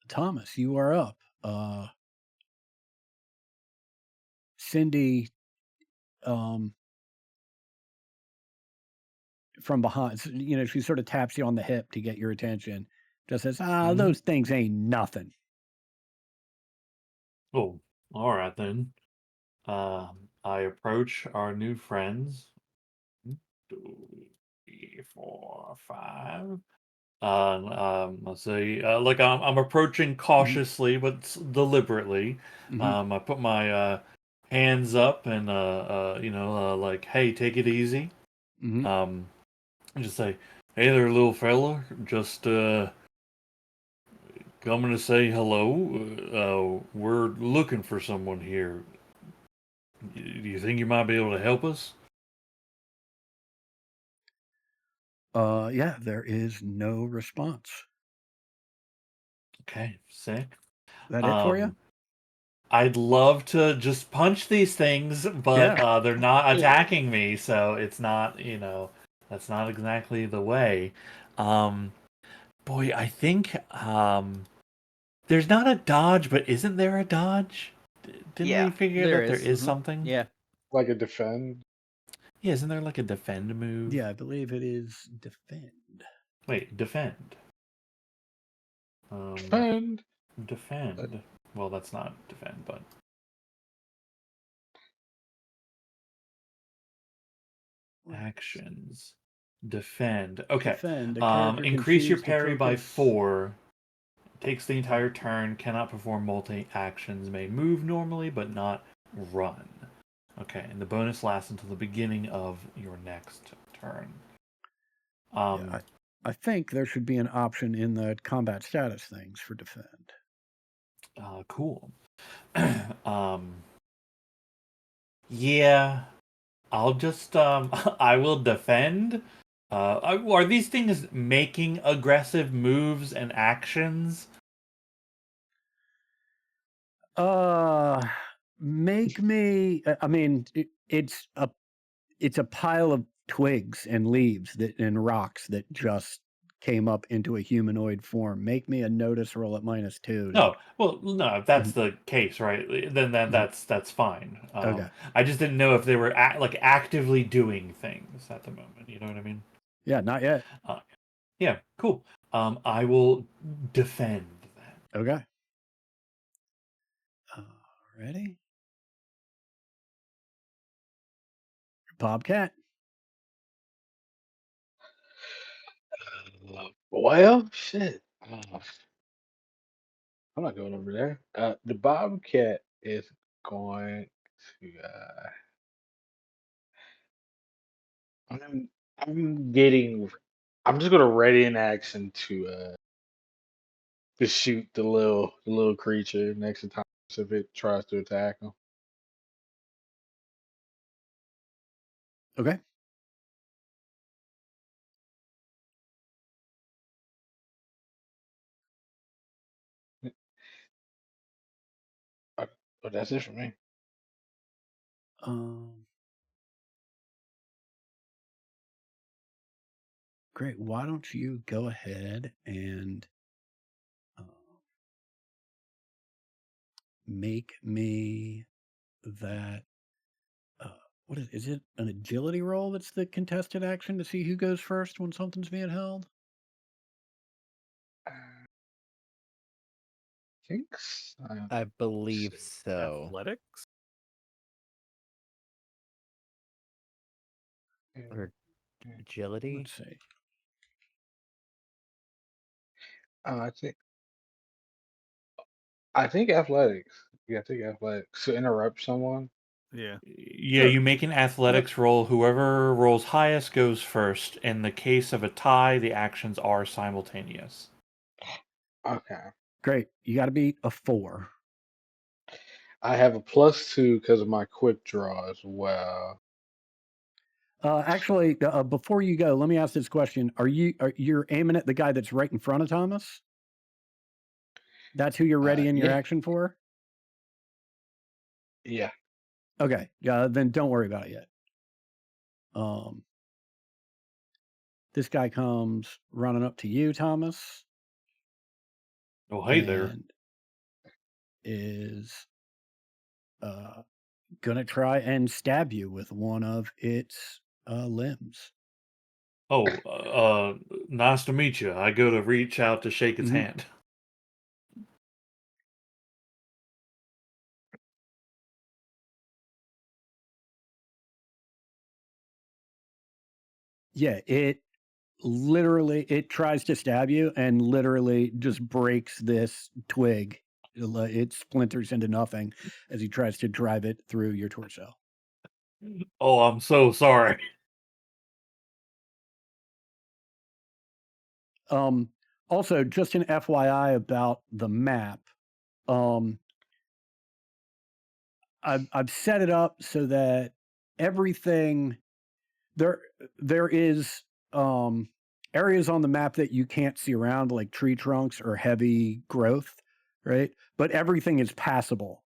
Thomas, you are up. Cindy, from behind, she sort of taps you on the hip to get your attention. Just says, Mhm. those things ain't nothing. Oh, all right then. I approach our new friends. 2, 3, 4, 5. Let's see. Like I'm approaching cautiously but deliberately. Mhm. I put my hands up and like, hey, take it easy. Mhm. And just say, hey there, little fella. Just coming to say hello. We're looking for someone here. Do you think you might be able to help us? Yeah, there is no response. Okay, sick. That it for you? I'd love to just punch these things, but Yeah. they're not attacking me, so it's not, that's not exactly the way. Boy, I think there's not a dodge, but isn't there a dodge? Didn't Yeah, we figure there that there is. is Mhm. something? Yeah. Like a defend. Yeah, isn't there like a defend move? Yeah, I believe it is defend. Wait, defend. Defend. Defend. Well, that's not defend, but actions. Defend. Okay. Defend. A character can Increase your choose to parry by focus. 4. Takes the entire turn. Cannot perform multi actions. May move normally, but not run. Okay, and the bonus lasts until the beginning of your next turn. Yeah, I think there should be an option in the combat status things for defend. Cool. Yeah, I'll just I will defend. Are these things making aggressive moves and actions? Make me. I mean, it's a pile of twigs and leaves and rocks that just came up into a humanoid form. Make me a notice roll at -2. No, well, no. If that's Mhm. the case, right? Then Mhm. that's fine. Okay. I just didn't know if they were actively doing things at the moment. You know what I mean? Yeah, not yet. Yeah, cool. I will defend that. Okay. Ready? Bobcat. Well, shit. I'm not going over there. The Bobcat is going to. I'm getting. I'm just gonna ready in action to shoot the little creature next to Thomas if it tries to attack him. Okay. But that's it for me. Great. Why don't you go ahead and make me that. What is it? An agility roll that's the contested action to see who goes first when something's being held? I think so. I believe so. Athletics? Or agility. Let's see. I think athletics. Yeah, I think athletics. To interrupt someone. Yeah. Yeah, Sure. you make an athletics roll. Whoever rolls highest goes first. In the case of a tie, the actions are simultaneous. Okay. Great. You got to beat a 4. I have a +2 because of my quick draw as well. Actually, before you go, let me ask this question: you're aiming at the guy that's right in front of Thomas? That's who you're ready in your Yeah, action for? yeah. Okay, then don't worry about it yet. This guy comes running up to you, Thomas, Oh, hey there. and is gonna try and stab you with one of its limbs. Oh, nice to meet you. I go to reach out to shake his Mhm. hand. Yeah, it tries to stab you and literally just breaks this twig. It splinters into nothing as he tries to drive it through your torso. Oh, I'm so sorry. Also, just an FYI about the map. I've set it up so that everything there is areas on the map that you can't see around, like tree trunks or heavy growth, right? But everything is passable.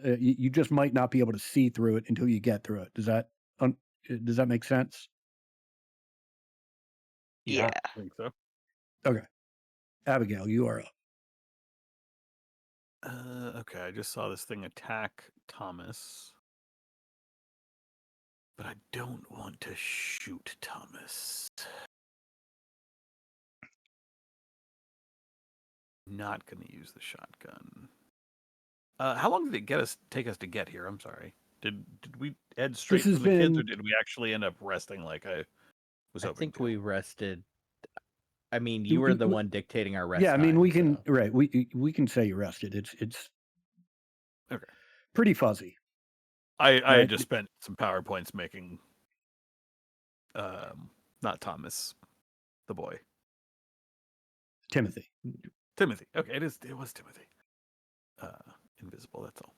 You just might not be able to see through it until you get through it. Does that make sense? Yeah. I think so. Okay, Abigail, you are up. Okay, I just saw this thing attack Thomas. But I don't want to shoot Thomas. Not going to use the shotgun. How long did it take us to get here? I'm sorry. Did we head straight has from the kids, or been- did we actually end up resting like I was I hoping think to? we rested. I mean, you were the one dictating our rest. Yeah, I mean, time, we can so- right. We can say you rested. It's Okay. pretty fuzzy. I Right. had just spent some PowerPoints making not Thomas, the boy. Timothy. Timothy. Okay, it was Timothy. Invisible, that's all.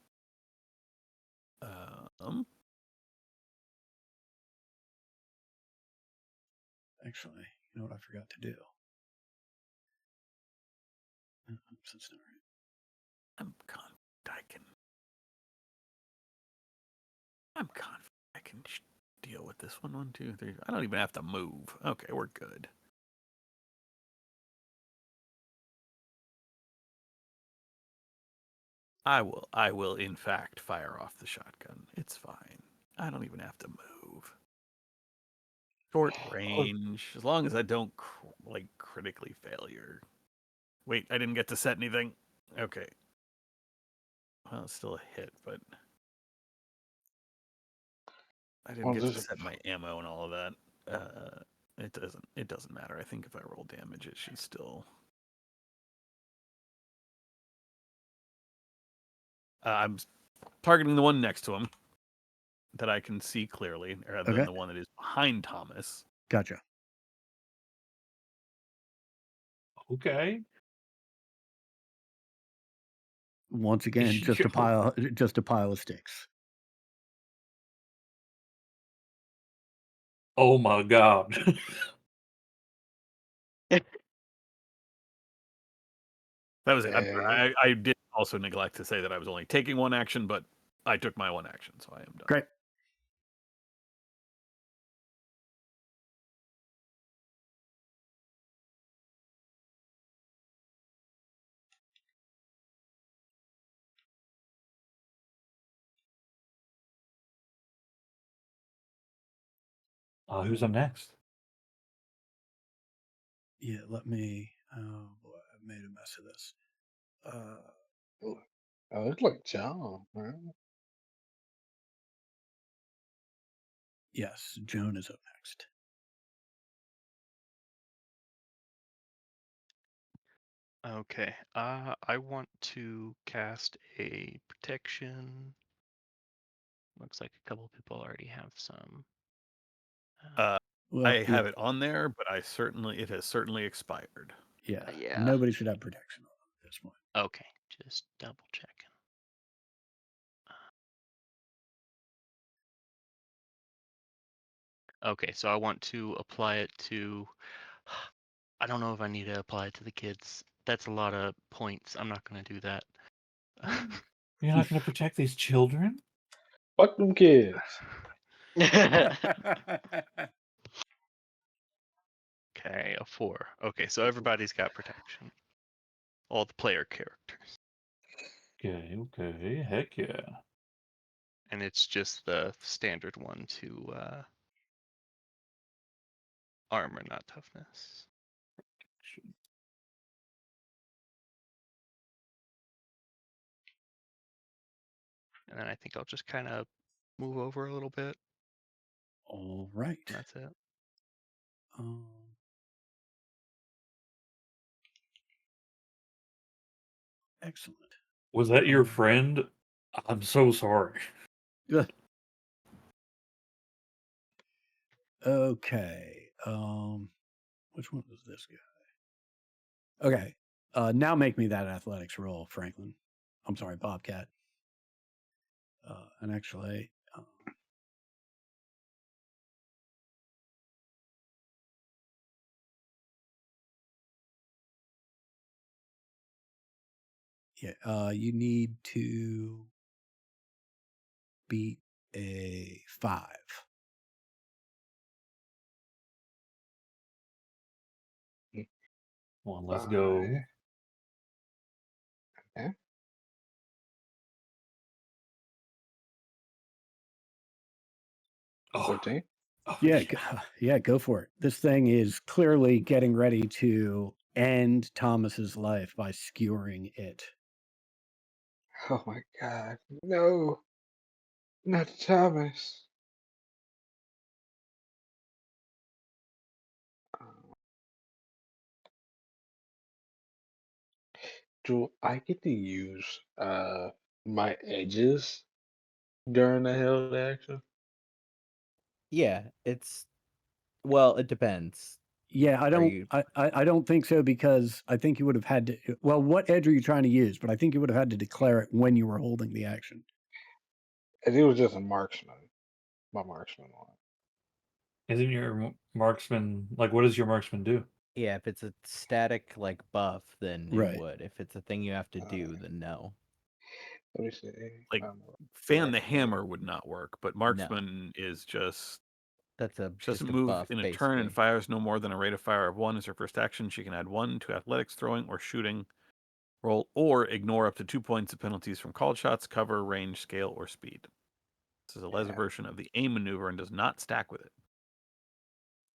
Actually, you know what I forgot to do? That's not right. I'm confident I can deal with this one. 1, 2, 3. I don't even have to move. Okay, we're good. I will in fact fire off the shotgun. It's fine. I don't even have to move. Short range, as long as I don't critically failure. Wait, I didn't get to set anything. Okay. Well, it's still a hit, but I didn't Well, get to this- set my ammo and all of that. It doesn't matter. I think if I roll damage, it should still. I'm targeting the one next to him that I can see clearly, rather than Okay. the one that is behind Thomas. Gotcha. Okay. Once again, just a pile of sticks. Oh my god. That was it. Okay. I did also neglect to say that I was only taking one action, but I took my one action, so I am done. Great. Who's up next? Yeah, let me. Oh boy, I've made a mess of this. I look like John, right? Yes, Joan is up next. Okay. I want to cast a protection. Looks like a couple people already have some. Well, I have it on there, but it has certainly expired. Yeah. Yeah. Nobody should have protection on at this point. Okay, just double checking. Okay, so I want to apply it to. I don't know if I need to apply it to the kids. That's a lot of points. I'm not going to do that. You're not going to protect these children? Fuck them kids. Okay, a 4. Okay, so everybody's got protection. All the player characters. Okay, heck yeah. And it's just the standard one to armor, not toughness. And then I think I'll just kind of move over a little bit. All right. And that's it. Um, excellent. Was that your friend? I'm so sorry. Okay. Which one was this guy? Okay. Now make me that athletics roll, Franklin. I'm sorry, Bobcat. And actually, yeah, you need to beat a 5. Come on, let's go. Okay. Oh, 13. oh, Yeah, go for it. This thing is clearly getting ready to end Thomas's life by skewering it. Oh my God. No. Not Thomas. Do I get to use my edges during the held action? Yeah, it's well, it depends. Yeah, I Are don't. you I don't think so because I think you would have had to. Well, what edge are you trying to use? But I think you would have had to declare it when you were holding the action. And it was just a marksman. My marksman one. Isn't your marksman, like, what does your marksman do? Yeah, if it's a static like buff, then it Right. would. If it's a thing you have to do, then no. Let me see. Like, Um, Fan the rifle. hammer would not work, but marksman is just That's just just a move buff in a turn basically. and fires no more than a rate of fire of 1 as her first action. She can add 1 to athletics, throwing, or shooting roll, or ignore up to 2 points of penalties from called shots, cover, range, scale, or speed. This is a lesser Yeah. version of the aim maneuver and does not stack with it.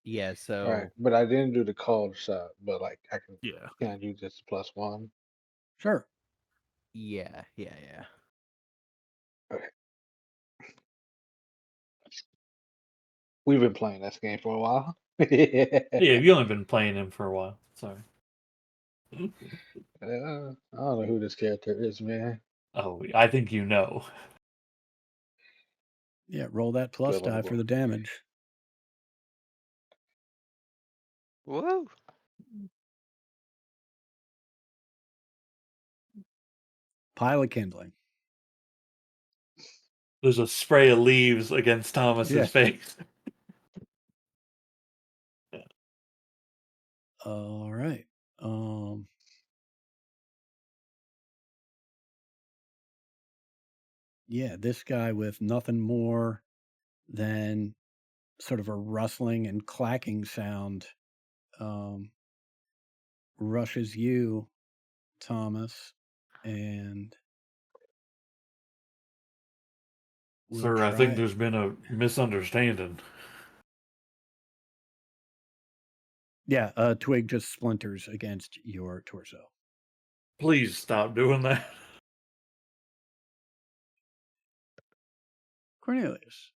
Yeah, so Right. But I didn't do the cold shot, but like I Yeah. can I use this +1? Sure. yeah. Okay. We've been playing this game for a while. Yeah, you've only been playing him for a while. Sorry. I don't know who this character is, man. Oh, I think you know. Yeah, roll that plus Good, let me die go. for the damage. Woo! Pile of kindling. There's a spray of leaves against Thomas's Yeah. face. All right. Yeah, this guy with nothing more than sort of a rustling and clacking sound rushes you, Thomas, and will Sir, I think try. there's been a misunderstanding. Yeah, a twig just splinters against your torso. Please stop doing that. Cornelius.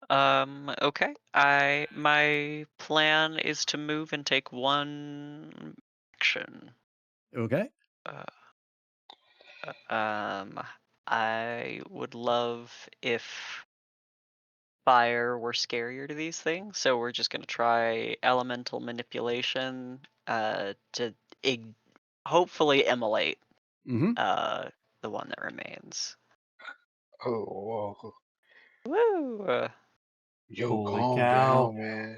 Okay. My plan is to move and take 1 action. Okay. I would love if fire were scarier to these things, so we're just gonna try elemental manipulation to hopefully immolate Mm-hmm. the one that remains. Oh, whoa. Woo! Yo, Holy calm cow. down, man.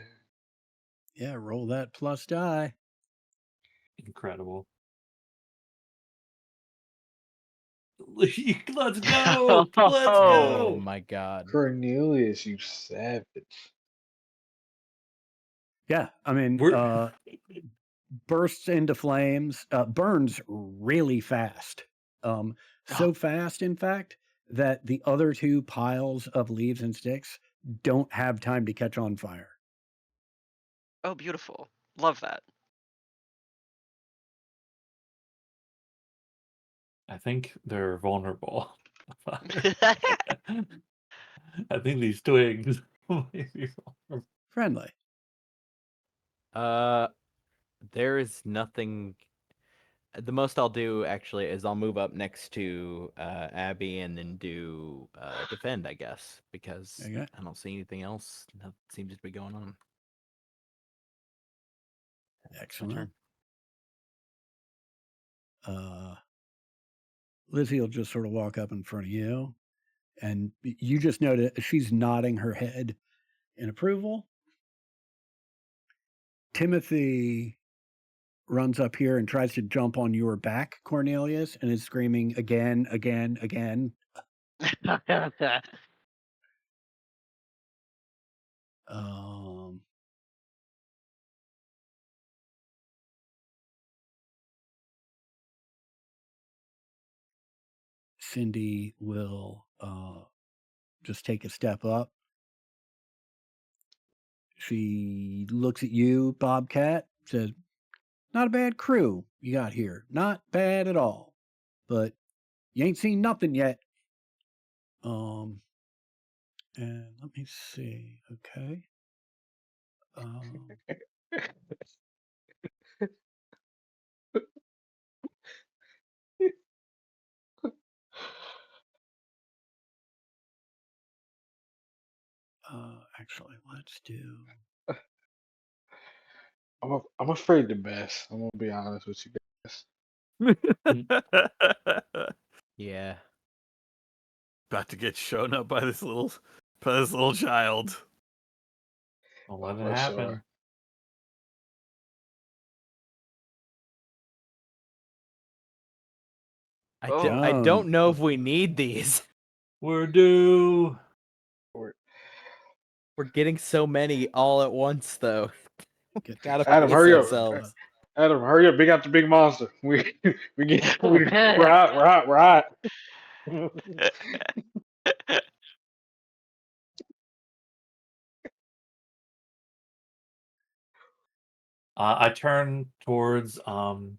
Yeah, roll that plus die. Incredible. Let's go. Let's Oh go. my god. Cornelius, you savage. Yeah, I mean, We're bursts into flames, burns really fast. So fast, in fact, that the other two piles of leaves and sticks don't have time to catch on fire. Oh, beautiful. Love that. I think they're vulnerable. I think these twigs might be vulnerable. Friendly. There is nothing. The most I'll do actually is I'll move up next to Abby and then do defend, I guess, because Okay. I don't see anything else that seems to be going on. It's my Excellent. turn. Lizzie will just sort of walk up in front of you, and you just notice she's nodding her head in approval. Timothy runs up here and tries to jump on your back, Cornelius, and is screaming again, again, again. Cindy will just take a step up. She looks at you, Bobcat, says, "Not a bad crew you got here. Not bad at all. But you ain't seen nothing yet." And let me see. Okay. Actually, let's do. I'm afraid the best. I'm gonna be honest with you guys. Yeah. About to get shown up by this little child. Don't let it For happen. sure. I don't know if we need these. We're due. We're getting so many all at once, though. Gotta Adam, pace hurry up. ourselves. Adam, hurry up. Big out the big monster. We're hot. I turn towards the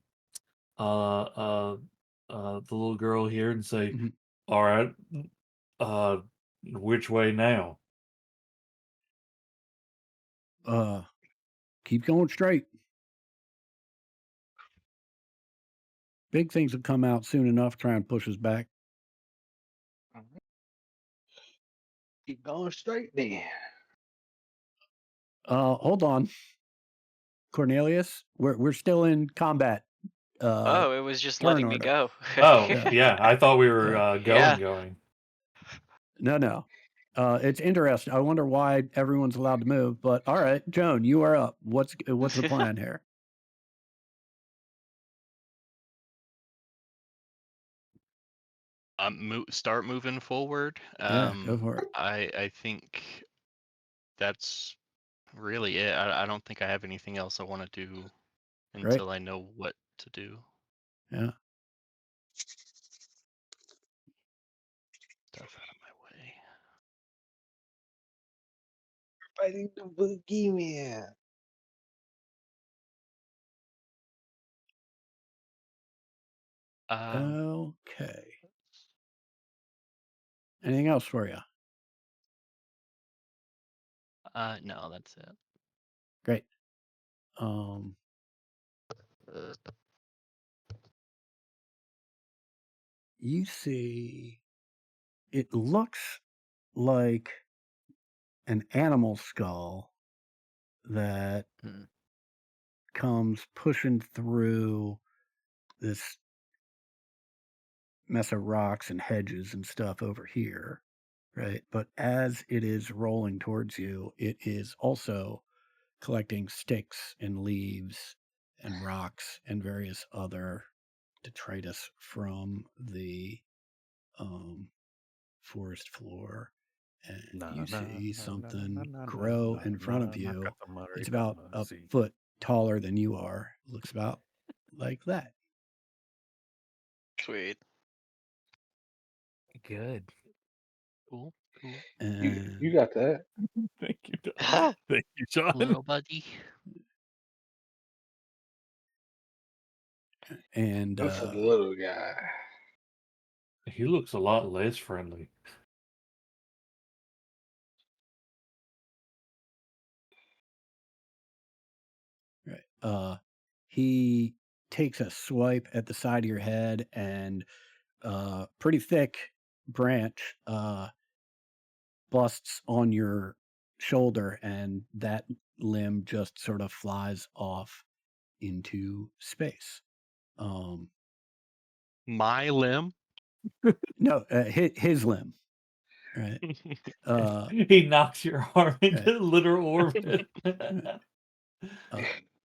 little girl here and say, Mhm. "All right, which way now?" Keep going straight. Big things will come out soon enough. Try and push us back. Keep going straight then. Hold on, Cornelius. We're still in combat. Oh, it was just turn letting me order. go. Oh, Yeah. yeah. I thought we were Yeah. going. No. It's interesting. I wonder why everyone's allowed to move. But all right, Joan, you are up. What's the plan here? Start moving forward. Yeah, go for it. I think that's really it. I don't think I have anything else I want to do until I know what to do. Yeah. Stuff out of my way. Fighting the boogeyman. Okay. Anything else for you? No, that's it. Great. You see, it looks like an animal skull that comes pushing through this mess of rocks and hedges and stuff over here. right? But as it is rolling towards you, it is also collecting sticks and leaves and rocks and various other detritus from the forest floor. And you see something grow in front of you. It's about a foot taller than you are. Looks about like that. Sweet. Good. Cool. Cool. And You got that. Thank you, Don. Thank you, John. Little buddy. and Good for the little guy. He looks a lot less friendly. right. He takes a swipe at the side of your head, and pretty thick branch busts on your shoulder, and that limb just sort of flies off into space. My limb. No, his limb. Right. He knocks your arm into right. literal orbit.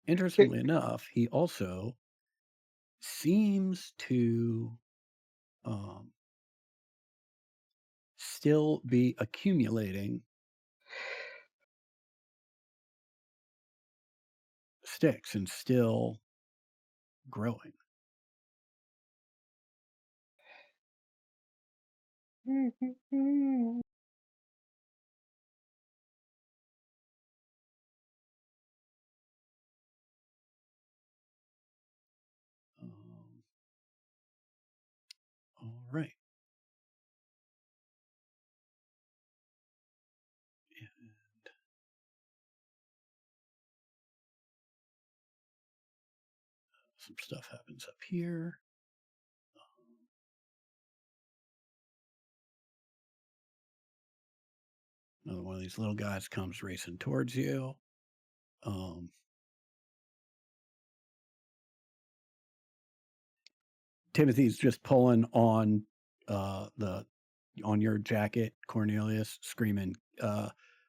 Interestingly enough, he also seems to still be accumulating sticks and still growing. All right. And some stuff happens up here. Another one of these little guys comes racing towards you. Timothy's just pulling on on your jacket, Cornelius, screaming,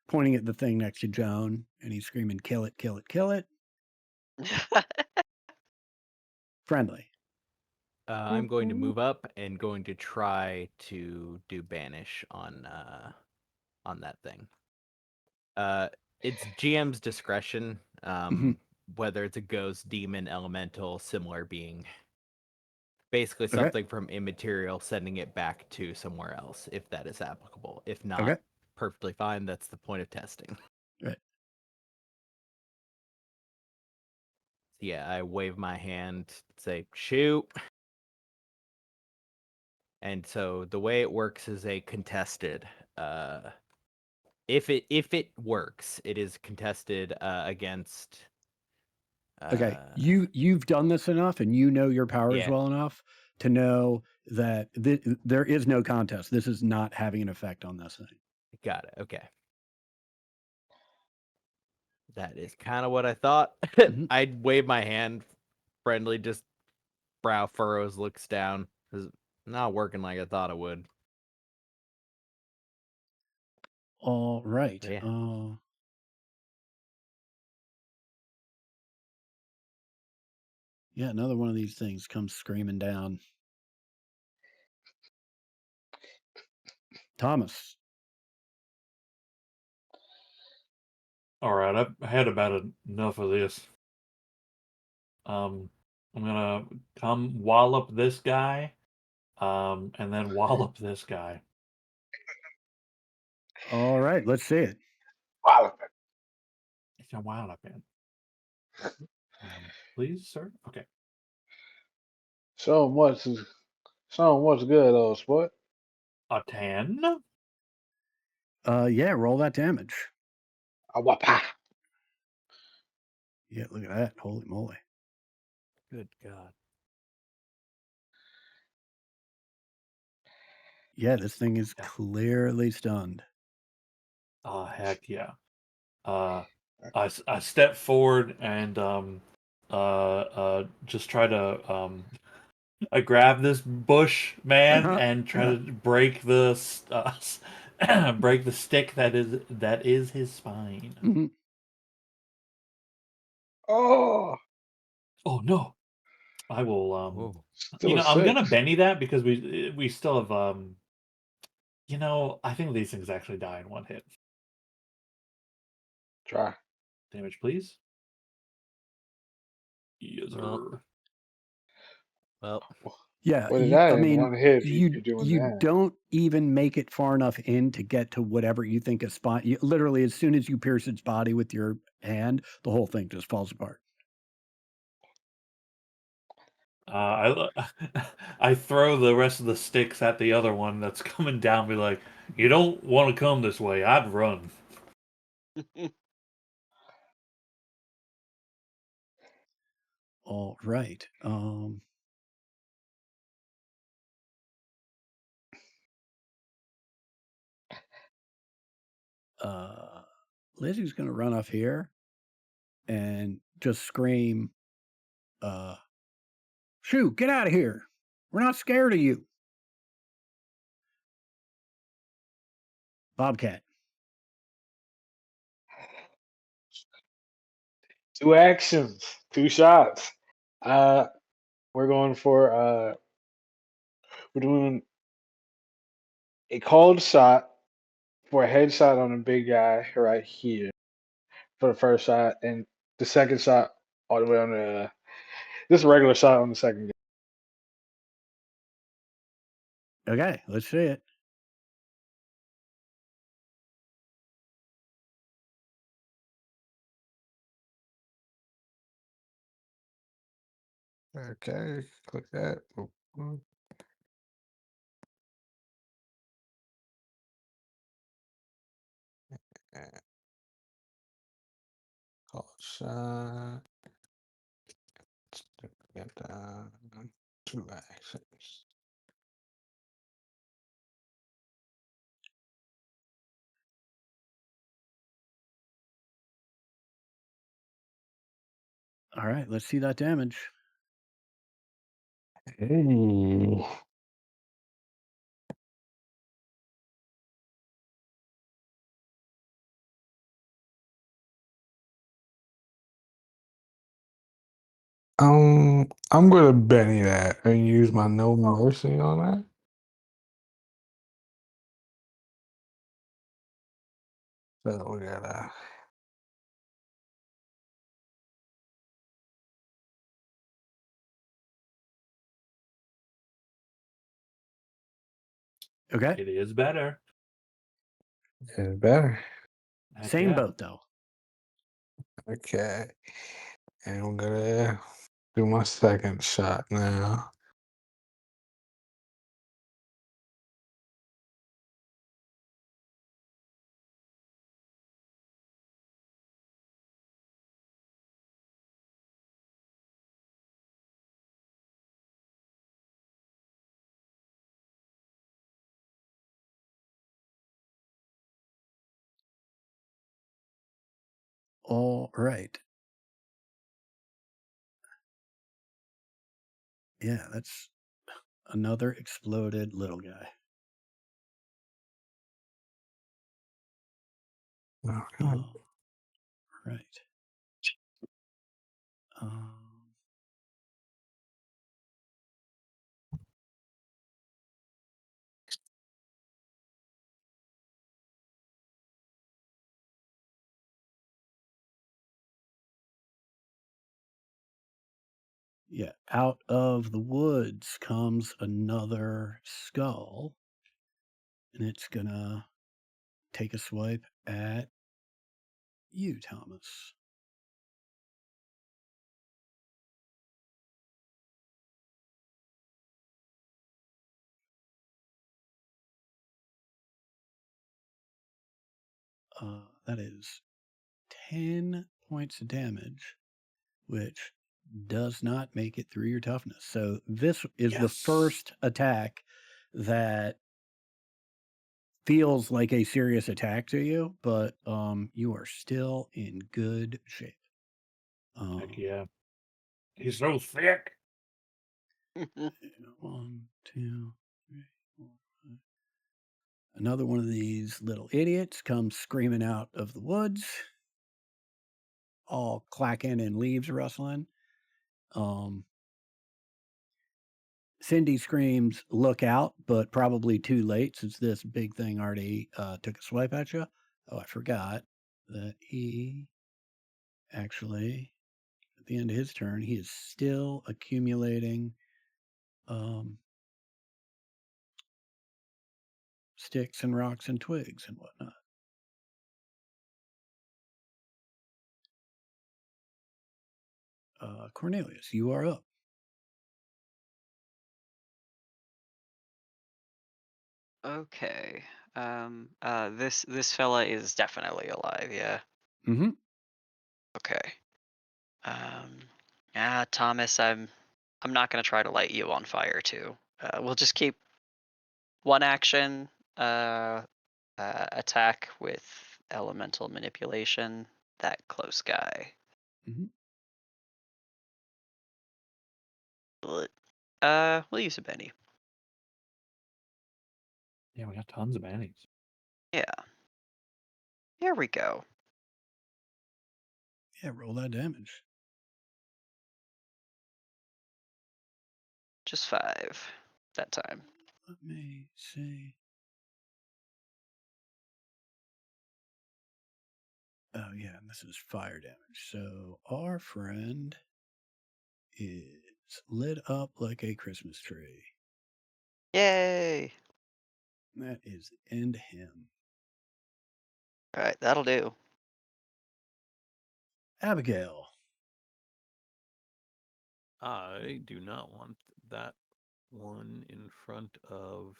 pointing at the thing next to Joan, and he's screaming, "Kill it, kill it, kill it." Friendly. I'm going to move up and going to try to do banish on that thing. It's GM's discretion, whether it's a ghost, demon, elemental, similar being. Basically, Okay. something from immaterial, sending it back to somewhere else, if that is applicable. If not, Okay. perfectly fine. That's the point of testing. Right. Yeah, I wave my hand, say, shoot. And so the way it works is a contested. If it works, it is contested against. Okay. You've done this enough, and you know your powers Yeah. well enough to know that there is no contest. This is not having an effect on this thing. Got it. Okay. That is kind of what I thought. I'd wave my hand, friendly, just brow furrows, looks down. It's not working like I thought it would. All right. Yeah. Yeah, another one of these things comes screaming down. Thomas. All right, I've had about enough of this. I'm gonna come wallop this guy, and then wallop this guy. All right, let's see it. Wallop it. It's a wallop it. Please, sir. Okay. Show him what's good, old sport. A 10. Yeah, roll that damage. Wapa. Yeah, look at that. Holy moly. Good God. Yeah, this thing is clearly stunned. Oh, heck yeah. I step forward and just try to I grab this bush man and try to break the break the stick that is his spine. Mhm. Oh, Oh no! I will. Whoa. still a I'm gonna 6. Benny that because we still have I think these things actually die in one hit. Try. Damage, please. Yes, Well. sir. Well, Yeah, What did that I in mean, one hit? you You're doing you that. don't even make it far enough in to get to whatever you think is spine. Literally, as soon as you pierce its body with your hand, the whole thing just falls apart. I throw the rest of the sticks at the other one that's coming down. Be like, you don't want to come this way. I'd run. All right. Lizzie's gonna run off here and just scream, "Shoo, get out of here! We're not scared of you." Bobcat. 2 actions, 2 shots. We're going for we're doing a called shot for a headshot on a big guy right here for the first shot, and the second shot all the way on the just a regular shot on the second guy. Okay, let's see it. Okay, click that. Boom. And call shot. Get down 2 actions. All right, let's see that damage. Hey. I'm gonna Benny that and use my no mercy on that. So we gotta Okay, It is better. It's better. Heck same yeah. boat though. Okay. And I'm gonna do my second shot now. All right. Yeah, that's another exploded little guy. Okay. Right. Um, yeah, out of the woods comes another skull, and it's gonna take a swipe at you, Thomas. That is 10 points of damage, which does not make it through your toughness. So this is the Yes. first attack that feels like a serious attack to you, but you are still in good shape. Heck yeah. He's so thick. 1, 2, 3, 4, 5. Another one of these little idiots comes screaming out of the woods, all clacking and leaves rustling. Cindy screams, "Look out," but probably too late since this big thing already took a swipe at you. Oh, I forgot that he actually, at the end of his turn, he is still accumulating sticks and rocks and twigs and whatnot. Cornelius, you are up. Okay. This fella is definitely alive. Yeah. Mm-hmm. Okay. Thomas, I'm not gonna try to light you on fire too. We'll just keep one action. Attack with elemental manipulation. That close guy. Mm-hmm. We'll use a Benny. Yeah, we got tons of bannies. Yeah. Here we go. Yeah, roll that damage. Just 5 that time. Let me see. Oh, yeah, and this is fire damage. So our friend is lit up like a Christmas tree. Yay! That is end him. All right, that'll do. Abigail. I do not want that one in front of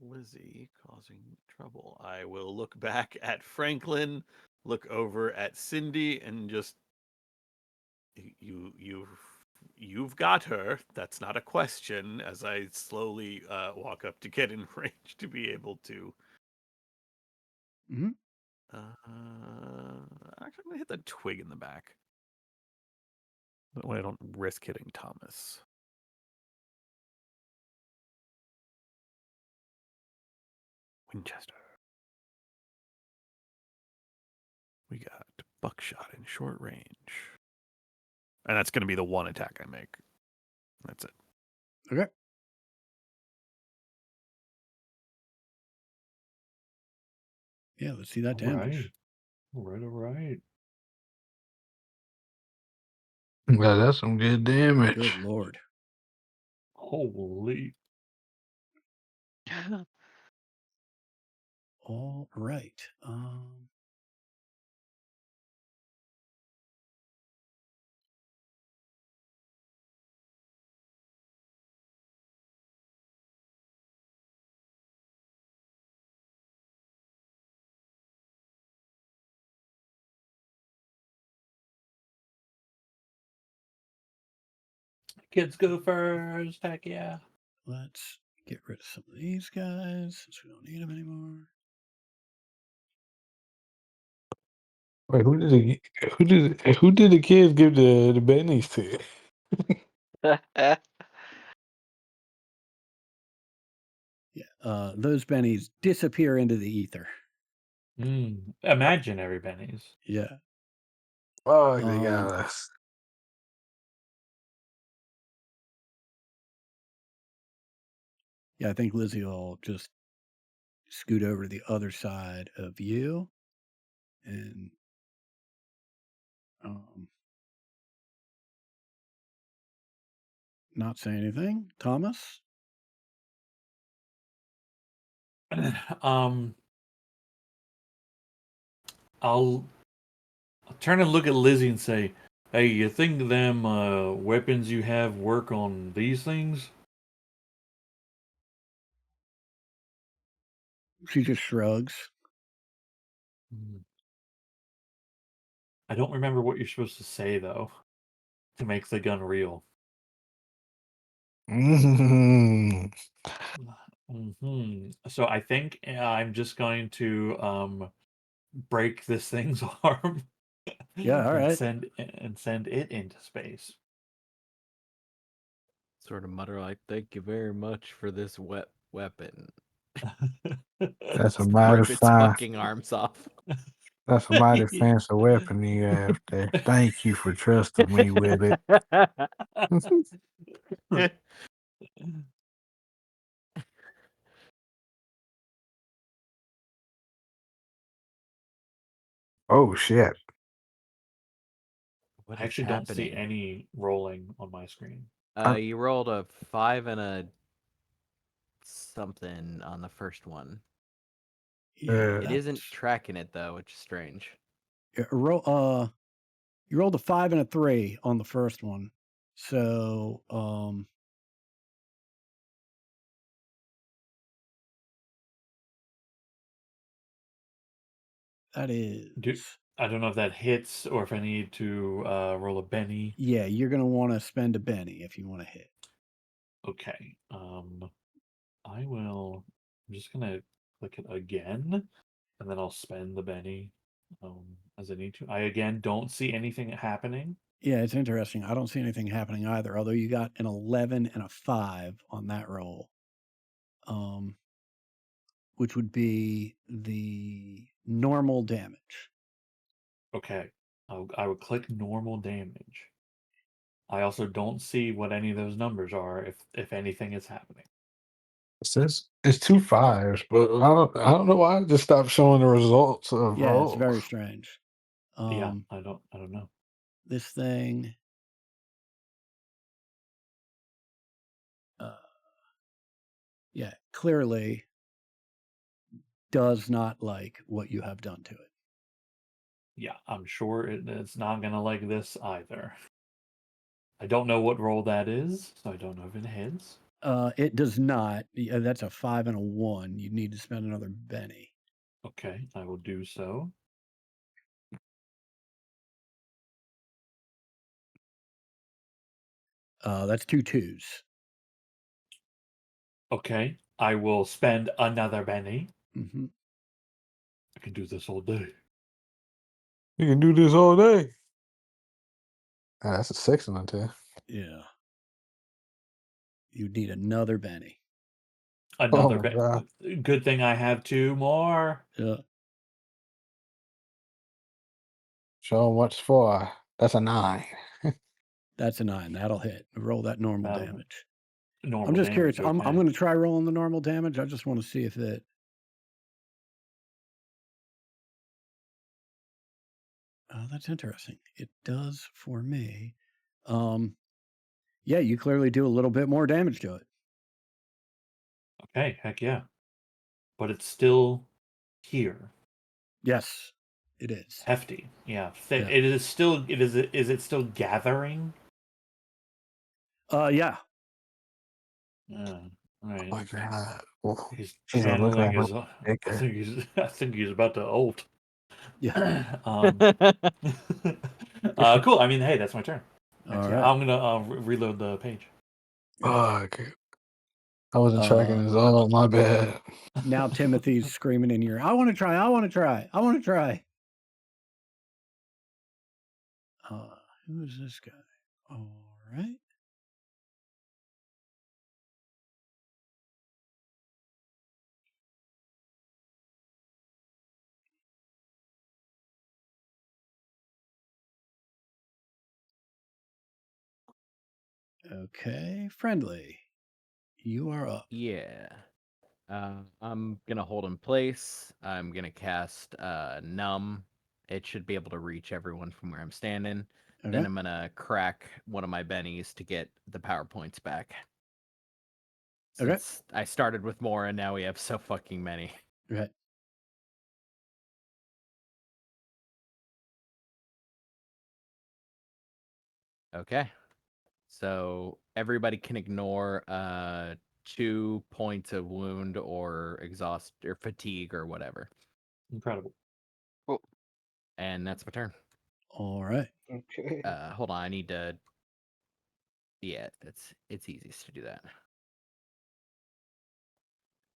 Lizzie causing trouble. I will look back at Franklin, look over at Cindy, and just you've got her. That's not a question. As I slowly walk up to get in range to be able to. Mm-hmm. Actually, I'm gonna hit the twig in the back. That way I don't risk hitting Thomas. Winchester. We got buckshot in short range. And that's going to be the one attack I make. That's it. Okay. Yeah, let's see that damage. All right. Well, that's some good damage. Good Lord. Holy. All right. Kids go first. Heck yeah. Let's get rid of some of these guys since we don't need them anymore. Wait, who did the kids give the bennies to? Yeah, those bennies disappear into the ether. Imaginary bennies. Yeah. Oh, they got us. Yeah, I think Lizzie will just scoot over to the other side of you and not say anything. Thomas? I'll turn and look at Lizzie and say, "Hey, you think them weapons you have work on these things?" She just shrugs. I don't remember what you're supposed to say though to make the gun real. So I think I'm just going to break this thing's arm. Yeah, all and right. send it into space. Sort of mutter like, "Thank you very much for this weapon. That's a Just mighty rip its fine. fucking arms off. That's a mighty fancy weapon you have there. Thank you for trusting me with it. Oh shit! What I is actually don't see happening? any rolling on my screen. You rolled a 5 and a something on the first one. Yeah, It isn't tracking it though, which is strange. you rolled a 5 and a 3 on the first one. So, that is I don't know if that hits or if I need to roll a Benny. yeah, you're gonna want to spend a Benny if you want to hit. Okay. I will. I'm just gonna click it again, and then I'll spend the Benny as I need to. I again don't see anything happening. Yeah, it's interesting. I don't see anything happening either. Although you got an 11 and a 5 on that roll, which would be the normal damage. Okay. I would click normal damage. I also don't see what any of those numbers are if anything is happening. It says it's 2 5s, but I don't know why it just stopped showing the results of Yeah, rolls. it's very strange. Yeah, I don't know. This thing. Yeah, clearly does not like what you have done to it. Yeah, I'm sure it's not gonna like this either. I don't know what roll that is, so I don't know if it hits. It does not. That's a 5 and a 1. You need to spend another Benny. Okay, I will do so. That's 2 2s. Okay, I will spend another Benny. Mm-hmm. I can do this all day. You can do this all day. That's a 6 and a 10. Yeah. You need another Benny. Another my Benny. God. Good thing I have 2 more. Yeah. Show 'em what's for. That's a 9. That's a 9. That'll hit. Roll that normal That'll- damage. Normal I'm just curious. damage. I'm Okay. going to try rolling the normal damage. I just want to see if it. Oh, that's interesting. It does for me. Yeah, you clearly do a little bit more damage to it. Okay, heck yeah. But it's still here. Yes, it is. Hefty. Yeah. Yeah. It is still is it still gathering? Yeah. All right. Oh my God. Well, He's he's gonna look channeling like his. a I think he's about to ult. Yeah. Cool. I mean, hey, that's my turn. All Actually, right. I'm gonna reload the page. Fuck. I wasn't tracking his all. My bad. Now Timothy's screaming in your. I want to try. I want to try. I want to try. Who is this guy? All right. Okay, friendly. You are up. Yeah. I'm gonna hold in place. I'm gonna cast numb. It should be able to reach everyone from where I'm standing. Okay. Then I'm gonna crack one of my bennies to get the power points back. Okay. Since I started with more and now we have so fucking many. Right. Okay. So everybody can ignore 2 points of wound or exhaust or fatigue or whatever. Incredible. And that's my turn. All right. Okay. Hold on, I need to. Yeah, it's easiest to do that.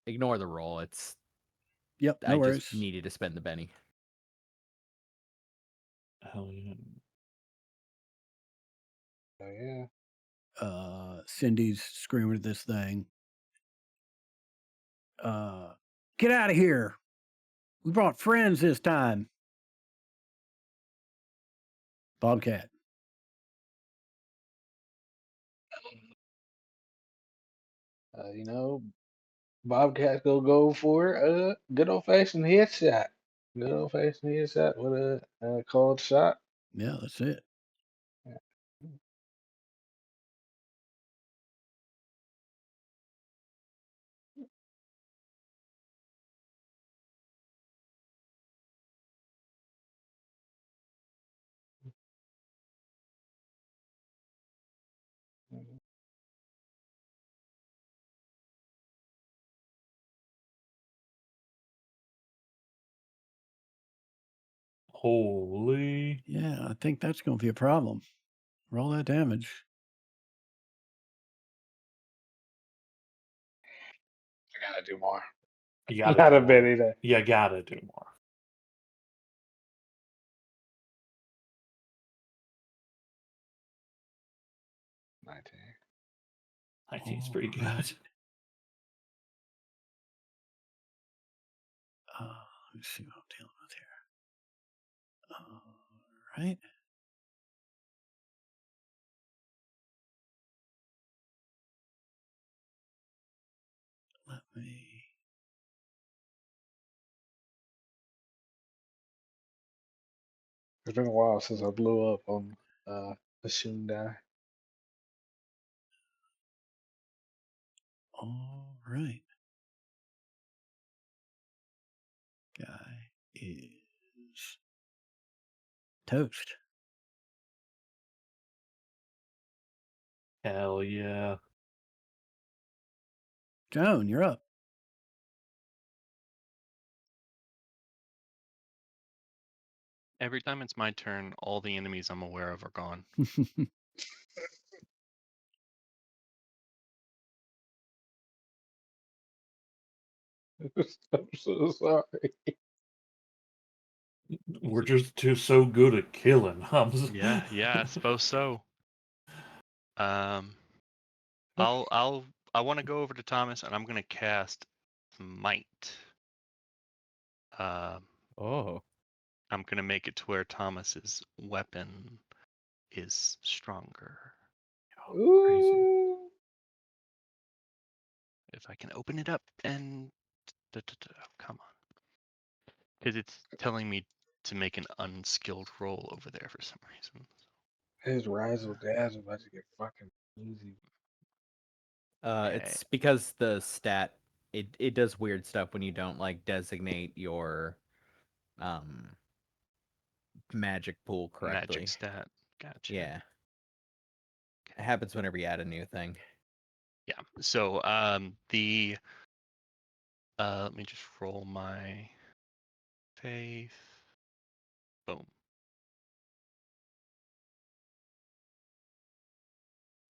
Ignore the roll. It's Yep. No I worries. just needed to spend the Benny. Hell yeah. Oh yeah. Cindy's screaming at this thing. Get out of here. We brought friends this time. Bobcat. You know, Bobcat's gonna go for a good old fashioned headshot. Good old fashioned headshot with a cold shot. Yeah, that's it. Holy. Yeah, I think that's going to be a problem. Roll that damage. I gotta do more. You gotta Not do a more. bit either. You gotta do more. 19. 19's pretty good. Alright. Let me see what I'm dealing with here. All right. Let me. It's been a while since I blew up on a Shundai. All right. Guy is toast. Hell yeah. Joan, you're up. Every time it's my turn, all the enemies I'm aware of are gone. I'm so sorry. We're just so good at killing. Yeah, I suppose so. I want to go over to Thomas and I'm gonna cast Might. Oh. I'm gonna make it to where Thomas's weapon is stronger. Ooh. If I can open it up and come on, because it's telling me to make an unskilled roll over there for some reason. His razzle dazzle about to get fucking easy. It's because the stat it does weird stuff when you don't like designate your magic pool correctly. Magic stat. Gotcha. Yeah. It happens whenever you add a new thing. Yeah. So the let me just roll my faith. Boom.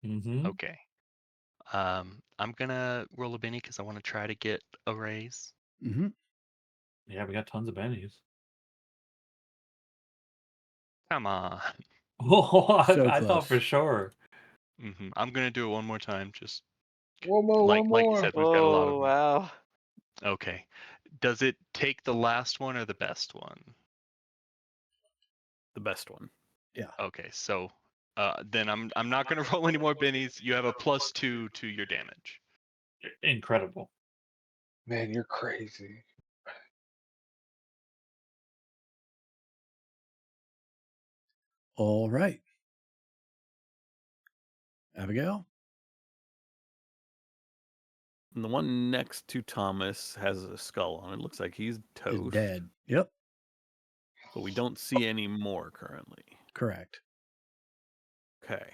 Mm-hmm. Okay. I'm gonna roll a Benny because I want to try to get a raise. Mm-hmm. Yeah, we got tons of bennies. Come on. Oh, So I thought for close. sure. I'm gonna do it one more time. Just One more, like one you more. said, we've got a lot of Oh them. wow. Okay. Does it take the last one or the best one? The best one. Okay, so then I'm not gonna roll any more bennies. You have a +2 to your damage. Incredible. Man, you're crazy. All right. Abigail? And the one next to Thomas has a skull on it. Looks like he's Is toast. dead. Yep. But we don't see any more currently. Correct. Okay.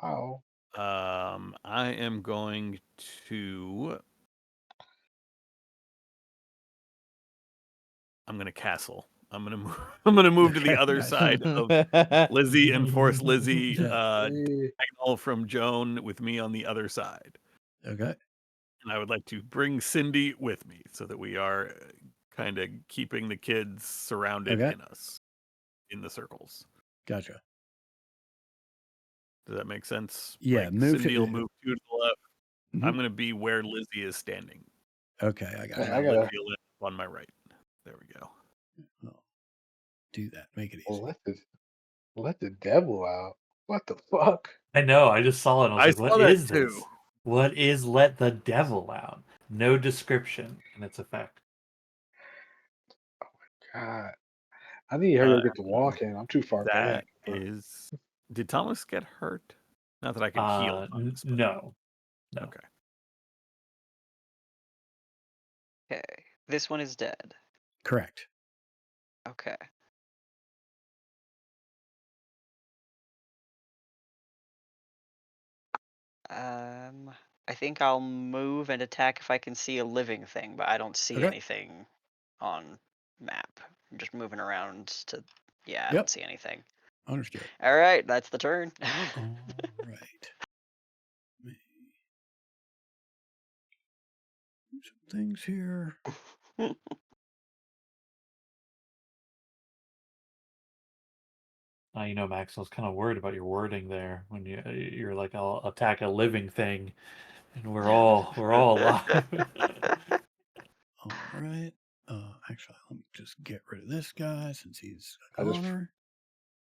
Wow. I am going to. I'm gonna castle. I'm gonna move. I'm gonna move to the Okay, other nice. side of Lizzie and force Lizzie Yeah. diagonal from Joan with me on the other side. Okay. And I would like to bring Cindy with me so that we are kind of keeping the kids surrounded Okay. in us in the circles. Gotcha. Does that make sense? Yeah, Like move Cindy to- will move 2 to the left. Mhm. I'm going to be where Lizzie is standing. Okay, I got And it. I then gotta Litfield ends up on my right. There we go. Oh, do that. Make it easy. let the devil out. What the fuck? I know. I just saw it. And I was I like, saw "What that is too. this? What is let the devil out?" No description in its effect. God, I need her to Uh, get to walking. I'm too far That back. is. Did Thomas get hurt? Not that I can heal Thomas. But... No. Okay. Okay. This one is dead. Correct. Okay. I think I'll move and attack if I can see a living thing, but I don't see Okay. anything on map. I'm just moving around to. Yeah, I Yep. don't see anything. Understood. All right, that's the turn. All right. Let me do some things here. You know, Max, I was kind of worried about your wording there when you're like, "I'll attack a living thing," and we're all alive. All right. Actually, let me just get rid of this guy since he's a I just goner.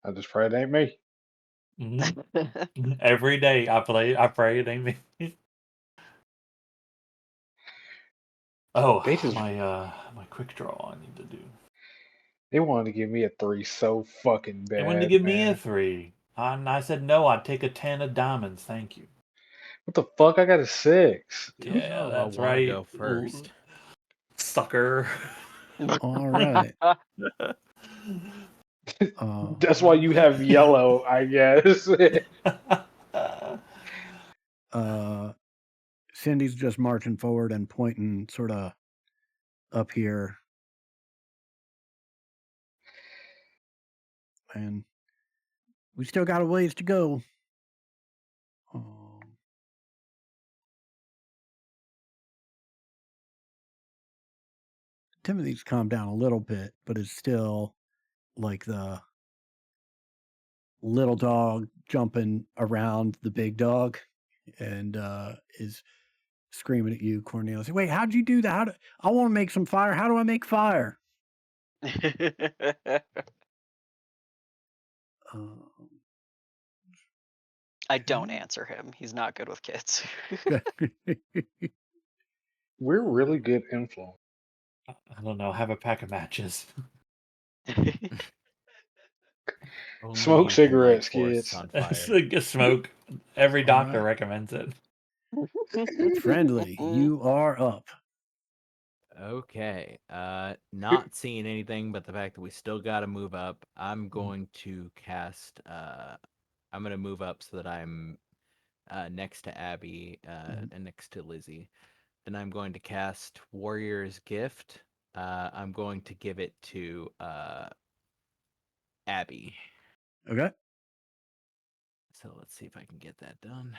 I just pray it ain't me. Mhm. Every day I pray it ain't me. Oh, They just my quick draw I need to do. they wanted to give me a 3 so fucking They wanted to bad, give me a man. 3. And I said no, I'd take a 10 of diamonds, thank you. What the fuck? I got a 6. Don't Yeah, know if I that's wanna right. go first. Sucker. All right. That's why you have yellow, I guess. Cindy's just marching forward and pointing sort of up here. And we still got a ways to go. Timothy's calmed down a little bit, but is still like the little dog jumping around the big dog and is screaming at you, Cornelius. Wait, how'd you do that? I want to make some fire. How do I make fire? I don't answer him. He's not good with kids. We're really good influence. I don't know, have a pack of matches. Only Smoke you can light cigarettes, forests kids. on fire. Smoke. Every All doctor right. recommends it. Friendly, you are up. Okay. Not seeing anything but the fact that we still got to move up. I'm going to cast. I'm going to move up so that I'm next to Abby and next to Lizzie. Then I'm going to cast Warrior's Gift. I'm going to give it to Abby. Okay. So let's see if I can get that done.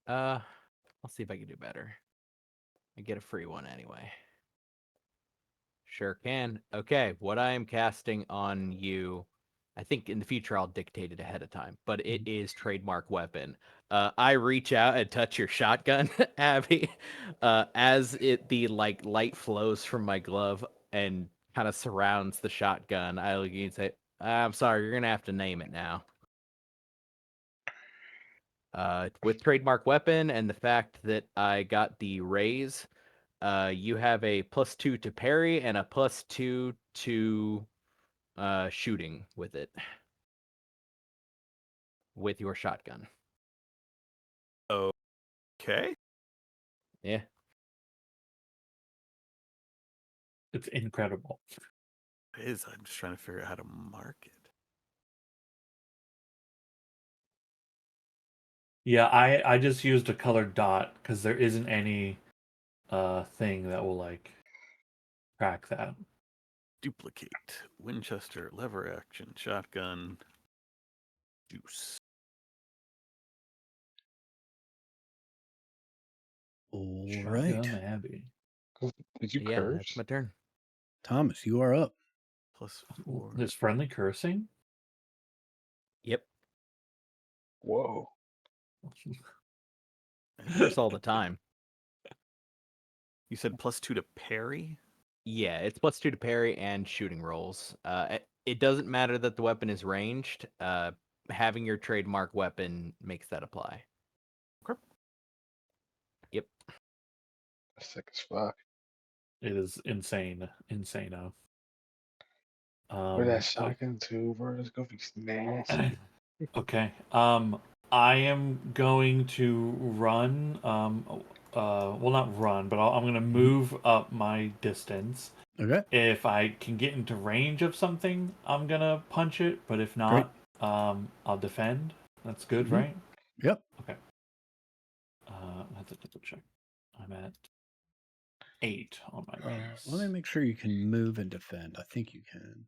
I'll see if I can do better. I get a free one anyway. Sure can. Okay, what I am casting on you, I think in the future I'll dictate it ahead of time, but it is trademark weapon. I reach out and touch your shotgun, Abby, as the light flows from my glove and kind of surrounds the shotgun. I look at you and say, "I'm sorry, you're gonna have to name it now." With trademark weapon and the fact that I got the raise, you have a +2 to parry and a +2 to shooting with it. With your shotgun. Okay. Yeah. It's incredible. It is. I'm just trying to figure out how to mark it. Yeah, I just used a colored dot because there isn't any thing that will like track that. Duplicate. Winchester, lever action, shotgun, juice. All Shotgun right. Abby. Did you Yeah, curse? that's my turn. Thomas, you are up. +4. There's friendly cursing. Yep. Whoa. It hurts all the time. You said +2 to parry? Yeah, it's +2 to parry and shooting rolls. It doesn't matter that the weapon is ranged. Having your trademark weapon makes that apply. Okay. Yep. That's sick as fuck. It is insane. Insano. Where that shotgun too, bro? It's gonna be nasty. Okay. I am going to run. Well, not run, but I'm going to move up my distance. Okay. If I can get into range of something, I'm gonna punch it. But if not, I'll defend. That's good, Mhm. right? Yep. Okay. I have to double check. I'm at 8 on my base. Let me make sure you can move and defend. I think you can.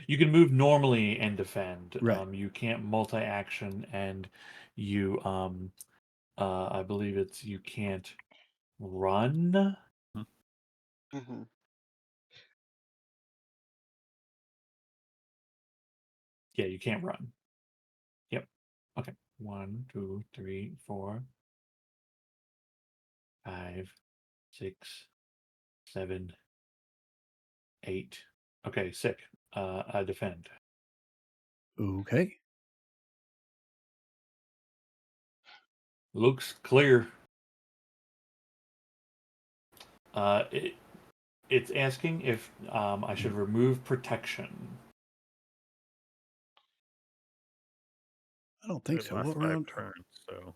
You can move normally and defend. Right. You can't multi-action, and you I believe it's you can't run. Mm-hmm. Yeah, you can't run. Yep. Okay. 1, 2, 3, 4, 5, 6, 7, 8. Okay, sick. I defend. Okay. Looks clear. It's asking if I should remove protection. I don't think It so. lasts What 5 round? turns, so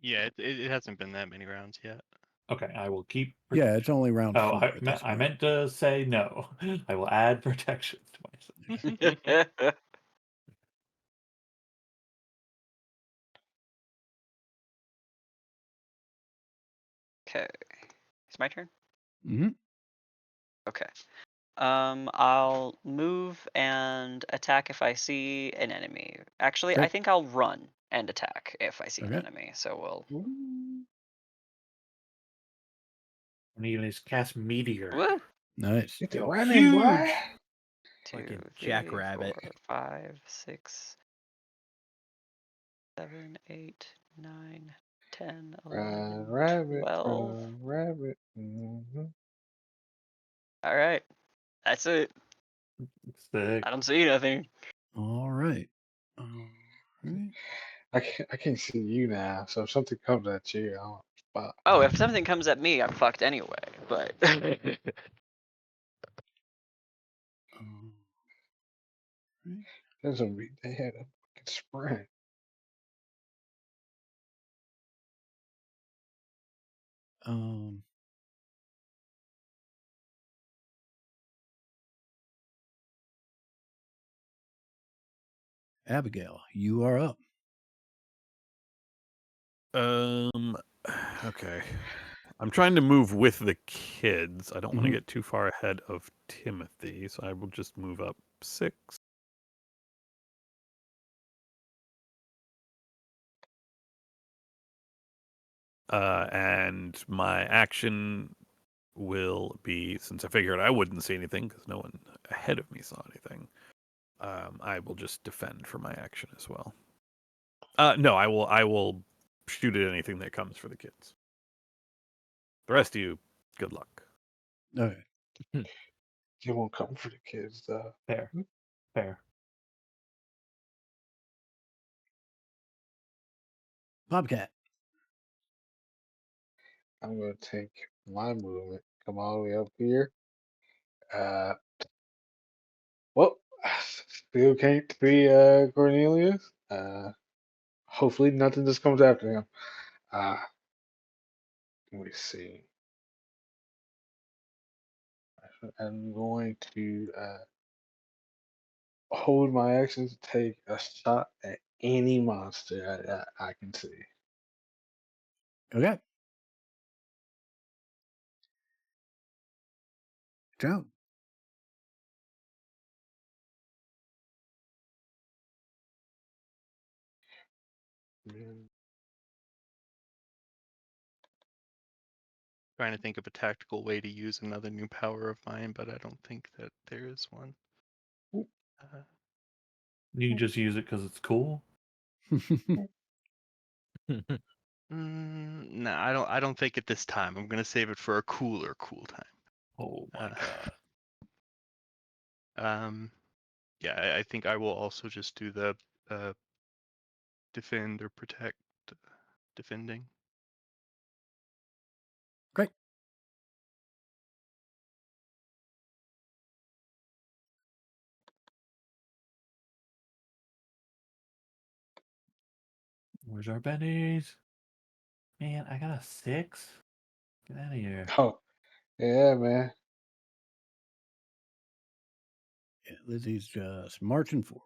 Yeah, it hasn't been that many rounds yet. Okay, I will keep. Yeah, it's only round Oh, 4 at this I point. meant to say no. I will add protection to myself. Okay. It's my turn? Mm-hmm. Okay. I'll move and attack if I see an enemy. Actually, I Okay. think I'll run and attack if I see an Okay. enemy. So we'll. Cornelius cast meteor. Woo! Nice. Get the running, boy. Huge. 2, Fucking 3, jackrabbit. 4, 5, 6, 7, 8, 9, 10, 11, Rabbit, 12. rabbit. Mm-hmm. All right. That's it. Sick. I don't see nothing. All right. All right. I can't see you now, so if something comes at you, I don't spot. Oh, if something comes at me, I'm fucked anyway. But Right. There's a they had a fucking sprint. Abigail, you are up. Okay. I'm trying to move with the kids. I don't want to Mhm. get too far ahead of Timothy, so I will just move up 6. And my action will be, since I figured I wouldn't see anything because no one ahead of me saw anything, I will just defend for my action as well. No, I will shoot at anything that comes for the kids. The rest of you, good luck. Okay. You won't come for the kids, though. Fair. Fair. Bobcat. I'm gonna take my movement, come all the way up here. Well, still can't see Cornelius. Hopefully nothing just comes after him. Uh, let me see. I'm going to hold my action to take a shot at any monster I can see. Okay. Joe. Mm, Trying to think of a tactical way to use another new power of mine, but I don't think that there is one. Ooh. You can just use it because it's cool. No, I don't think at this time. I'm gonna save it for a cool time. Oh my Uh, god. Yeah, I think I will also just do the defend or protect, defending. Great. Where's our bennies? Man, I got a 6. Get out of here. Oh, yeah, man. Yeah, Lizzie's just marching forward.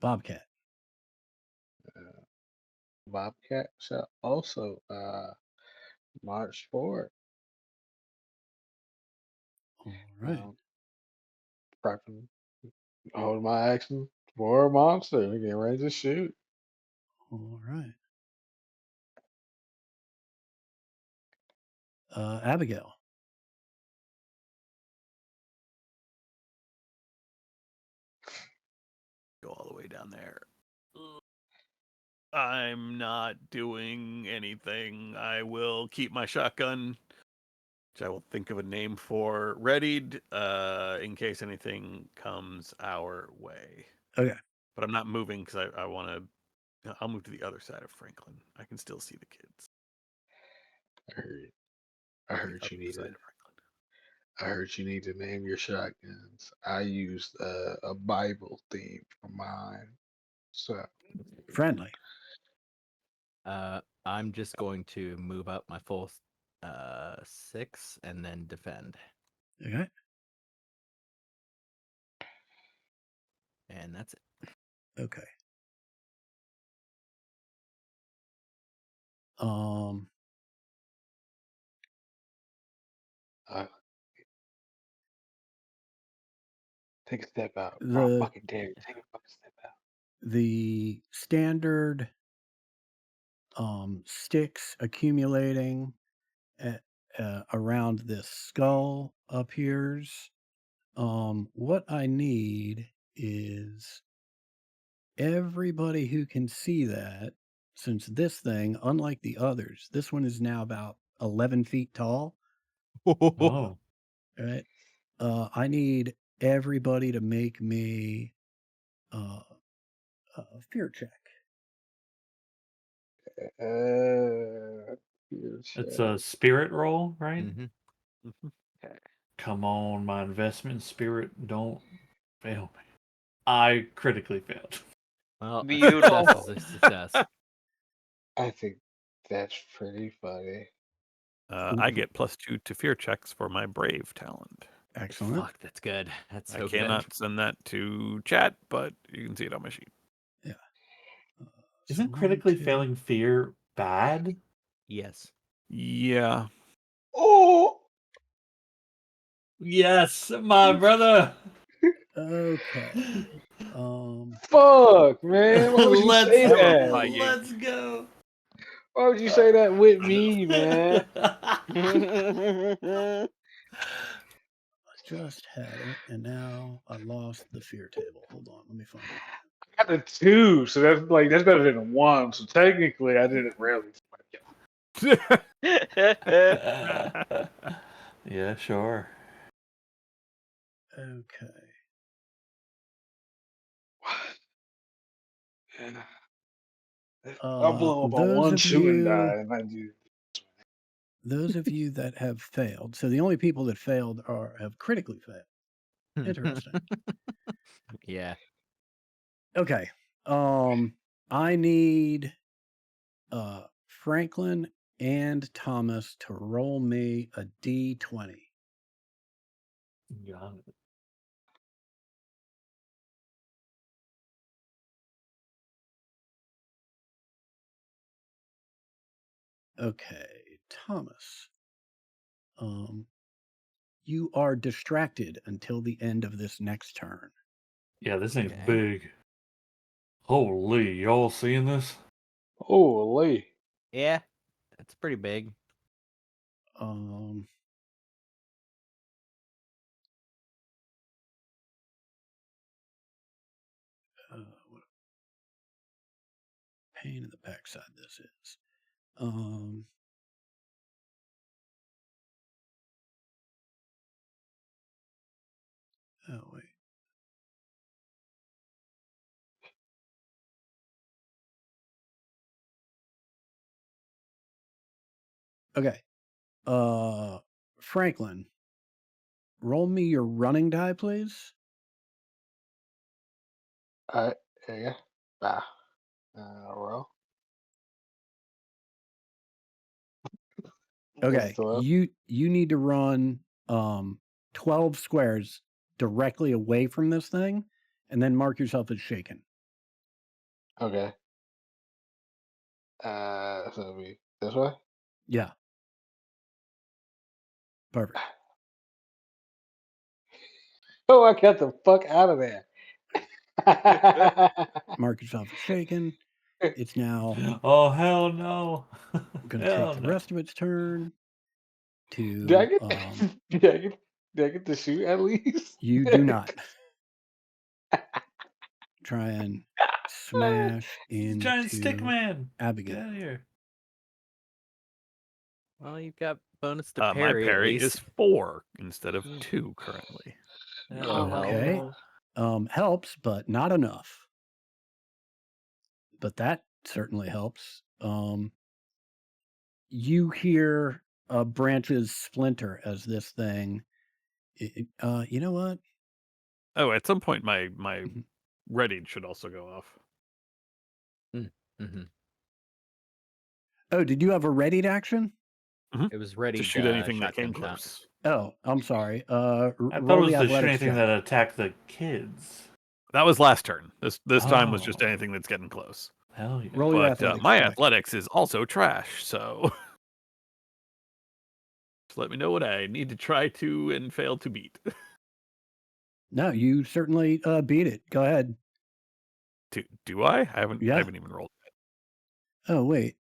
Bobcat. Bobcat shall also march forward. All right. Prepping, hold my action for a monster. Getting ready to shoot. All right. Abigail. Go all the way down there. I'm not doing anything. I will keep my shotgun, which I will think of a name for, readied in case anything comes our way. Okay. But I'm not moving because I want to. I'll move to the other side of Franklin. I can still see the kids. I heard you need to. I heard you need to name your shotguns. I used a Bible theme for mine. So Friendly. I'm just going to move up my full 6 and then defend. Okay. And that's it. Okay. take a step out. I The fucking dare you. Take a fucking step out. the standard sticks accumulating at, around this skull appears. What I need is everybody who can see that, since this thing, unlike the others, this one is now about 11 feet tall, Oh. right? I need everybody to make me a fear check. It's a spirit roll, right? Mm-hmm. Okay. Come on, my investment spirit, don't fail me. I critically failed. Well, Beautiful. a success is a success. I think that's pretty funny. I get +2 to fear checks for my brave talent. Excellent. Fuck, that's good. That's so I cannot send that to chat, but you can see it on my sheet. Yeah. Isn't one, critically two- failing fear bad? Yes. Yeah. Oh, Yes, my brother. Okay. fuck, man! Why would you Let's say Hell of a that? fight. let's go. Why would you say that with me, man? I just had it, and now I lost the fear table. Hold on, let me find it. I got a 2, so that's better than a 1. So technically, I did it really. Yeah, sure. Okay. I'll blow up on Those one, of 2, and you, die, and I do. those of you that have failed. So the only people that failed have critically failed. Interesting. Yeah. Okay. I need Franklin and Thomas to roll me a D20. Got it. Okay, Thomas. You are distracted until the end of this next turn. Yeah, this thing's Okay. big. Holy, y'all seeing this? Holy! Yeah. That's pretty big. Um, What a pain in the backside this is. Oh wait. Okay. Franklin, roll me your running die, please. There you go. Roll. Okay. It's 12. You need to run 12 squares directly away from this thing, and then mark yourself as shaken. Okay. So it'll be this way. Yeah. Perfect. Oh, I got the fuck out of there. Mark yourself as shaken. It's now Oh hell no! gonna Hell take the no. rest of its turn Did I to get? Did I get to shoot at least? you do not try and smash Giant stick into man. Get Abigail. out of here. Well, you've got bonus to My parry at parry least. is 4 instead of 2 currently. That'll help. Okay. Helps, but not enough. But that certainly helps. You hear branches splinter as this thing. You know what? Oh, at some point my Mhm. readied should also go off. Mm-hmm. Oh, did you have a readied action? It was ready To shoot anything that shotgun came shot. close. Oh, I'm sorry. I thought it Roll was the to shoot athletics anything check. that attacked the kids. That was last turn. This time was just Oh. anything that's getting close. Hell yeah. Roll your But athletics my check. athletics is also trash, so just let me know what I need to try to and fail to beat. No, you certainly beat it. Go ahead. Do I? I haven't Yeah. even rolled yet. Oh wait.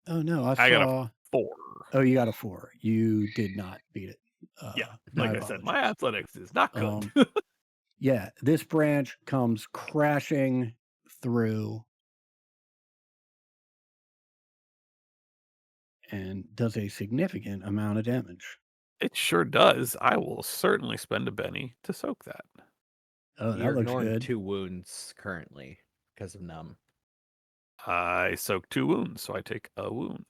Oh no, I I got saw. a 4. Oh, you got a 4. You did not beat it. Yeah, My like I said, my apologies. athletics is not good. Yeah, this branch comes crashing through and does a significant amount of damage. It sure does. I will certainly spend a Benny to soak that. Oh, that You're looks ignoring good. 2 wounds currently because of numb. I soak 2 wounds, so I take a wound.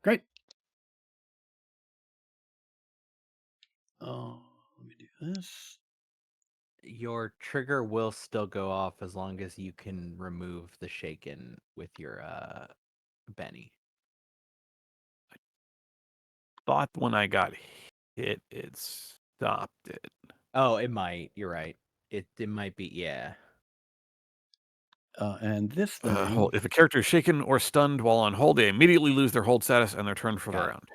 Great. Let me do this. Your trigger will still go off as long as you can remove the shaken with your Benny. Thought when I got hit, it stopped it. Oh, it might. You're right. It might be, yeah. And this thing. Hold. If a character is shaken or stunned while on hold, they immediately lose their hold status and their turn for the Got it. round.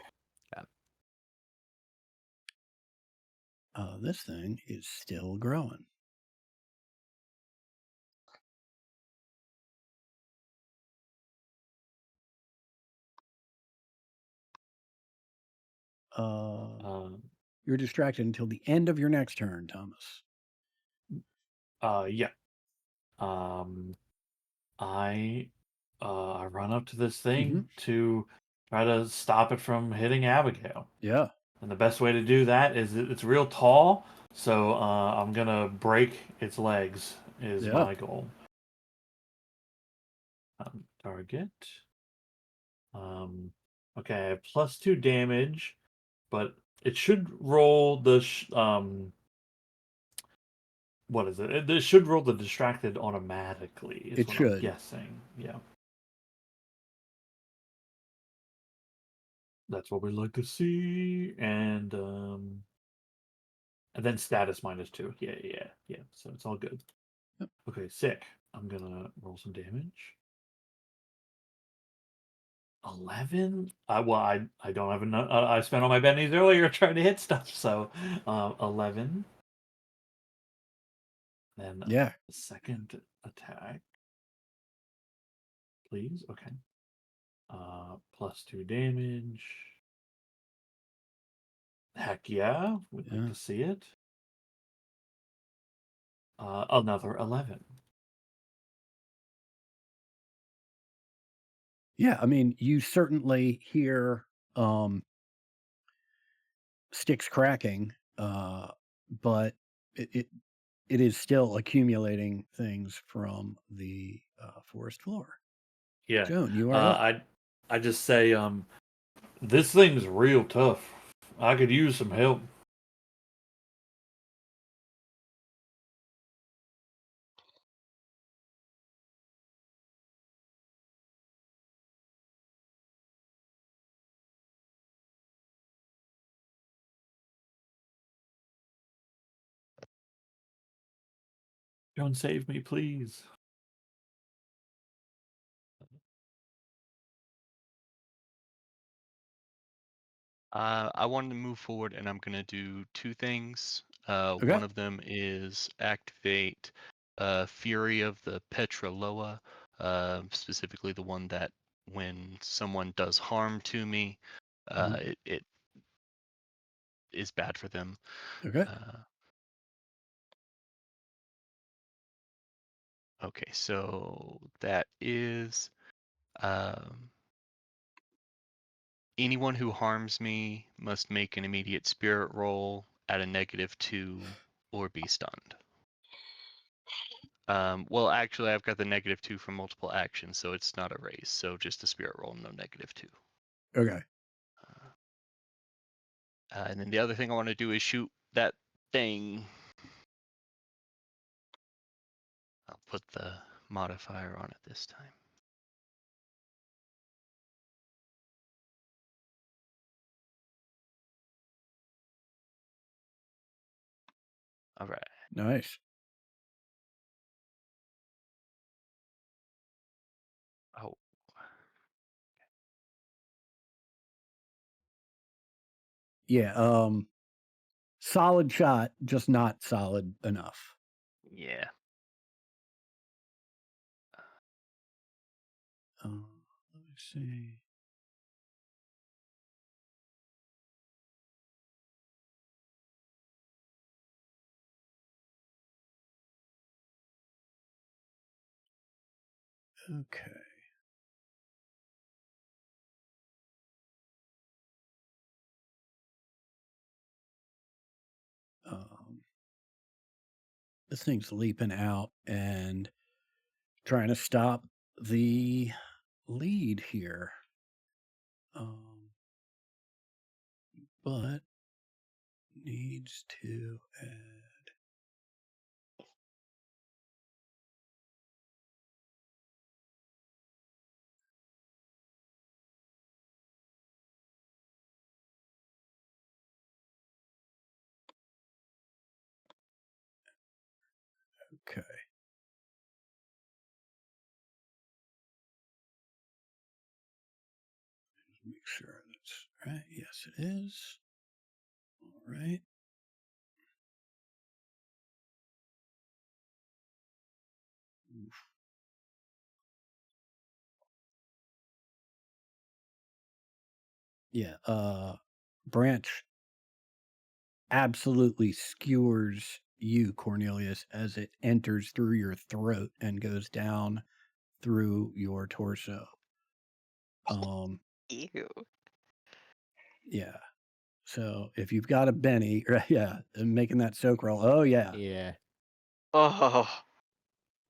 This thing is still growing. You're distracted until the end of your next turn, Thomas. Yeah. I run up to this thing to try to stop it from hitting Abigail. Yeah. And the best way to do that is it's real tall, so I'm gonna break its legs is my goal. Target. Okay, I have +2 damage, but it should roll the what is it? It should roll the distracted automatically. Is It what should. I'm guessing. Yeah. That's what we like to see, and then status -2. Yeah. So it's all good. Yep. Okay, sick. I'm gonna roll some damage. 11. Well, I don't have enough. I spent all my bennies earlier trying to hit stuff, so 11. Then Yeah. second attack, please. Okay. +2 damage. Heck yeah, we'd like to see it. Another 11. Yeah, I mean, you certainly hear sticks cracking, but it is still accumulating things from the forest floor. Yeah. Joan, you are up. I just say, this thing's real tough. I could use some help. Joan, save me, please. I wanted to move forward, and I'm gonna do two things. Okay. One of them is activate Fury of the Petraloa, specifically the one that when someone does harm to me, it is bad for them. Okay. Okay, so that is anyone who harms me must make an immediate spirit roll at a -2 or be stunned. Well, actually, I've got the -2 from multiple actions, so it's not a raise. So just a spirit roll, no -2. Okay. And then the other thing I want to do is shoot that thing. I'll put the modifier on it this time. All right. Nice. Oh, Yeah. Solid shot, just not solid enough. yeah. Let me see. Okay. This thing's leaping out and trying to stop the lead here. But needs to add. Okay. Make sure that's right. Yes, it is. All right. Oof. Yeah. Branch absolutely skewers you, Cornelius, as it enters through your throat and goes down through your torso. Ew. Yeah. So if you've got a Benny, yeah, and making that soak roll. Oh yeah. Yeah. Oh.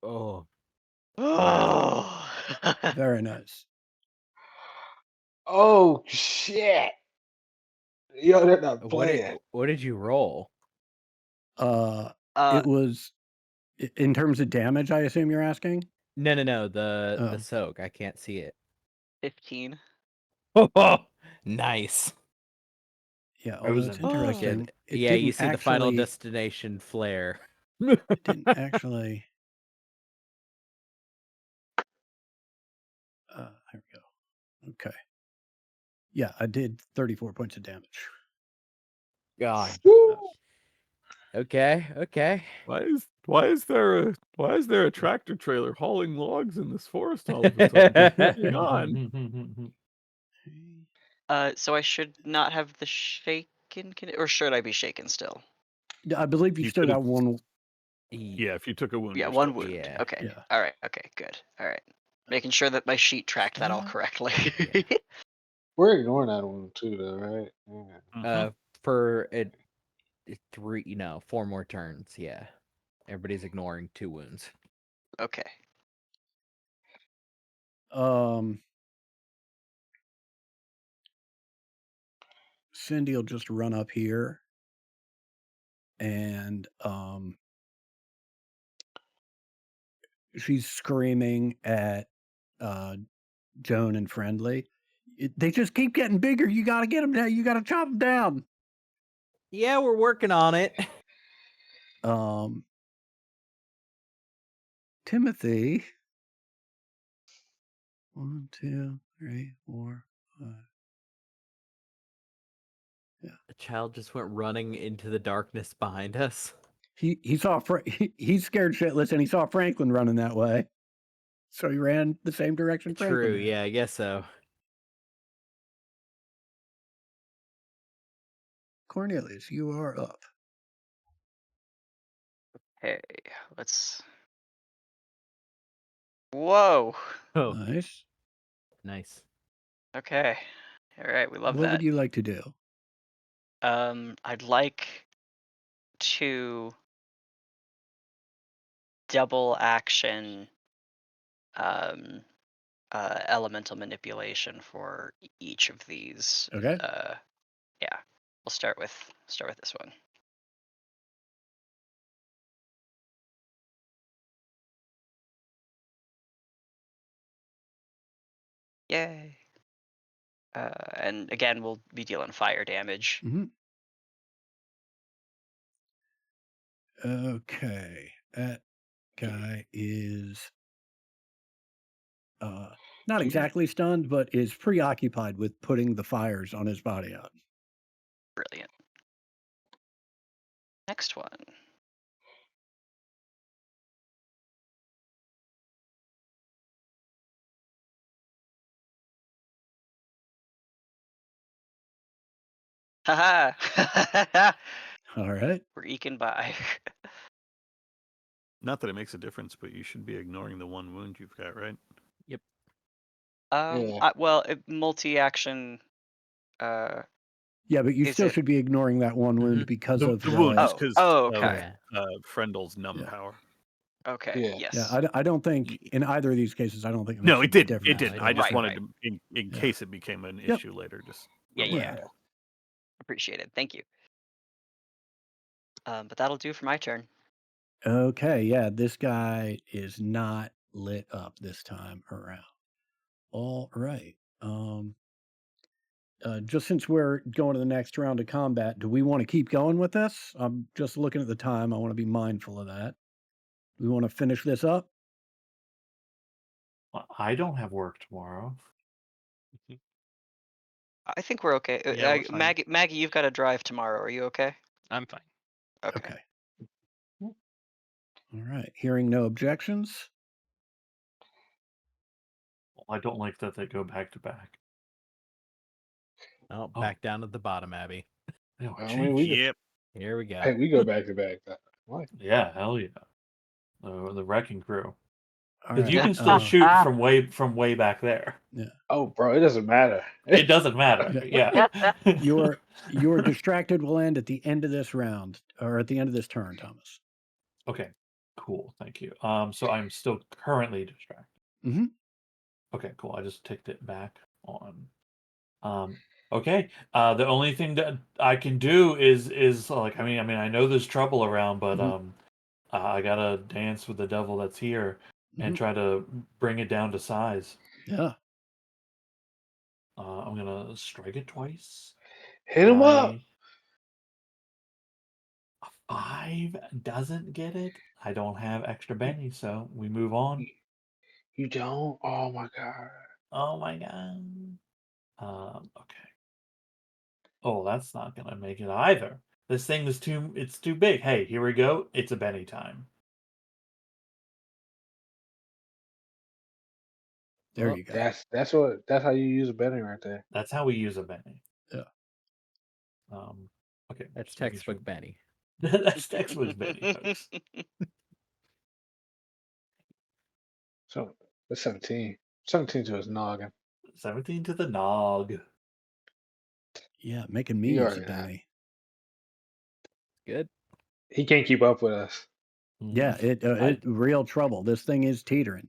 Oh. Oh. Very nice. Oh shit! Yo, they're not playing. What did you roll? It was in terms of damage, I assume you're asking? No, the Oh. soak. I can't see it. 15. Oh, nice. Yeah, That was although it's an- interesting. It Yeah, you didn't see the final actually- destination flare. It didn't actually. Here we go. Okay. Yeah, I did 34 points of damage. God. Woo! Okay. Why is there a tractor trailer hauling logs in this forest all of a sudden? What's going on? So I should not have the shaken, or should I be shaken still? I believe you You still got could've- one. Yeah, if you took a wound. Yeah, you're one still wound. Yeah. Okay. Yeah. All right. Okay. Good. All right. Making sure that my sheet tracked that all Stab. correctly. Yeah. We're ignoring that one too, though, right? Yeah. Mhm. For it, 4 more turns. Yeah, everybody's ignoring 2 wounds. Okay. Cindy will just run up here and she's screaming at Joan and Friendly. They just keep getting bigger. You got to get them down. You got to chop them down. Yeah, we're working on it. Timothy. 1, 2, 3, 4, 5. The child just went running into the darkness behind us. He saw he's scared shitless, and he saw Franklin running that way, so he ran the same direction. Franklin True. did. Yeah, I guess so. Cornelius, you are up. Hey, let's. Whoa. Oh, Nice. nice. Okay. All right. We love What that. would you like to do? I'd like to double action elemental manipulation for each of these. Okay. Yeah. We'll start with this one. Yay. And again, we'll be dealing fire damage. Mm-hmm. Okay. That guy is not exactly stunned, but is preoccupied with putting the fires on his body out. Brilliant. Next one. Haha. All right. We're eking by. Not that it makes a difference, but you should be ignoring the 1 wound you've got, right? Yep. Yeah. Well, multi-action. Yeah, but you Is still it- should be ignoring that 1 wound because The, of the wounds, Oh, because okay. Yeah. Frendel's numb Yeah. power. Okay. Yeah. Yes. Yeah, I don't think in either of these cases. I don't think. No, makes it a didn't. It difference. didn't. it I just Right, wanted right. to, in Yeah. case it became an Yep. issue later, just Yeah, remind yeah. you. Appreciate it. Thank you. But that'll do for my turn. Okay, yeah, this guy is not lit up this time around. All right. Just since we're going to the next round of combat, do we want to keep going with this? I'm just looking at the time. I want to be mindful of that. We want to finish this up? Well, I don't have work tomorrow. I think we're okay. Yeah, we're fine. Maggie, you've got to drive tomorrow. Are you okay? I'm fine. Okay. All right. Hearing no objections. I don't like that they go back to back. Oh, Oh. back down at the bottom, Abby. Oh, I mean, we Yep. Here we go. hey, we go back to back. What? yeah, hell yeah. The wrecking crew. All Because you right, can still shoot from way back there. Oh, bro, it doesn't matter. It doesn't matter. Yeah. Your distracted will end at the end of this round, or at the end of this turn, Thomas. Okay. Cool. Thank you. So I'm still currently distracted. Mm-hmm. Okay, cool. I just ticked it back on. Okay. The only thing that I can do is like I mean I know there's trouble around, but Mhm. I gotta dance with the devil that's here and Mhm. try to bring it down to size. Yeah. I'm gonna strike it twice. Hit him up. A 5 doesn't get it. I don't have extra Benny, so we move on. You don't? Oh my god. Oh my god. Okay. Oh, that's not gonna make it either. This thing is it's too big. Hey, here we go. It's a Benny time. There Well, you go. That's how you use a Benny right there. That's how we use a Benny. Yeah. Okay. That's just making sure. textbook Benny. That's textbook Benny, folks. So that's 17. 17 to his noggin. 17 to the nog. Yeah, making me You use a already know. dummy. Good. He can't keep up with us. Yeah, it real trouble. This thing is teetering.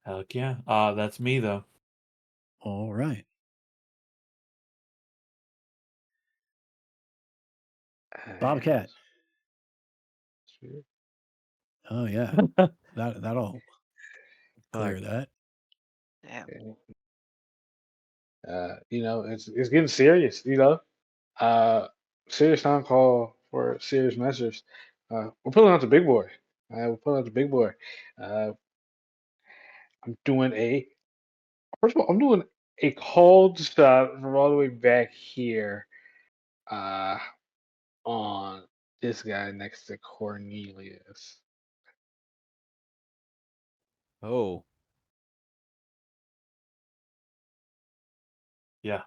Heck yeah. That's me though. All right. Bobcat. Oh yeah, that'll clear that. Damn. You know, it's getting serious. You know, serious time call for serious measures. We're pulling out the big boy. We're pulling out the big boy. I'm doing first of all, I'm doing a cold shot from all the way back here. On this guy next to Cornelius. Oh. Yeah.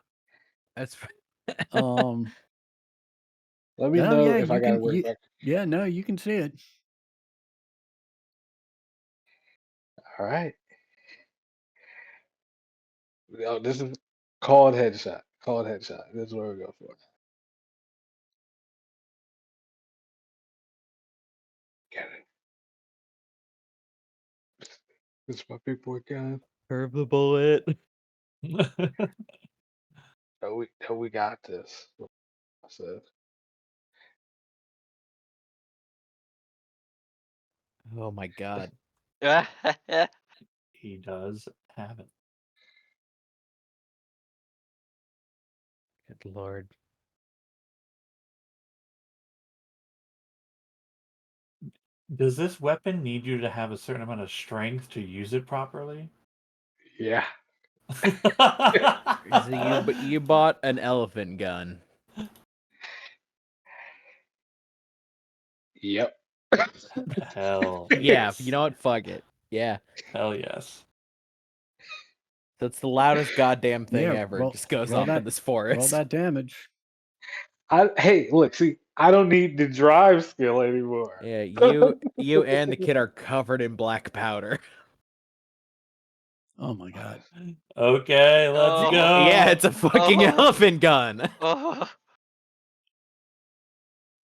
That's Um. Let me Oh know yeah, if I you gotta can. worry back. Yeah, no, you can see it. All right. Oh, this is called headshot. Called headshot. This is what we're going for. Get it. This is my big boy gun. curve the bullet. Oh, we got this. I said. Oh my god. He does have it. Good lord. Does this weapon need you to have a certain amount of strength to use it properly? Yeah. So you bought an elephant gun. Yep. Hell Yeah, yes. you know what? Fuck it. Yeah. Hell yes. That's the loudest goddamn thing Yeah, ever. Just goes roll off in that- this Roll forest. that damage. Hey, look, see, I don't need the drive skill anymore. Yeah, you and the kid are covered in black powder. Oh my god. Okay, let's Oh. go. Yeah, it's a fucking Oh. elephant gun. Oh.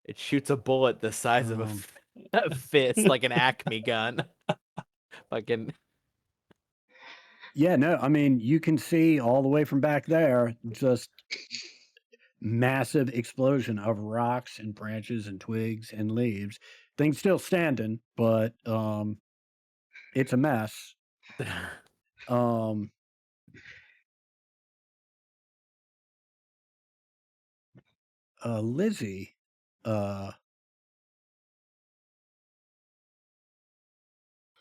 It shoots a bullet the size of a fist, like an Acme gun. Fucking Yeah, no, I mean you can see all the way from back there, just massive explosion of rocks and branches and twigs and leaves. Thing's still standing, but it's a mess. Lizzie,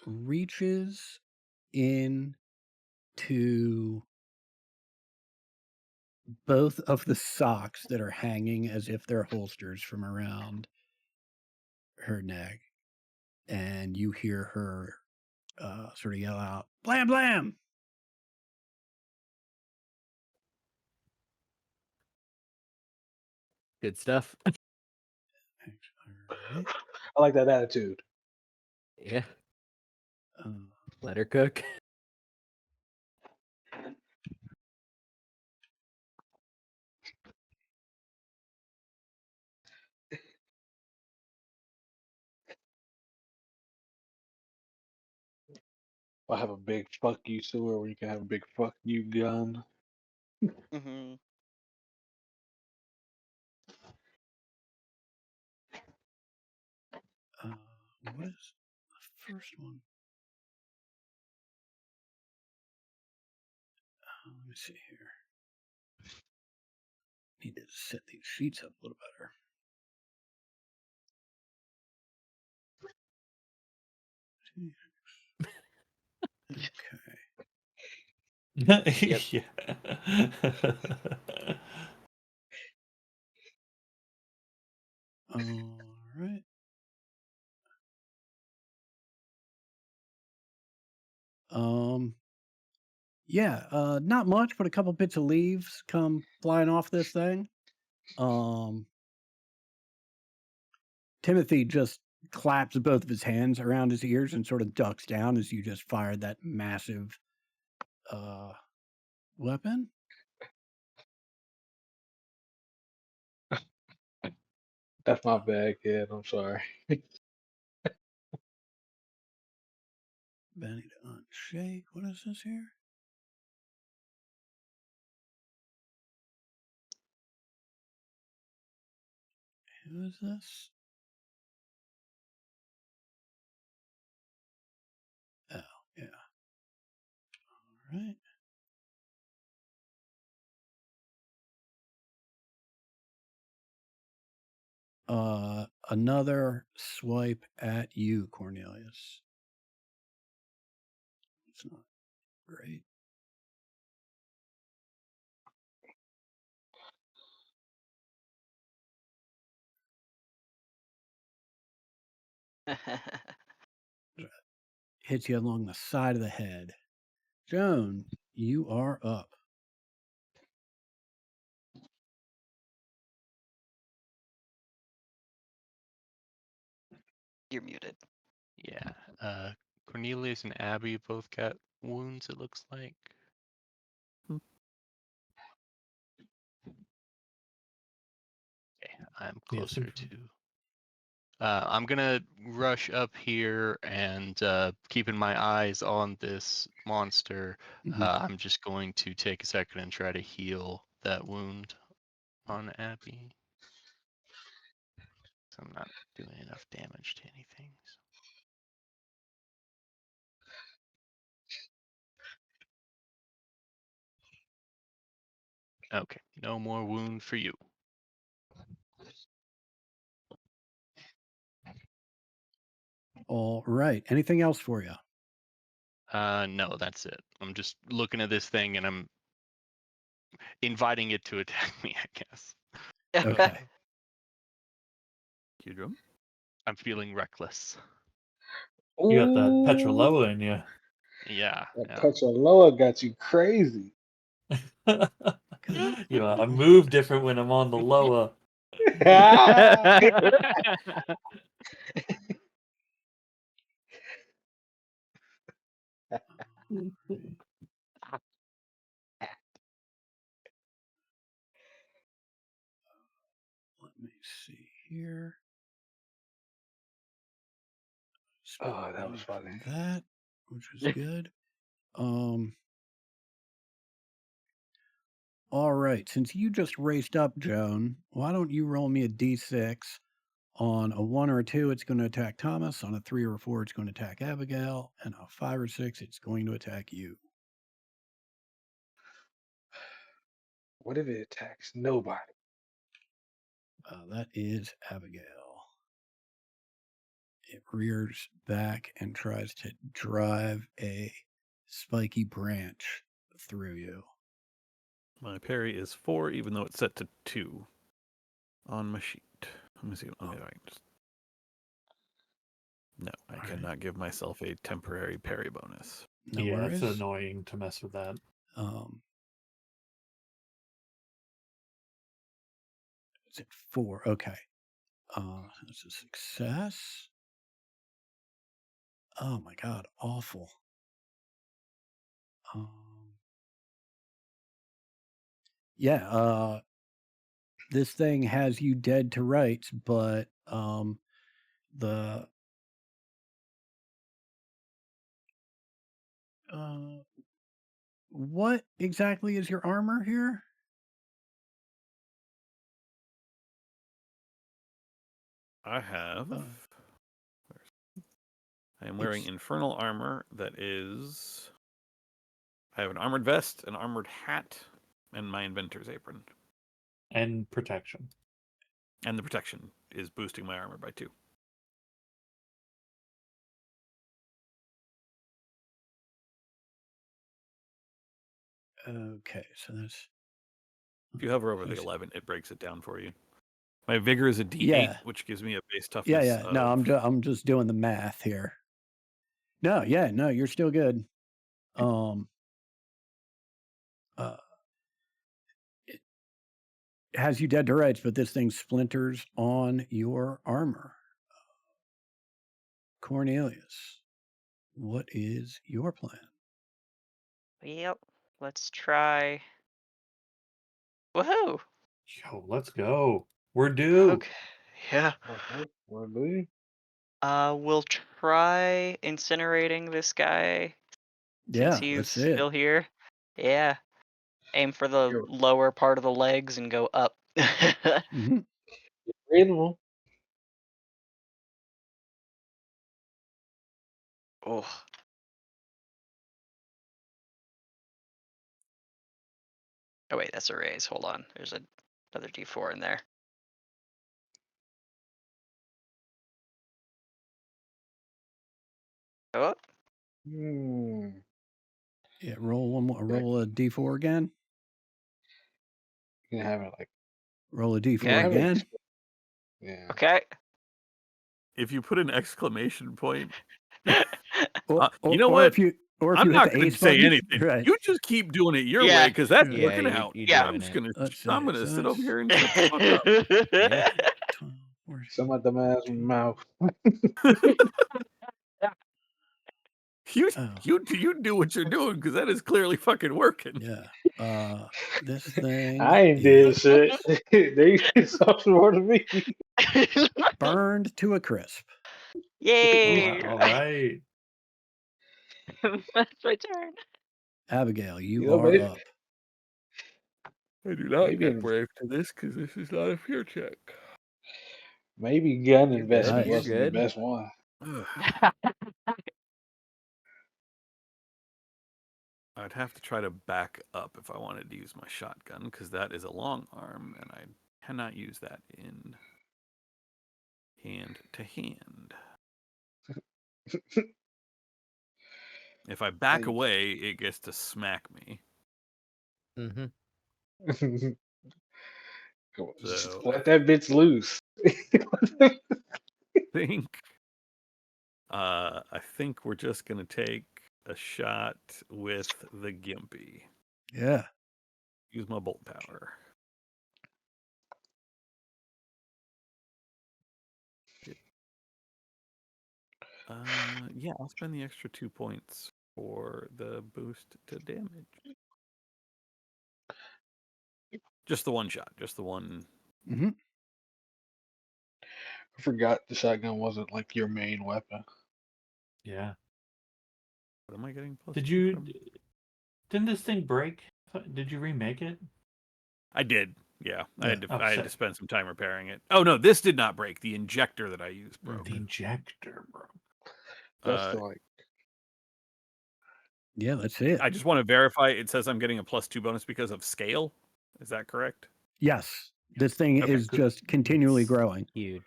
reaches into both of the socks that are hanging as if they're holsters from around her neck, and you hear her sort of yell out, "Blam blam!" good stuff. Alright. I like that attitude. Yeah. Let her cook. I have a big fuck you sewer where you can have a big fuck you gun. Mm-hmm. What is the first one? Let me see here. Need to set these sheets up a little better. Okay. Yeah. All right. Yeah, not much, but a couple bits of leaves come flying off this thing. Timothy just claps both of his hands around his ears and sort of ducks down as you just fired that massive weapon. That's my bad, kid. I'm sorry. Benny to unshake. What is this here? Who is this? Oh, yeah. All right. Another swipe at you, Cornelius. It's not great. Hits you along the side of the head. Joan, you are up. You're muted. Yeah. Cornelius and Abby both got wounds, it looks like. Okay, I'm Yes, closer sir. to. I'm gonna rush up here and keeping my eyes on this monster. I'm just going to take a second and try to heal that wound on Abby. So I'm not doing enough damage to anything. So. Okay, no more wound for you. All right. Anything else for you? No, that's it. I'm just looking at this thing and I'm inviting it to attack me, I guess. Okay. Kudrum? I'm feeling reckless. You got that Ooh, Petroloa in you. Yeah. that Yeah. Petroloa got you crazy. You know, I move different when I'm on the Loa. Let me see here. Oh, that was funny. That, which is good. All right. Since you just raced up, Joan, why don't you roll me a d6? On a 1 or a 2, it's going to attack Thomas. On a 3 or a 4, it's going to attack Abigail. And a 5 or 6, it's going to attack you. What if it attacks nobody? That is Abigail. It rears back and tries to drive a spiky branch through you. My parry is 4, even though it's set to 2 on my sheet. Let me see. Let me just... No, I cannot give myself a temporary parry bonus. No yeah, worries. it's annoying to mess with that. Is it 4? Okay. That's a success. Oh my God, awful. Yeah, this thing has you dead to rights, but the what exactly is your armor here? I have. I am wearing infernal armor that is. I have an armored vest, an armored hat, and my inventor's apron. And protection. And the protection is boosting my armor by 2. Okay, so that's. If you hover over the 11, it breaks it down for you. My vigor is a D8, which gives me a base toughness. Yeah. No, I'm just doing the math here. No, you're still good. It has you dead to rights, but this thing splinters on your armor. Cornelius, what is your plan? Yep. Let's try. Woohoo! Yo, let's go. We're due. Okay. Yeah. Okay. Wanna leave? We'll try incinerating this guy since Yeah, let's he's see it. still here. Yeah. Aim for the You're lower part of the legs and go up. Mhm. reasonable. Oh. Oh wait, that's a raise. Hold on. There's another D4 in there. Oh, Hmm. Yeah, roll one more. Roll a d4 again. You can have it like. Roll a You d4 can have it. again. Yeah. okay. If you put an exclamation point, Or, you know or what? if you I'm hit not the going to ace say button. anything. Right. You just keep doing it your Yeah. way because that's Yeah, working out. you Yeah. doing I'm just it. gonna, Let's I'm see, gonna so sit over that's- here and shut the fuck up. Yeah. 12, 14, Some of them ass mouth. You, Oh. you do what you're doing because that is clearly fucking working. Yeah. This thing I ain't did is shit. They saw more than me. burned to a crisp. Yay! All right. That's my turn. Abigail, you You know, are maybe- up. I do not Maybe get in- brave to this because this is not a fear check. Maybe gun You're good, investment you're wasn't good. the best one. I'd have to try to back up if I wanted to use my shotgun because that is a long arm and I cannot use that in hand to hand. If I back Hey. away, it gets to smack me. Mm-hmm. Come on, just So- let that bitch loose. I think we're just gonna take a shot with the Gimpy. Yeah. Use my bolt power. Yeah, I'll spend the extra 2 points for the boost to damage. Just the one shot, just the one. Hmm. I forgot the shotgun wasn't like your main weapon. Yeah. What am I getting? Plus Did 2 you? from? Didn't this thing break? Did you remake it? I did. Yeah, I had to. Oh, I had to sick. spend some time repairing it. Oh no, this did not break. The injector that I used broke. The injector, bro. That's like Yeah, let's see it. I just want to verify. It says I'm getting a +2 bonus because of scale. Is that correct? Yes. This thing Okay, is good. just continually It's growing. Huge.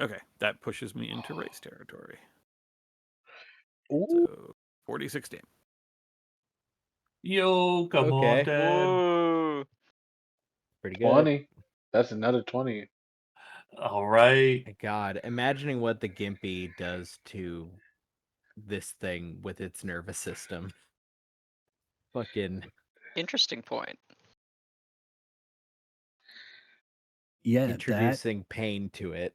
Okay, that pushes me into race territory. ooh, So 46 damage. Yo, come on, Okay. Dad. Ooh. Pretty good. 20. That's another 20. All right. My God, imagining what the Gimpy does to this thing with its nervous system. Fucking Interesting point. Yeah, introducing pain to it.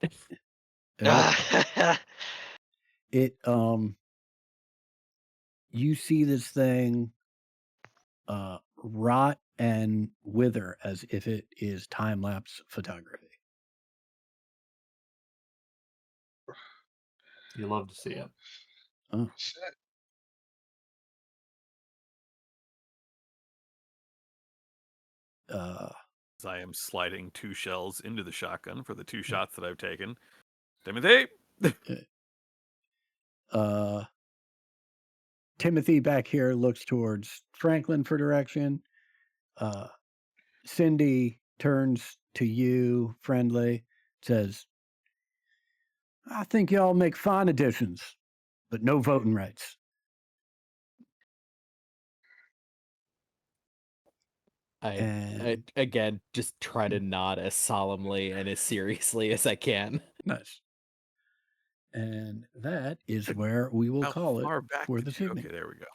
that it you see this thing rot and wither as if it is time lapse photography. You love to see it. Oh, Shit. As I am sliding 2 shells into the shotgun for the 2 shots that I've taken. Timothy! Timothy back here looks towards Franklin for direction. Cindy turns to you, friendly, says, I think y'all make fine additions, but no voting rights. I And again just try to nod as solemnly and as seriously as I can. nice. And that is where we will How call it far back for did this you- evening. Okay, there we go.